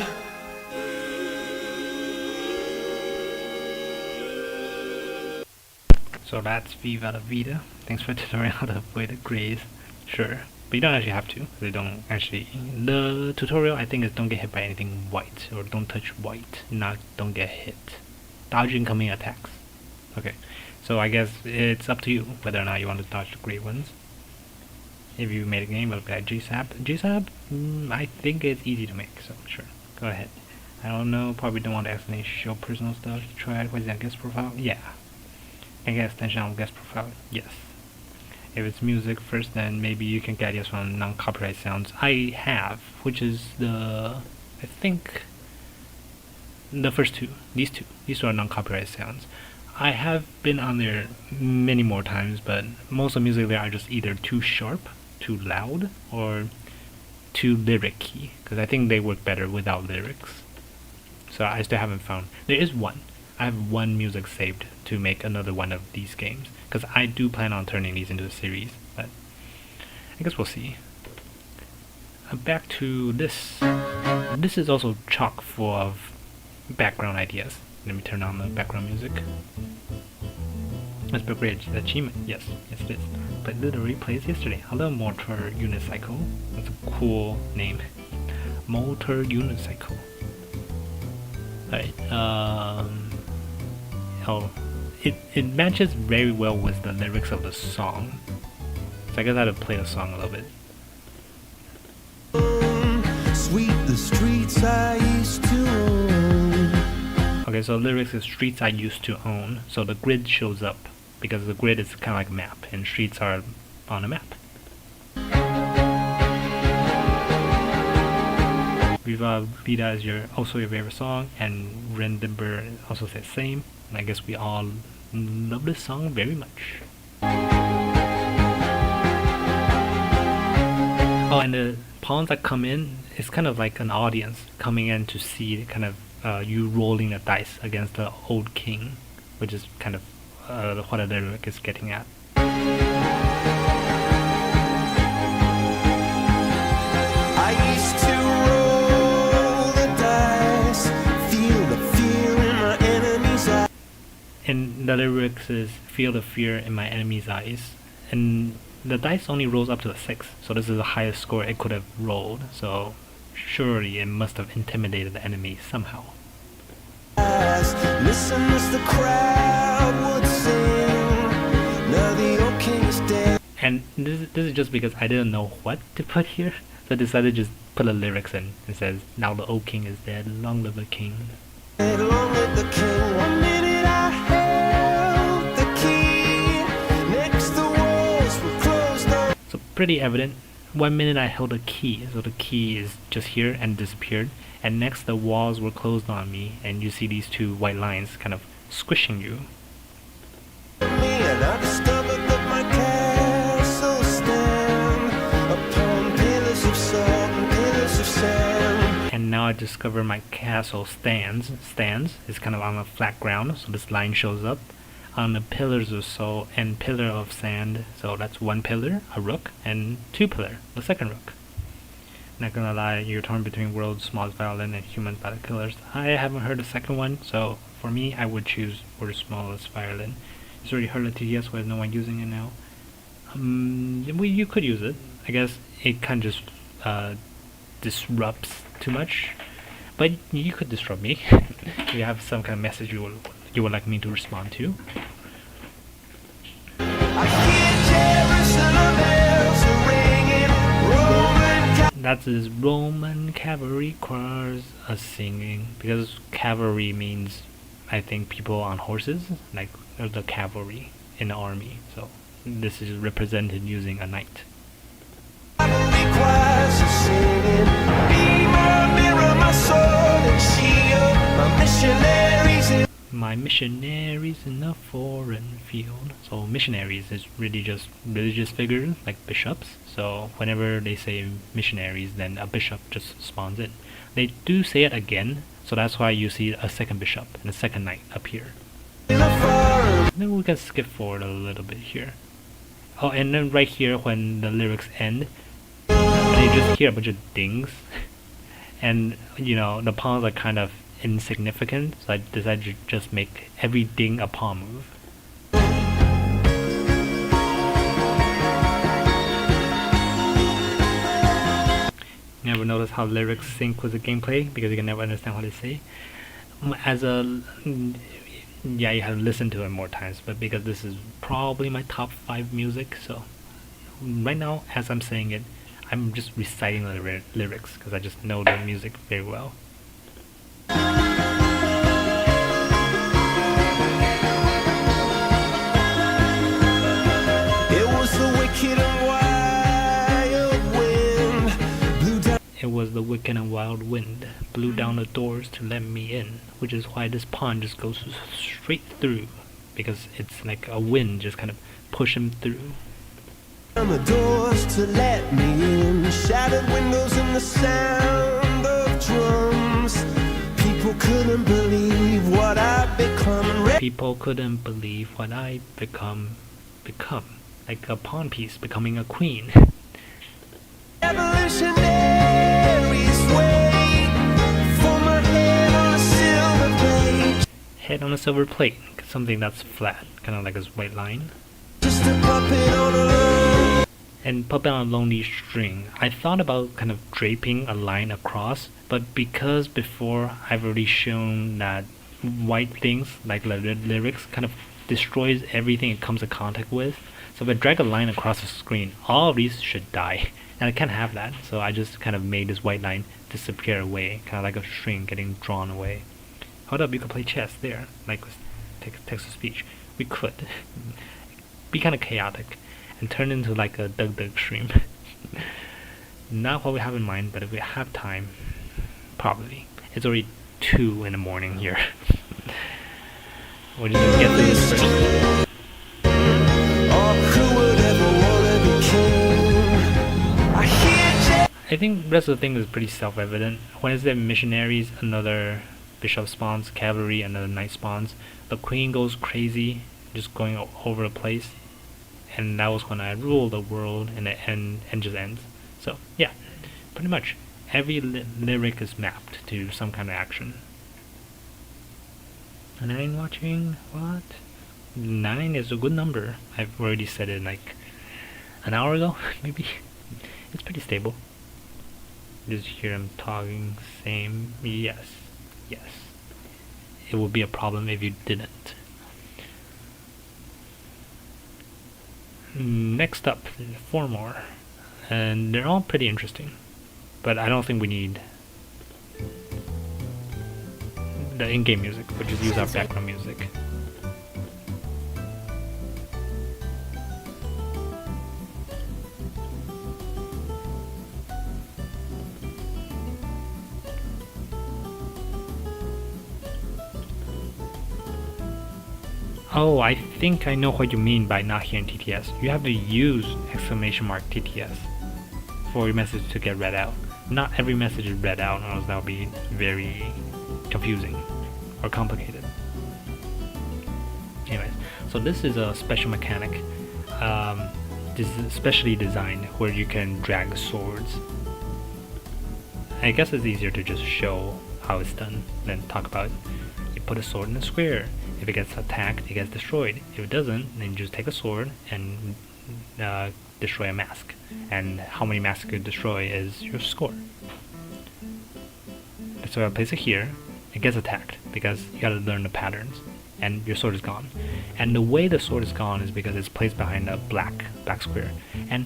So that's Viva la Vida. Thanks for tutorial how to avoid the grays. Sure. But you don't actually have to. They don't actually. The tutorial I think is don't get hit by anything white, or don't touch white, not don't get hit. Dodge incoming attacks. Okay. So I guess it's up to you whether or not you want to dodge the gray ones. If you made a game, it'll be like GSAP. GSAP, I think it's easy to make, so sure. Go ahead. I don't know, probably don't want to accidentally show personal stuff. Try it. What is that, guest profile? Yeah. Can get extension on guest profile? Yes. If it's music first, then maybe you can get yes from non-copyright sounds. I have, which is I think, the first two. These two. These two are non-copyright sounds. I have been on there many more times, but most of the music there are just either too sharp, too loud, or too lyric-y, because I think they work better without lyrics. So I still haven't found. There is one. I have one music saved to make another one of these games, because I do plan on turning these into a series, but I guess we'll see. Back to this. This is also chock full of background ideas. Let me turn on the background music. Let's great achievement. Yes, yes it is. But literally plays yesterday. Hello, Motor Unicycle. That's a cool name. Motor Unicycle. Alright, oh, it matches very well with the lyrics of the song. So I guess I had to play the song a little bit. Sweep the streets I used to own. Okay, so lyrics is streets I used to own. So the grid shows up because the grid is kind of like a map, and streets are on a map. Viva Vida is also your favorite song, and Rendember also says same. And I guess we all love this song very much. Oh, and the pawns that come in is kind of like an audience coming in to see kind of you rolling the dice against the old king, which is kind of what the lyric is getting at. I used to roll the dice, feel the fear in my enemy's eyes. And the lyrics is feel the fear in my enemy's eyes, and the dice only rolls up to the 6, so this is the highest score it could have rolled, so surely it must have intimidated the enemy somehow. Listen as the crowd would sing. Now the old king is dead. And this is just because I didn't know what to put here, so I decided to just put the lyrics in. It says, now the old king is dead, long live the king. Long live the king. 1 minute I held the key. Next the walls were closed on. So pretty evident. 1 minute I held a key, so the key is just here and disappeared. And next the walls were closed on me, and you see these two white lines kind of squishing you. And I discovered that my castle stand upon pillars of salt and pillars of sand. And now I discover my castle stands is kind of on a flat ground, so this line shows up on the pillars of salt and pillar of sand. So that's 1 pillar, a rook, and 2 pillar, the second rook. Not gonna lie, you're torn between world's smallest violin and humans by the killers. I haven't heard the second one, so for me, I would choose world's smallest violin. It's already heard the TTS, with no one using it now. You could use it. I guess it kind of just disrupts too much, but you could disrupt me. If you have some kind of message you would like me to respond to. I hear Jerusalem bells are ringing. That is Roman cavalry choirs are singing, because cavalry means, I think, people on horses, like the cavalry in the army. So this is represented using a knight. Cavalry choirs are singing. Be my mirror, my sword and shield. My missionaries in My missionaries in a foreign field. So missionaries is really just religious figures like bishops. So whenever they say missionaries, then a bishop just spawns in. They do say it again, so that's why you see a second bishop and a second knight up here. a foreign. Then we can skip forward a little bit here. Oh, and then right here when the lyrics end, you just hear a bunch of dings. And you know, the pawns are kind of insignificant, so I decided to just make every ding a pawn move. Never notice how lyrics sync with the gameplay, because you can never understand what they say. Yeah, you have to listen to it more times, but because this is probably my top 5 music, so right now as I'm saying it, I'm just reciting the lyrics because I just know the music very well. It was the wicked and wild wind blew down. It was the wicked and wild wind blew down the doors to let me in, which is why this pawn just goes straight through, because it's like a wind just kind of push him through. The doors to let me in, shattered windows and the sound of drums. People couldn't believe what I'd become. People couldn't believe what I become, like a pawn piece becoming a queen. Revolutionaries wait for my head on a silver plate. Head on a silver plate, something that's flat, kind of like a white line. Just a puppet on a line. And puppet on a lonely string. I thought about kind of draping a line across, but because before I've already shown that white things, like the lyrics, kind of destroys everything it comes in contact with. So if I drag a line across the screen, all of these should die. And I can't have that, so I just kind of made this white line disappear away, kind of like a string getting drawn away. Hold up, you could play chess there, like with text-to-speech. We could. Be kind of chaotic, and turn into like a Doug stream. Not what we have in mind, but if we have time, probably. It's already 2 in the morning here. We're just gonna get through this first. Oh, who would ever wanna be king? I hear I think the rest of the thing is pretty self-evident. When is there missionaries, another bishop spawns, cavalry, another knight spawns. The queen goes crazy, just going over the place. And that was when I rule the world, and the end just ends. So yeah, pretty much every lyric is mapped to some kind of action. 9 watching? What? 9 is a good number. I've already said it like an hour ago, maybe. It's pretty stable. Just hear him talking, same. Yes. It would be a problem if you didn't. Next up, 4 more. And they're all pretty interesting. But I don't think we need the in-game music. We'll just use our background music. Oh, I think I know what you mean by not hearing TTS. You have to use !TTS for your message to get read out. Not every message is read out, or else that would be very confusing or complicated. Anyways, so this is a special mechanic. This is specially designed where you can drag swords. I guess it's easier to just show how it's done than talk about it. You put a sword in a square. If it gets attacked, it gets destroyed. If it doesn't, then you just take a sword and destroy a mask. And how many masks you destroy is your score. So I place it here. It gets attacked because you gotta learn the patterns. And your sword is gone. And the way the sword is gone is because it's placed behind a black square. And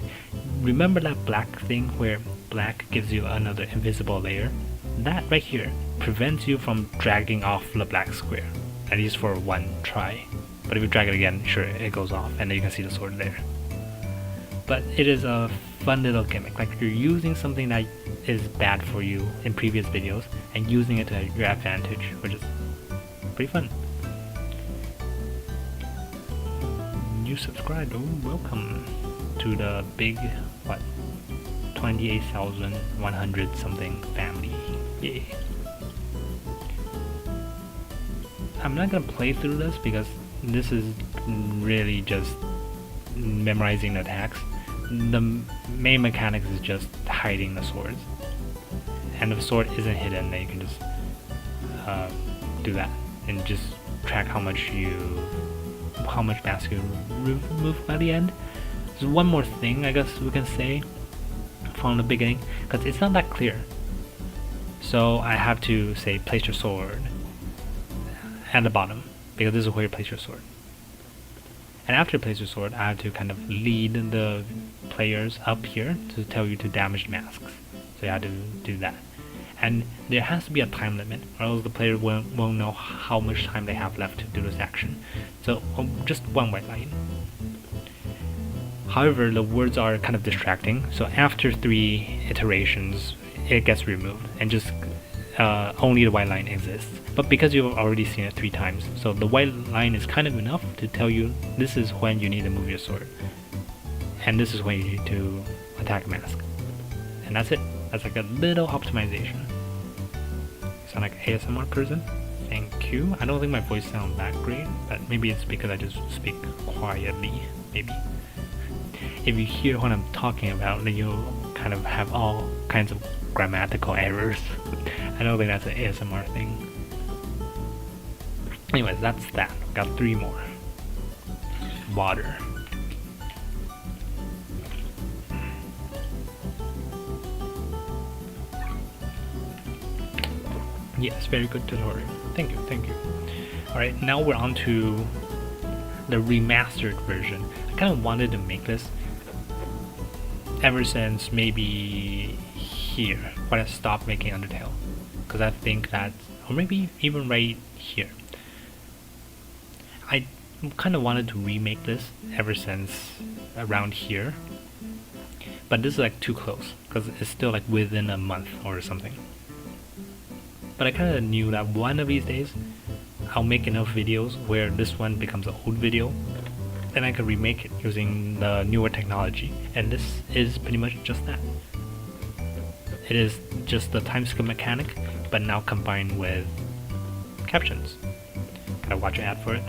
remember that black thing where black gives you another invisible layer? That right here prevents you from dragging off the black square. At least for 1 try. But if you drag it again, sure, it goes off, and then you can see the sword there. But it is a fun little gimmick. Like, you're using something that is bad for you in previous videos, and using it to your advantage, which is pretty fun. You subscribed, oh, welcome to the big, 28,100 something family. Yay. I'm not gonna play through this because this is really just memorizing the attacks. The main mechanics is just hiding the swords, and if the sword isn't hidden, then you can just do that and just track how much mask you remove by the end. There's one more thing I guess we can say from the beginning, because it's not that clear. So I have to say place your sword at the bottom, because this is where you place your sword. And after you place your sword, I have to kind of lead the players up here to tell you to damage masks. So you have to do that. And there has to be a time limit, or else the player won't know how much time they have left to do this action. So just 1 white line. However, the words are kind of distracting, so after 3 iterations, it gets removed, and just only the white line exists. But because you've already seen it 3 times, so the white line is kind of enough to tell you this is when you need to move your sword, and this is when you need to attack a mask. And that's it. That's like a little optimization. Sound like an ASMR person? Thank you. I don't think my voice sounds that great, but maybe it's because I just speak quietly, maybe. If you hear what I'm talking about, then you'll kind of have all kinds of grammatical errors. I don't think that's an ASMR thing. Anyways, that's that. Got 3 more. Water. Yes, very good tutorial. Thank you. Alright, now we're on to the remastered version. I kind of wanted to make this ever since maybe here when I stopped making Undertale, because I think that, or maybe even right here, I kind of wanted to remake this ever since around here, but this is like too close because it's still like within a month or something. But I kind of knew that one of these days I'll make enough videos where this one becomes an old video, then I can remake it using the newer technology, and this is pretty much just that. It is just the time skip mechanic, but now combined with captions. Gotta watch an ad for it.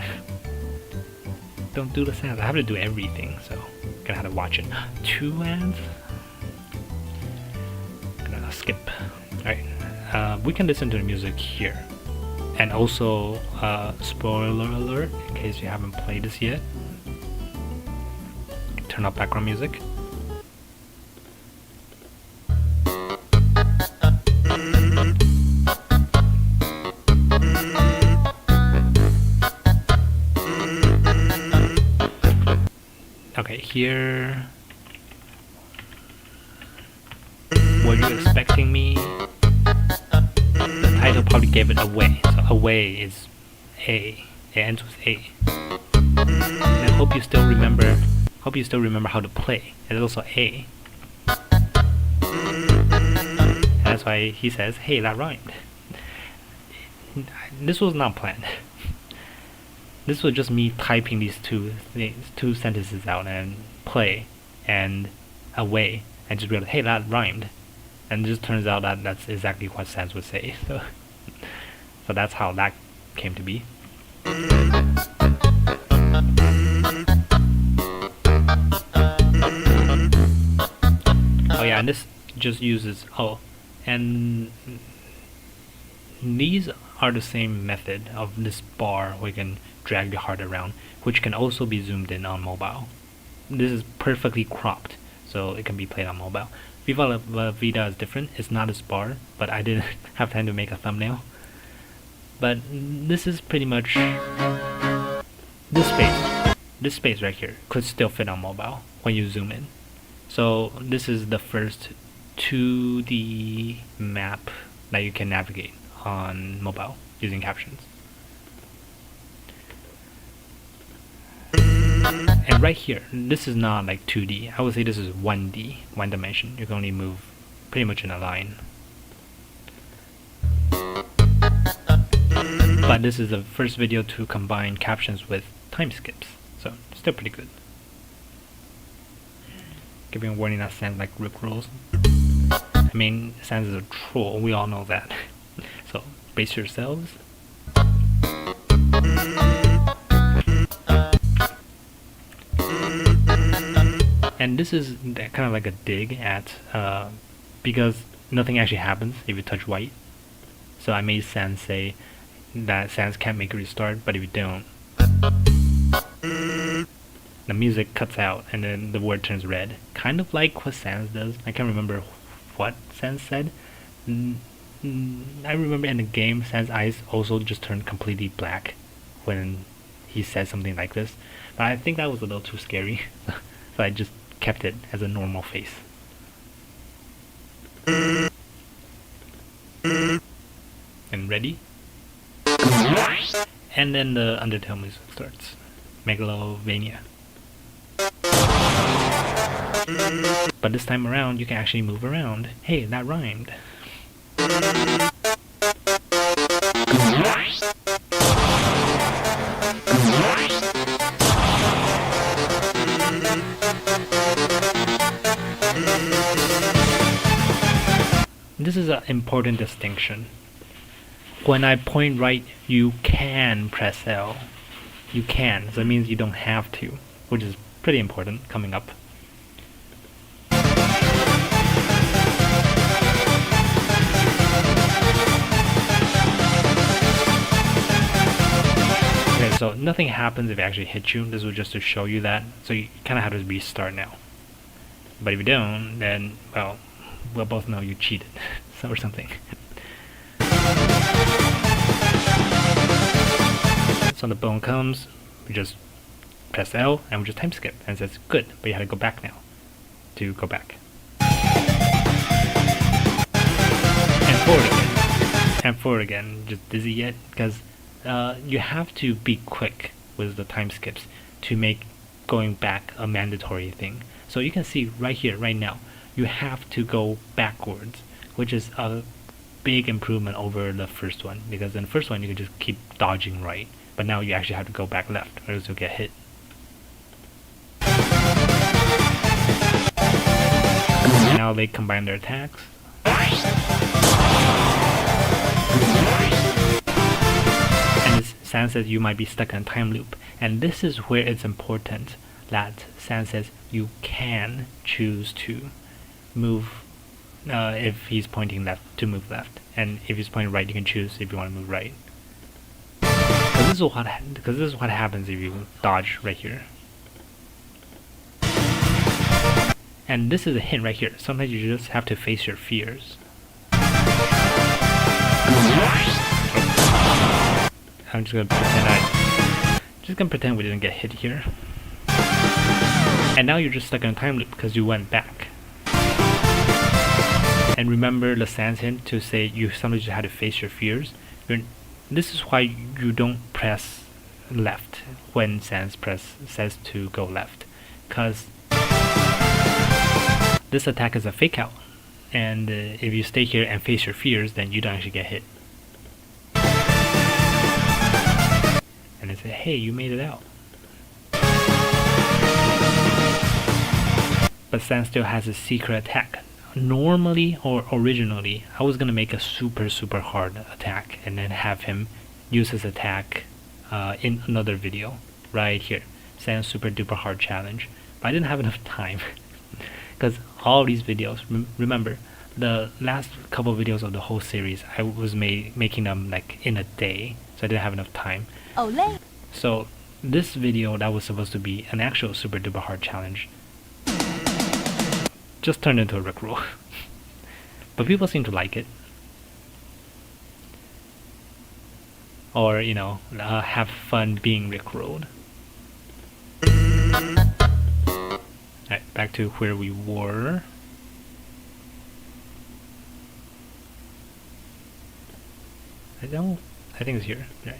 Don't do the sounds. I have to do everything, so gonna have to watch it. 2 ads? Gonna skip. Alright, we can listen to the music here. And also, spoiler alert, in case you haven't played this yet, turn off background music. Okay, here. Were you expecting me? The title probably gave it away. So away is A. It ends with A. And I hope you still remember. Hope you still remember how to play. It's also A. And that's why he says, "Hey, that rhymed." This was not planned. This was just me typing these two sentences out and play and away, and just realized, hey, that rhymed, and it just turns out that that's exactly what Sans would say. So that's how that came to be. Oh yeah, and this just uses and these are the same method of this bar where you can drag the heart around, which can also be zoomed in on mobile. This is perfectly cropped, so it can be played on mobile. Viva La Vida is different. It's not a bar, but I didn't have time to make a thumbnail. But this is pretty much this space right here could still fit on mobile when you zoom in. So this is the first 2D map that you can navigate on mobile using captions. And right here, this is not like 2D. I would say this is 1D, one dimension. You can only move pretty much in a line. But this is the first video to combine captions with time skips, so still pretty good. Giving a warning that Sans like rickrolls. I mean, Sans is a troll, we all know that. So brace yourselves. And this is kind of like a dig at, because nothing actually happens if you touch white. So I made Sans say that Sans can't make a restart, but if you don't, the music cuts out and then the word turns red. Kind of like what Sans does. I can't remember what Sans said. I remember in the game, Sans' eyes also just turned completely black when he said something like this. But I think that was a little too scary, so I just kept it as a normal face. And ready? And then the Undertale music starts. Megalovania. But this time around, you can actually move around. Hey, that rhymed. This is an important distinction. When I point right, you can press L. You can, so it means you don't have to, which is pretty important coming up. Okay, so nothing happens if it actually hits you. This was just to show you that, so you kind of have to restart now. But if you don't, then, well, we'll both know you cheated, so or something. So the bone comes, we just press L and we just time skip, and it says good, but you have to go back now to go back. And forward again. And forward again. Just dizzy yet? Because you have to be quick with the time skips to make going back a mandatory thing. So you can see right here, right now, you have to go backwards, which is a big improvement over the first one, because in the first one you can just keep dodging right, but now you actually have to go back left or else you'll get hit. And now they combine their attacks. And this Sans says you might be stuck in a time loop, and this is where it's important that Sans says you can choose to move if he's pointing left to move left, and if he's pointing right you can choose if you want to move right. Because this is what happens if you dodge right here. And this is a hint right here. Sometimes you just have to face your fears. I'm just gonna pretend we didn't get hit here. And now you're just stuck in a time loop because you went back. And remember the Sans hint to say you sometimes just have to face your fears. This is why you don't press left when Sans says to go left, because this attack is a fake out, and if you stay here and face your fears, then you don't actually get hit. And they say, hey, you made it out. But Sans still has a secret attack. Normally, or originally, I was gonna make a super hard attack and then have him use his attack in another video right here, Sans super duper hard challenge, but I didn't have enough time because all these videos, remember the last couple of videos of the whole series I was making them like in a day, so I didn't have enough time. Olay. So this video that was supposed to be an actual super duper hard challenge just turned into a rickroll. But people seem to like it, or you know, have fun being rickrolled. Alright, back to where we were. I think it's here. Right.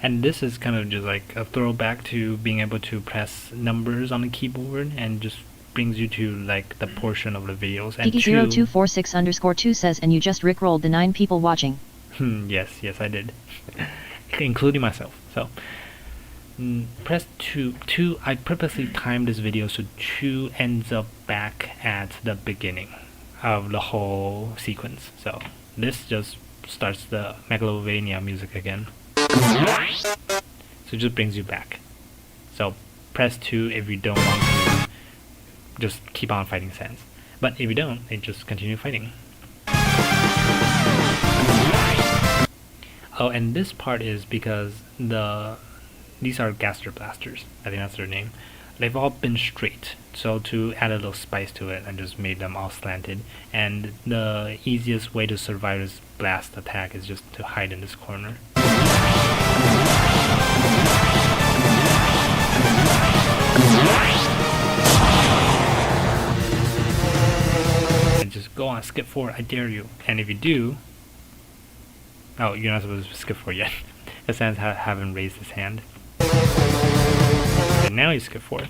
And this is kind of just like a throwback to being able to press numbers on the keyboard, and just brings you to like the portion of the videos. And Piggy0246_2 says, and you just rickrolled the 9 people watching. Yes, I did. Including myself. So press 2. I purposely timed this video so 2 ends up back at the beginning of the whole sequence. So this just starts the Megalovania music again. So it just brings you back. So press 2 if you don't want to just keep on fighting Sans. But if you don't, then just continue fighting. Oh, and this part is because these are Gaster Blasters. I think that's their name. They've all been straight. So to add a little spice to it, I just made them all slanted. And the easiest way to survive this blast attack is just to hide in this corner. And just go on, skip forward, I dare you. And if you do... Oh, you're not supposed to skip forward yet. The Sans haven't raised his hand. And now you skip forward.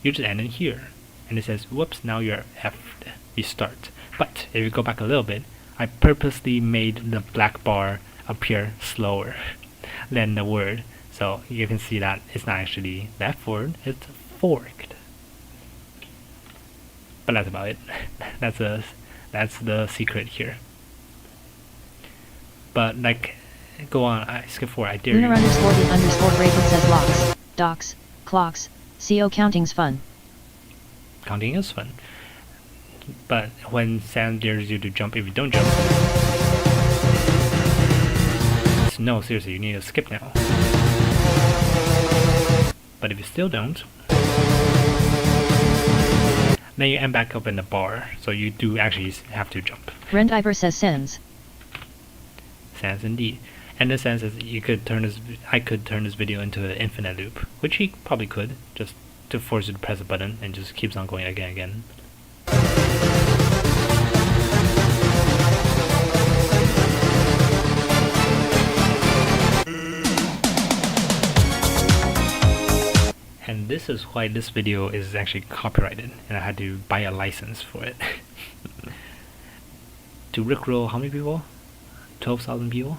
You just end in here. And it says, whoops, now you're F'd. You start. But if you go back a little bit, I purposely made the black bar appear slower than the word. So you can see that it's not actually left forward, it's forked. But that's about it. That's the secret here. But like, go on, I skip forward, I dare you. Lunar_the_Grayfoot says locks, docs, clocks, CO counting's fun. Counting is fun. But when Sans dares you to jump, if you don't jump, no, seriously, you need to skip now. But if you still don't, Then you end back up in the bar, so you do actually have to jump. Rendiver says sends. Sans indeed. And the sense is I could turn this video into an infinite loop, which he probably could, just to force you to press a button and just keeps on going again and again. And this is why this video is actually copyrighted, and I had to buy a license for it. To rickroll how many people? 12,000 people?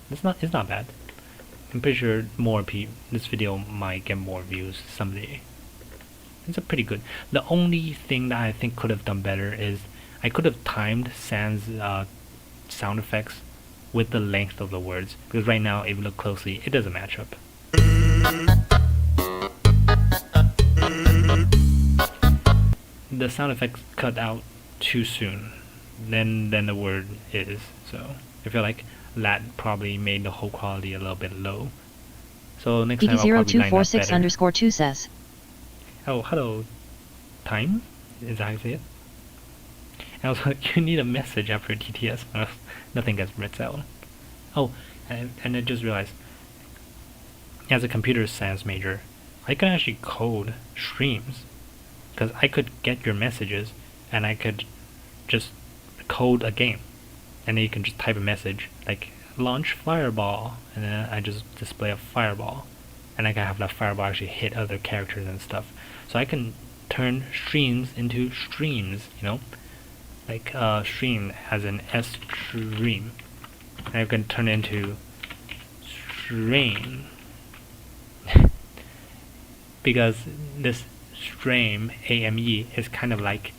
It's not bad. I'm pretty sure this video might get more views someday. It's a pretty good. The only thing that I think could have done better is I could have timed Sans sound effects with the length of the words, because right now if you look closely it doesn't match up. The sound effects cut out too soon than the word is, so I feel like that probably made the whole quality a little bit low. So next time I'll probably line up better. DD0246_2 says. Oh, hello. Time? Is that how you say it? And also, you need a message after TTS. Nothing gets read out. Oh, and I just realized, as a computer science major, I can actually code streams. Because I could get your messages, and I could just code a game. And then you can just type a message, like, launch fireball, and then I just display a fireball. And I can have that fireball actually hit other characters and stuff. So I can turn streams into streams, you know? Like, stream as an S stream. And I can turn it into stream. Because this stream, AME, is kind of like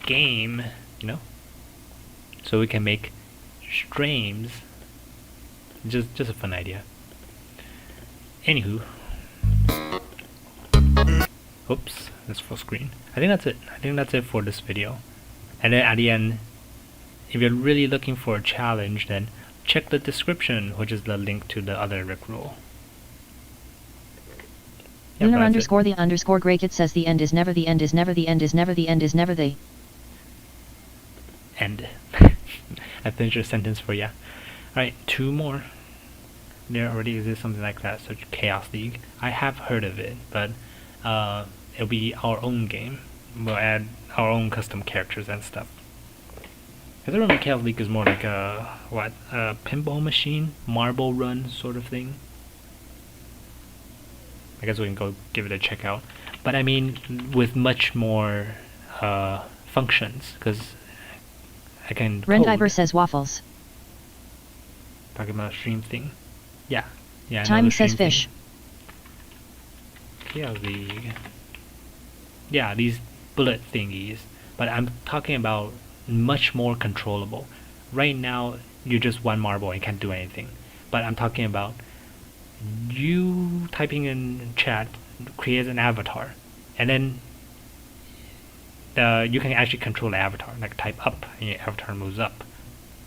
game, you know? So we can make streams. Just a fun idea. Anywho. Oops, that's full screen. I think that's it. I think that's it for this video. And then at the end, if you're really looking for a challenge, then check the description, which is the link to the other rickroll. Yep, Lunar underscore the underscore Grey Kit says the end is never the end is never the end is never the end is never the end. I finished your sentence for ya. Alright, 2 more. There already exists something like that, such Chaos League. I have heard of it, but it'll be our own game. We'll add our own custom characters and stuff. Because I remember Chaos League is more like a pinball machine, marble run sort of thing. I guess we can go give it a check out. But I mean, with much more functions, because I can Rendiver says waffles. Talking about a stream thing. Yeah. Time says fish. Yeah, these bullet thingies. But I'm talking about much more controllable. Right now, you're just one marble and can't do anything. But I'm talking about you typing in chat creates an avatar, and then you can actually control the avatar. Like type up, and your avatar moves up.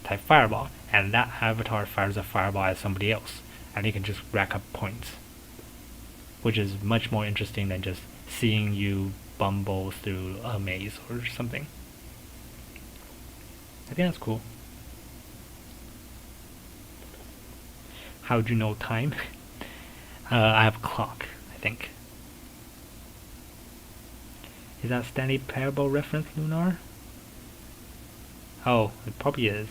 Type fireball, and that avatar fires a fireball at somebody else, and you can just rack up points, which is much more interesting than just seeing you bumble through a maze or something. I think that's cool. How'd you know time? I have a clock, I think. Is that Stanley Parable reference, Lunar? Oh, it probably is.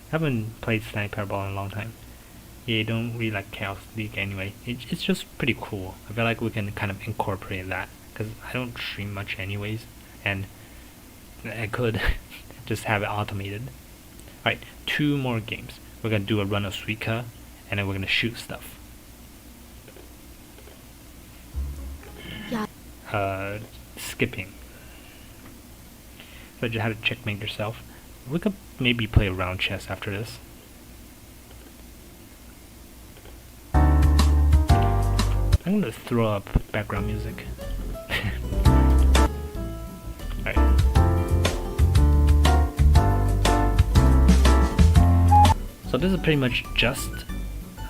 I haven't played Stanley Parable in a long time. Yeah, I don't really like Chaos League anyway. It's just pretty cool. I feel like we can kind of incorporate that, because I don't stream much anyways, and I could just have it automated. Alright, 2 more games. We're gonna do a run of Suika, and then we're gonna shoot stuff. Yeah. Skipping. So you have to checkmate yourself. We could maybe play a round chess after this. I'm gonna throw up background music. Alright. So this is pretty much just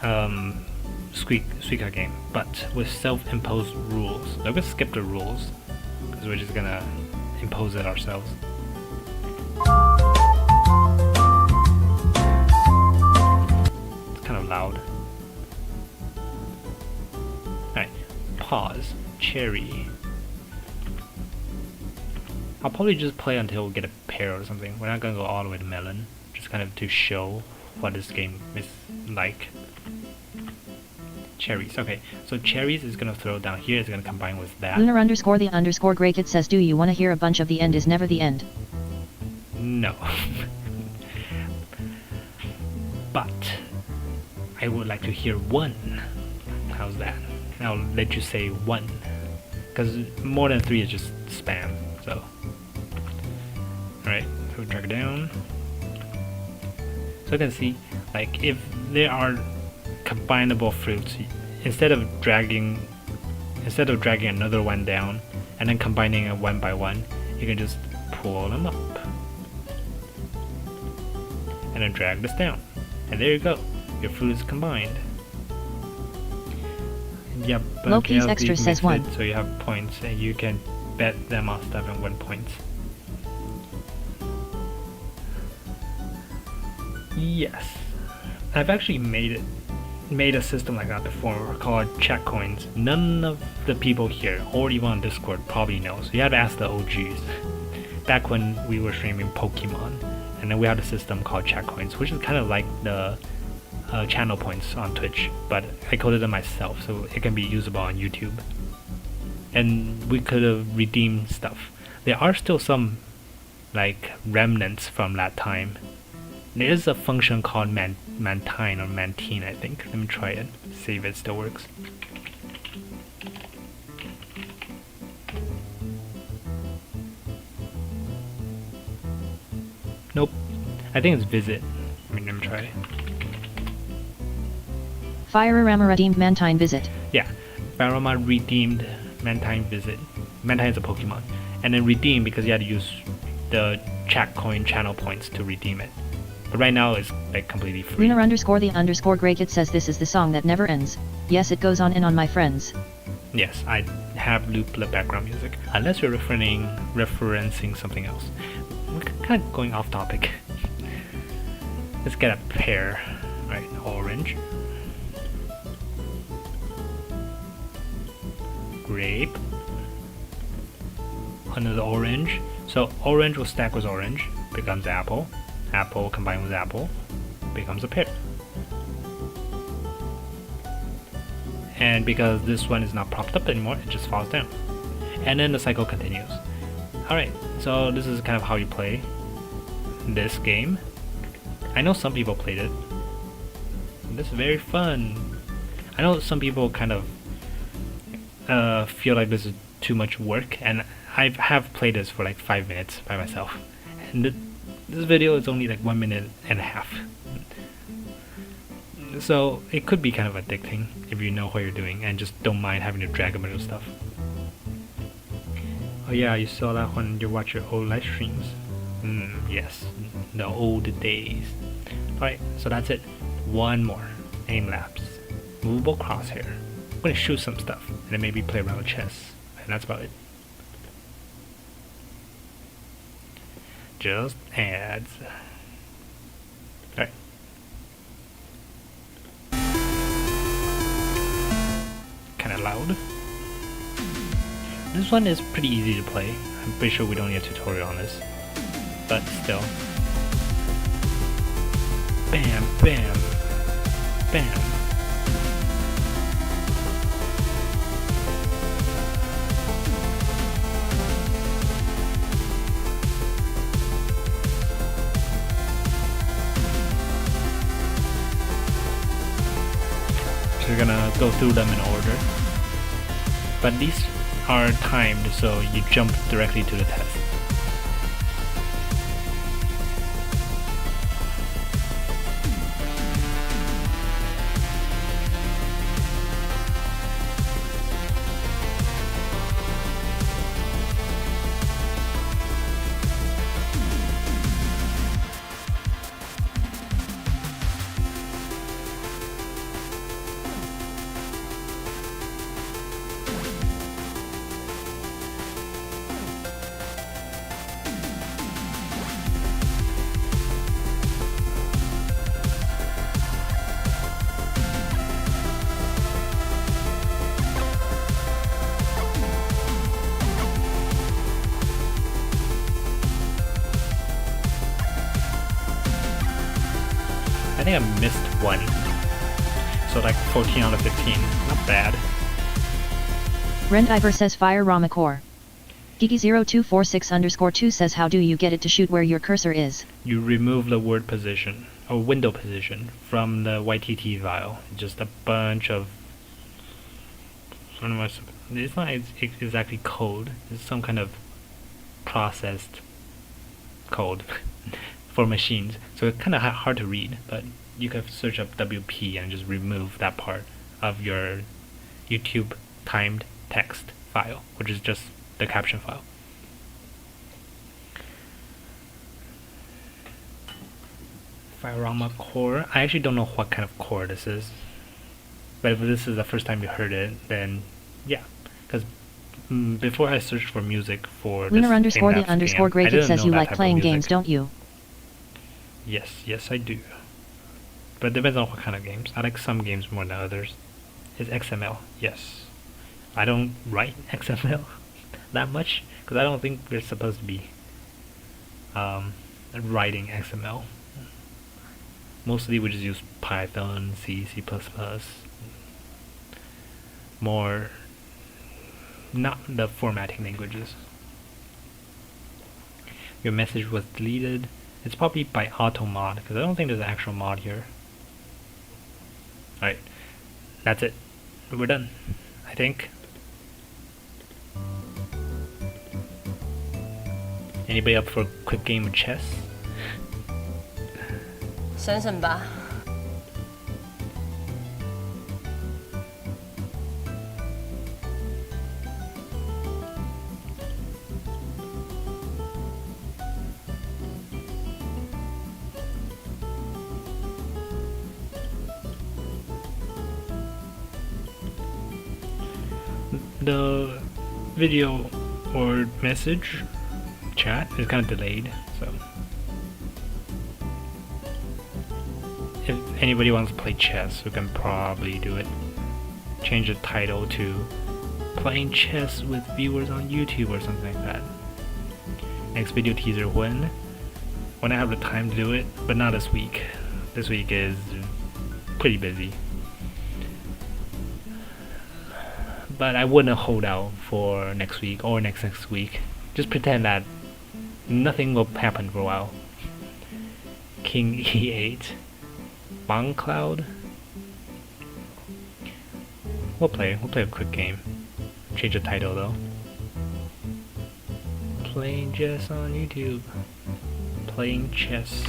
Suika game, but with self-imposed rules. So I'm gonna skip the rules, because we're just gonna impose it ourselves. It's kind of loud. Alright, pause, cherry. I'll probably just play until we get a pear or something. We're not gonna go all the way to melon, just kind of to show what this game is like. Cherries, okay, so cherries is gonna throw down here, it's gonna combine with that. Lunar underscore the underscore Grey Kid says, do you wanna hear a bunch of the end is never the end? No. But I would like to hear one. How's that? I'll let you say one. Because more than 3 is just spam, so. Alright, so drag it down. So you can see, like, if there are combinable fruits, instead of dragging another one down and then combining it one by one, you can just pull them up and then drag this down, and there you go, your fruit is combined. Yep, Loki's extra says 1. So you have points and you can bet them on stuff and win points. Yes, I've actually made a system like that before called chat coins. None of the people here or even on Discord probably know, so you have to ask the OGs. Back when we were streaming Pokemon, and then we had a system called chat coins, which is kind of like the channel points on Twitch, but I coded them myself so it can be usable on YouTube. And we could have redeemed stuff. There are still some like remnants from that time. There is a function called mantine or mantine, I think. Let me try it, see if it still works. Nope. I think it's visit. Let me try it. Firerama redeemed Mantine visit. Yeah, Firerama redeemed Mantine visit. Mantine is a Pokemon. And then redeem because you had to use the chat coin channel points to redeem it. But right now it's like completely free. Lunar underscore the underscore Grey Kid says, this is the song that never ends. Yes, it goes on and on, my friends. Yes, I have looped the background music. Unless you're referencing something else. We're kind of going off topic. Let's get a pear. Right, orange. Grape. Another orange. So orange will stack with orange, becomes apple. Apple combined with apple becomes a pear. And because this one is not propped up anymore, it just falls down. And then the cycle continues. Alright, so this is kind of how you play this game. I know some people played it. This is very fun. I know some people kind of feel like this is too much work, and I have played this for like 5 minutes by myself. And this video is only like 1 minute and a half. So it could be kind of addicting if you know what you're doing and just don't mind having to drag a bunch of stuff. Oh yeah, you saw that when you watch your old live streams. Yes, the old days. Alright, so that's it. One more. Aim lapse. Movable crosshair. I'm gonna shoot some stuff and then maybe play around with chess. And that's about it. Just ads. Alright. Kinda loud. This one is pretty easy to play. I'm pretty sure we don't need a tutorial on this. But still. Bam, bam, bam. So you're gonna go through them in order. But these are timed, so you jump directly to the test. think I missed one. So like 14 out of 15. Not bad. Rendiver says Firerama core. Geeky0246_2 says how do you get it to shoot where your cursor is? You remove the word position or window position from the YTT file. Just a bunch of, it's not exactly code. It's some kind of processed code for machines. So it's kind of hard to read, but you can search up WP and just remove that part of your YouTube timed text file, which is just the caption file. Firerama core. I actually don't know what kind of core this is, but if this is the first time you heard it, then yeah, because before I searched for music for Lunar this _the game, _ I Graphic didn't says know you that like type of playing music. games, don't you? Yes, I do. But it depends on what kind of games. I like some games more than others. Is XML? Yes. I don't write XML that much because I don't think we're supposed to be writing XML. Mostly we just use Python, C, C++. More not the formatting languages. Your message was deleted. It's probably by auto mod because I don't think there's an actual mod here. Alright, that's it. We're done, I think. Anybody up for a quick game of chess? 省省吧。The video or message chat is kind of delayed, so if anybody wants to play chess, we can probably do it. Change the title to playing chess with viewers on YouTube or something like that. Next video teaser when I have the time to do it, but not this week. This week is pretty busy. But I wouldn't hold out for next week or next week. Just pretend that nothing will happen for a while. King E8. Bang Cloud. We'll play a quick game. Change the title though. Playing chess on YouTube. Playing chess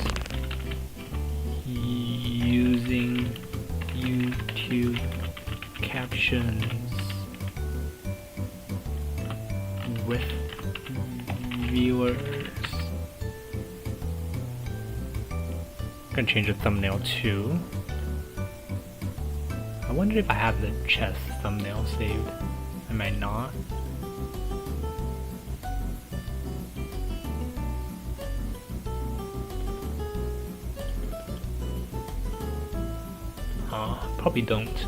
using YouTube captions with viewers. Gonna change the thumbnail too. I wonder if I have the chess thumbnail saved. I might not. Probably don't.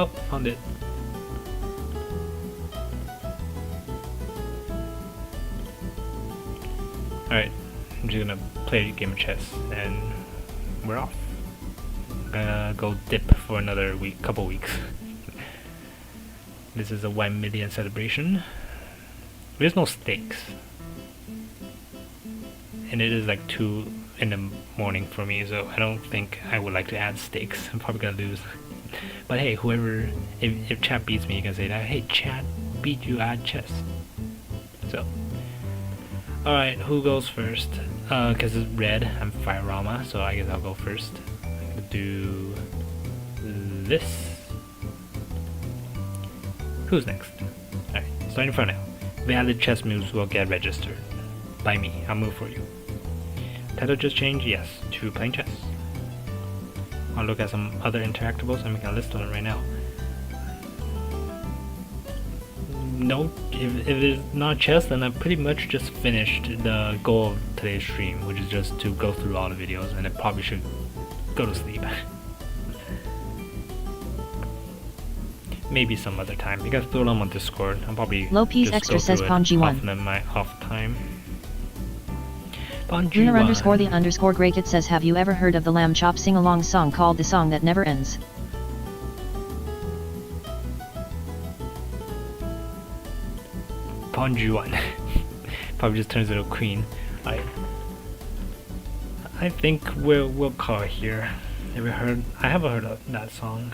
Oh, found it. Alright, I'm just gonna play a game of chess and we're off. I'm gonna go dip for another couple weeks. This is a 1 million celebration. There's no stakes. And it is like 2 in the morning for me, so I don't think I would like to add stakes. I'm probably gonna lose. But hey, whoever, if chat beats me, you can say that, hey, chat beat you at chess. So, alright, who goes first? Cause it's red, I'm Firerama, so I guess I'll go first. I'm gonna do this. Who's next? Alright, starting from now. Valid chess moves will get registered. By me, I'll move for you. Title just changed, yes, to playing chess. I'll look at some other interactables and make a list of them right now. No, if it's not chess, then I've pretty much just finished the goal of today's stream, which is just to go through all the videos, and I probably should go to sleep. maybe some other time. You guys throw them on Discord. I'll probably Lopez just Extra go says through it Ponji1. often in my off time. Ponji1. Lunar_the_Greykit says, have you ever heard of the Lamb Chop sing-along song called The Song That Never Ends? Ponji1. Probably just turns into a queen. I think we'll call it here. I haven't heard of that song.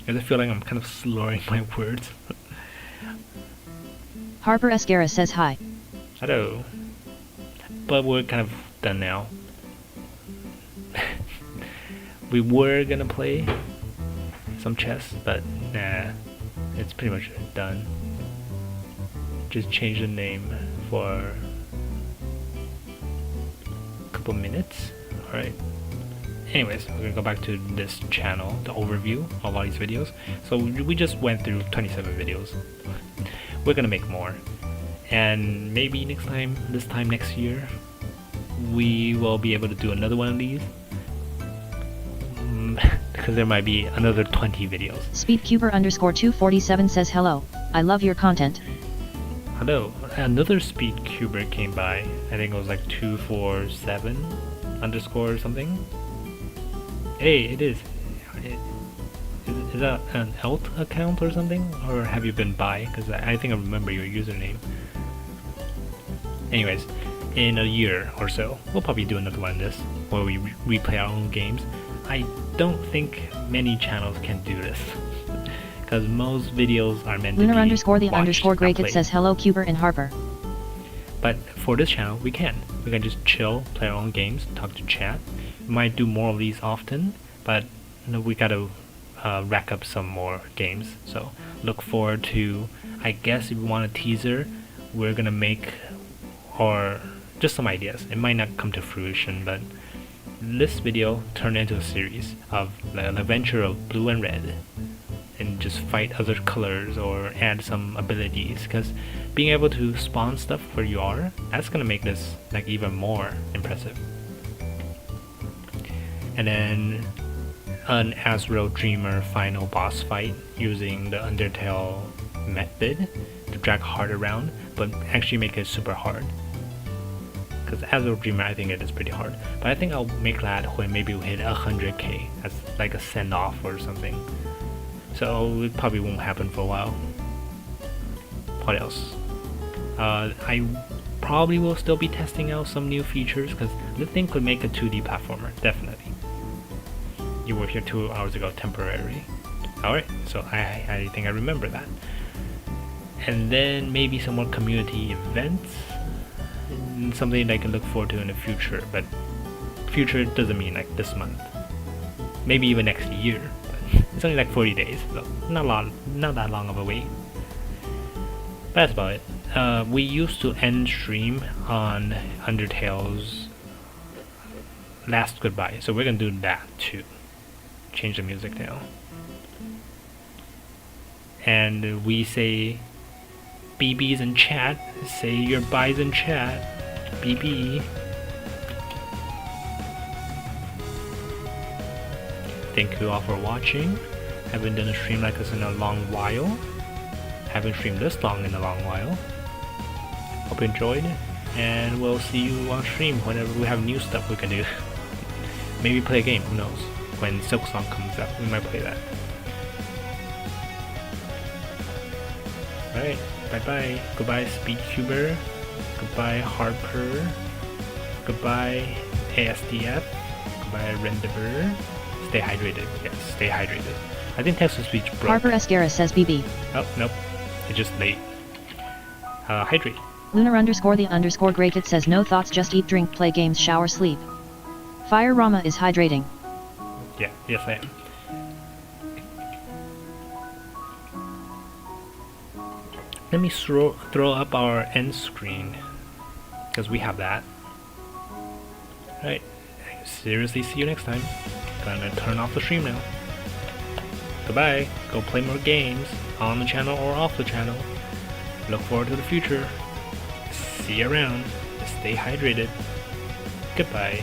I just feel like I'm kind of slurring my words. Harper Esguerra says hi. Hello. But we're kind of done now. We were gonna play some chess, but nah, it's pretty much done. Just change the name for a couple minutes. Alright. Anyways, we're gonna go back to this channel, the overview of all these videos. So we just went through 27 videos. We're gonna make more. And maybe this time next year, we will be able to do another one of these. Because there might be another 20 videos. Speedcuber_247 says hello. I love your content. Hello. Another Speedcuber came by. I think it was like 247_ something. Hey, it is. Is that an alt account or something? Or have you been by? Because I think I remember your username. Anyways, in a year or so, we'll probably do another one of this, where we replay our own games. I don't think many channels can do this. Because most videos are meant to be Lunar_the_Greykit says hello Cuber and Harper. But for this channel, we can just chill, play our own games, talk to chat. We might do more of these often, but we gotta rack up some more games. So look forward to, I guess if you want a teaser, we're gonna make, or just some ideas. It might not come to fruition, but this video turned into a series of an adventure of blue and red, and just fight other colors or add some abilities, because being able to spawn stuff where you are, that's gonna make this like even more impressive. And then an Azrael Dreamer final boss fight using the Undertale method to drag hard around, but actually make it super hard. Because Azrael Dreamer, I think it is pretty hard, but I think I'll make that when maybe we hit 100k as like a send off or something. So it probably won't happen for a while. What else? I probably will still be testing out some new features, because this thing could make a 2D platformer, definitely. You were here 2 hours ago temporarily. Alright, so I think I remember that. And then maybe some more community events, and something that I can look forward to in the future, but future doesn't mean like this month. Maybe even next year, but it's only like 40 days, so not that long of a wait. But that's about it. We used to end stream on Undertale's Last Goodbye, so we're gonna do that too. Change the music now. And we say BBs in chat. Say your byes in chat. BB. Thank you all for watching. Haven't done a stream like this in a long while. Haven't streamed this long in a long while. Hope you enjoyed, and we'll see you on stream whenever we have new stuff we can do. Maybe play a game, who knows? When Silk Song comes up, we might play that. Alright, bye bye. Goodbye Speedcuber. Goodbye Harper. Goodbye ASDF. Goodbye Renderer. Stay hydrated. Yes, stay hydrated. I think text-to-speech broke. Harper Esguerra says BB. Oh, nope. It's just late. Hydrate. Lunar_the_Greykit says no thoughts, just eat, drink, play games, shower, sleep. Firerama is hydrating. Yeah, yes I am. Let me throw up our end screen, because we have that. Alright, seriously, see you next time. Gonna turn off the stream now. Goodbye, go play more games, on the channel or off the channel. Look forward to the future. See you around, stay hydrated. Goodbye.